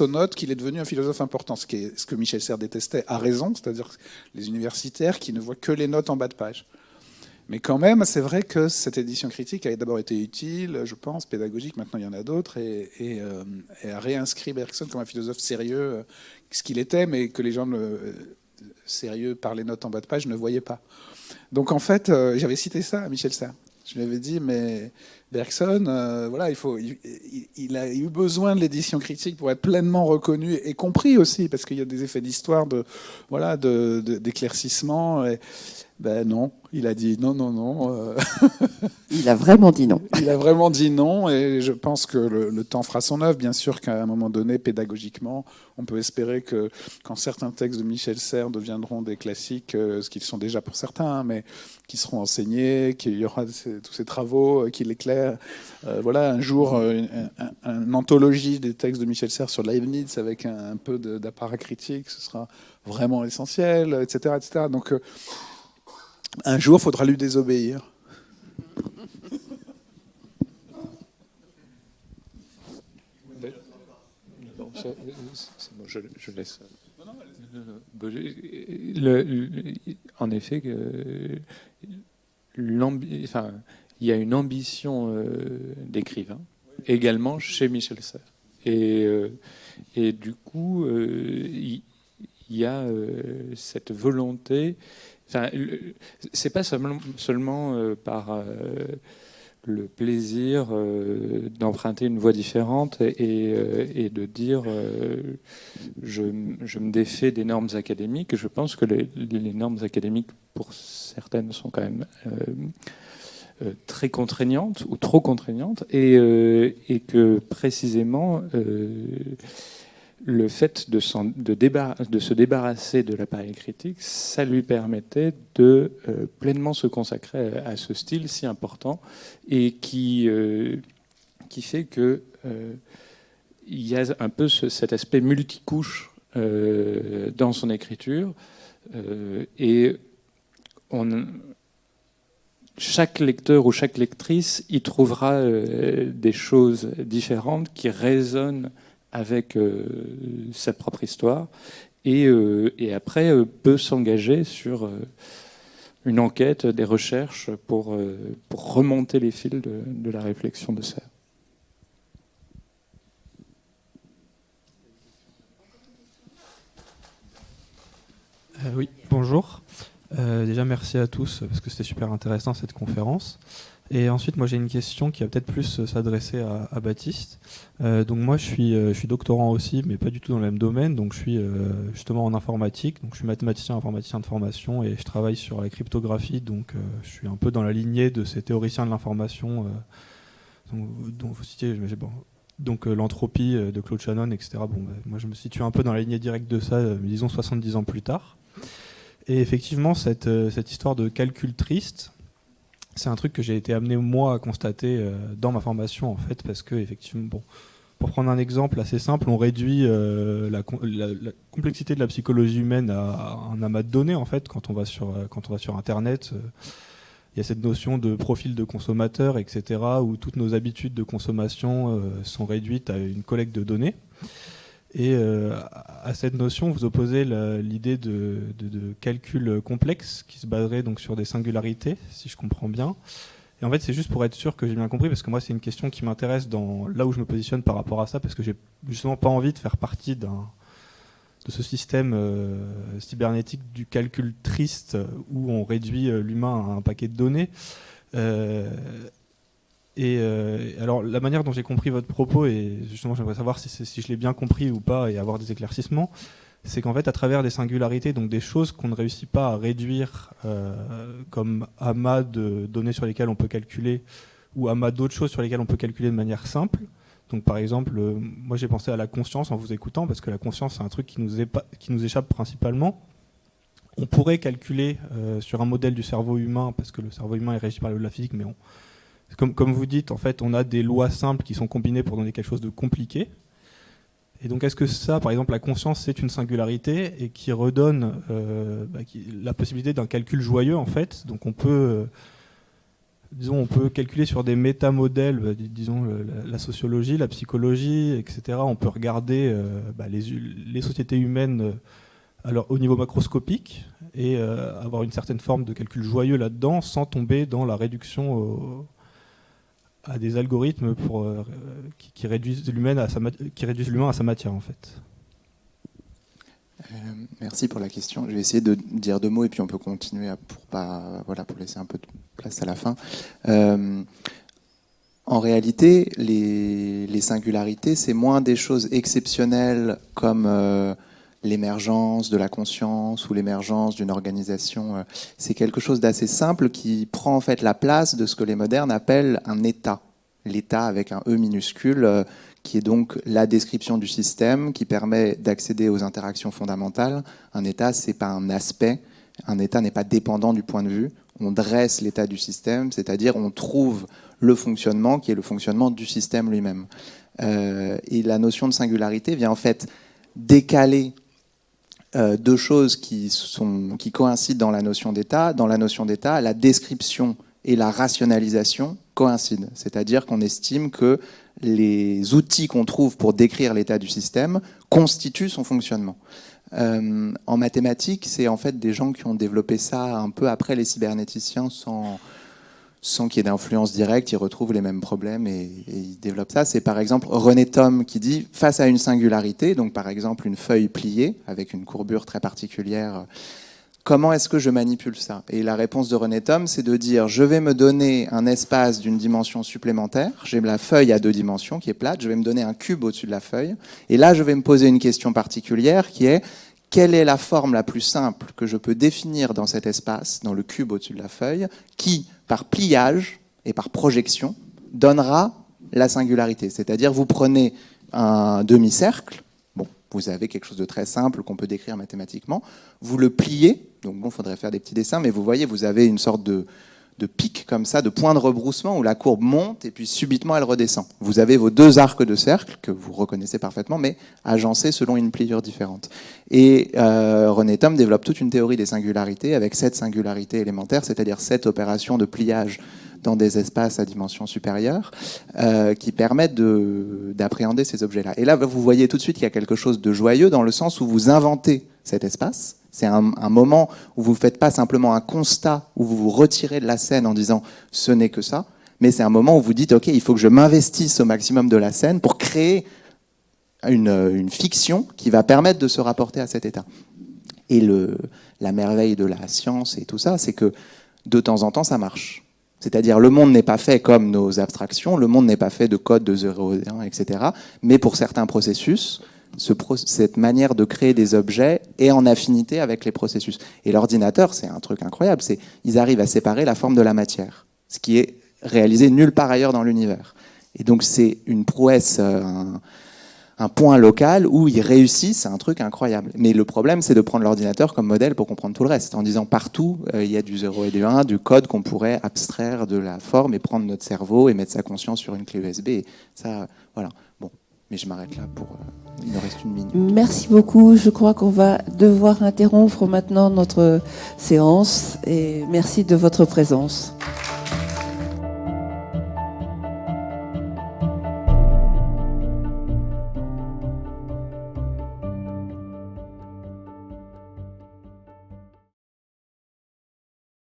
aux notes qu'il est devenu un philosophe important. Ce que Michel Serres détestait, à raison, c'est-à-dire les universitaires qui ne voient que les notes en bas de page. Mais quand même, c'est vrai que cette édition critique a d'abord été utile, je pense, pédagogique, maintenant il y en a d'autres, et a réinscrit Bergson comme un philosophe sérieux, ce qu'il était, mais que les gens sérieux par les notes en bas de page ne voyaient pas. Donc en fait, j'avais cité ça à Michel Serres. Je lui avais dit, mais Bergson, voilà, il a eu besoin de l'édition critique pour être pleinement reconnu et compris aussi, parce qu'il y a des effets d'histoire, d'éclaircissement. Ben non, il a dit non. Il a vraiment dit non. Il a vraiment dit non, et je pense que le temps fera son œuvre. Bien sûr qu'à un moment donné, pédagogiquement, on peut espérer que quand certains textes de Michel Serres deviendront des classiques, ce qu'ils sont déjà pour certains, mais qui seront enseignés, qu'il y aura tous ces travaux qui l'éclairent. Voilà, un jour, une anthologie des textes de Michel Serres sur Leibniz avec un peu d'apparat critique, ce sera vraiment essentiel, etc. etc. Donc, un jour, il faudra lui désobéir. Je laisse. En effet, il y a une ambition d'écrivain également chez Michel Serres. Et du coup, il y a cette volonté. C'est pas seulement par le plaisir d'emprunter une voie différente et de dire je me défais des normes académiques. Je pense que les normes académiques, pour certaines, sont quand même très contraignantes ou trop contraignantes, et que précisément le fait de se débarrasser de l'appareil critique, ça lui permettait de pleinement se consacrer à ce style si important, et qui fait que il y a un peu cet aspect multicouche dans son écriture, et chaque lecteur ou chaque lectrice y trouvera des choses différentes qui résonnent avec sa propre histoire, et après peut s'engager sur une enquête, des recherches pour remonter les fils de la réflexion de Serres. Oui, bonjour. Déjà, merci à tous, parce que c'était super intéressant cette conférence. Et ensuite, moi j'ai une question qui va peut-être plus s'adresser à Baptiste. Donc moi je suis doctorant aussi, mais pas du tout dans le même domaine. Donc je suis justement en informatique. Donc je suis mathématicien, informaticien de formation, et je travaille sur la cryptographie. Donc je suis un peu dans la lignée de ces théoriciens de l'information dont vous citiez. Donc l'entropie de Claude Shannon, etc. Moi je me situe un peu dans la lignée directe de ça, disons 70 ans plus tard. Et effectivement, cette histoire de calcul triste, c'est un truc que j'ai été amené moi à constater dans ma formation, en fait, parce que effectivement, pour prendre un exemple assez simple, on réduit la complexité de la psychologie humaine à un amas de données, en fait. Quand on va sur Internet, il y a cette notion de profil de consommateur, etc., où toutes nos habitudes de consommation sont réduites à une collecte de données. Et à cette notion, vous opposez l'idée de calcul complexe qui se baserait donc sur des singularités, si je comprends bien. Et en fait, c'est juste pour être sûr que j'ai bien compris, parce que moi, c'est une question qui m'intéresse là où je me positionne par rapport à ça, parce que j'ai justement pas envie de faire partie de ce système cybernétique du calcul triste où on réduit l'humain à un paquet de données. Alors, la manière dont j'ai compris votre propos, et justement j'aimerais savoir si je l'ai bien compris ou pas et avoir des éclaircissements, c'est qu'en fait à travers des singularités, donc des choses qu'on ne réussit pas à réduire comme amas de données sur lesquelles on peut calculer, ou amas d'autres choses sur lesquelles on peut calculer de manière simple. Donc par exemple, moi j'ai pensé à la conscience en vous écoutant, parce que la conscience c'est un truc qui nous échappe principalement. On pourrait calculer sur un modèle du cerveau humain, parce que le cerveau humain est régi par la physique, mais comme vous dites, en fait, on a des lois simples qui sont combinées pour donner quelque chose de compliqué. Et donc, est-ce que ça, par exemple, la conscience, c'est une singularité et qui redonne la possibilité d'un calcul joyeux, en fait. Donc, on peut calculer sur des métamodèles, disons la sociologie, la psychologie, etc. On peut regarder les sociétés humaines au niveau macroscopique et avoir une certaine forme de calcul joyeux là-dedans, sans tomber dans la réduction à des algorithmes qui réduisent l'humain à sa matière, en fait. Merci pour la question. Je vais essayer de dire deux mots et puis on peut continuer pour laisser un peu de place à la fin. En réalité, les singularités, c'est moins des choses exceptionnelles comme l'émergence de la conscience ou l'émergence d'une organisation. C'est quelque chose d'assez simple qui prend en fait la place de ce que les modernes appellent un état. L'état avec un E minuscule, qui est donc la description du système qui permet d'accéder aux interactions fondamentales. Un état, c'est pas un aspect. Un état n'est pas dépendant du point de vue. On dresse l'état du système, c'est-à-dire on trouve le fonctionnement qui est le fonctionnement du système lui-même. Et la notion de singularité vient en fait décaler deux choses qui coïncident dans la notion d'état. Dans la notion d'état, la description et la rationalisation coïncident. C'est-à-dire qu'on estime que les outils qu'on trouve pour décrire l'état du système constituent son fonctionnement. En mathématiques, c'est en fait des gens qui ont développé ça un peu après les cybernéticiens sans qu'il y ait d'influence directe, ils retrouvent les mêmes problèmes et ils développent ça. C'est par exemple René Thom qui dit, face à une singularité, donc par exemple une feuille pliée avec une courbure très particulière, comment est-ce que je manipule ça? Et la réponse de René Thom, c'est de dire, je vais me donner un espace d'une dimension supplémentaire, j'ai la feuille à 2 dimensions qui est plate, je vais me donner un cube au-dessus de la feuille, et là je vais me poser une question particulière qui est, quelle est la forme la plus simple que je peux définir dans cet espace, dans le cube au-dessus de la feuille, qui, par pliage et par projection, donnera la singularité. C'est-à-dire, vous prenez un demi-cercle, bon, vous avez quelque chose de très simple qu'on peut décrire mathématiquement, vous le pliez, donc bon, il faudrait faire des petits dessins, mais vous voyez, vous avez une sorte de pic comme ça, de point de rebroussement où la courbe monte et puis subitement elle redescend. Vous avez vos 2 arcs de cercle que vous reconnaissez parfaitement, mais agencés selon une pliure différente. Et René Thom développe toute une théorie des singularités avec 7 singularités élémentaires, c'est-à-dire 7 opérations de pliage dans des espaces à dimension supérieure qui permettent d'appréhender ces objets-là. Et là, vous voyez tout de suite qu'il y a quelque chose de joyeux dans le sens où vous inventez cet espace. C'est un moment où vous ne faites pas simplement un constat, où vous vous retirez de la scène en disant « ce n'est que ça », mais c'est un moment où vous dites « ok, il faut que je m'investisse au maximum de la scène pour créer une fiction qui va permettre de se rapporter à cet état ». Et la merveille de la science et tout ça, c'est que de temps en temps, ça marche. C'est-à-dire le monde n'est pas fait comme nos abstractions, le monde n'est pas fait de code de 0 et 1, etc. Mais pour certains processus, cette manière de créer des objets est en affinité avec les processus. Et l'ordinateur, c'est un truc incroyable, ils arrivent à séparer la forme de la matière, ce qui est réalisé nulle part ailleurs dans l'univers. Et donc c'est une prouesse, un point local où ils réussissent un truc incroyable. Mais le problème, c'est de prendre l'ordinateur comme modèle pour comprendre tout le reste, en disant partout, il y a du 0 et du 1, du code qu'on pourrait abstraire de la forme et prendre notre cerveau et mettre sa conscience sur une clé USB. Et ça, voilà. Bon, mais je m'arrête là pour... il me reste 1 minute. Merci beaucoup. Je crois qu'on va devoir interrompre maintenant notre séance et merci de votre présence.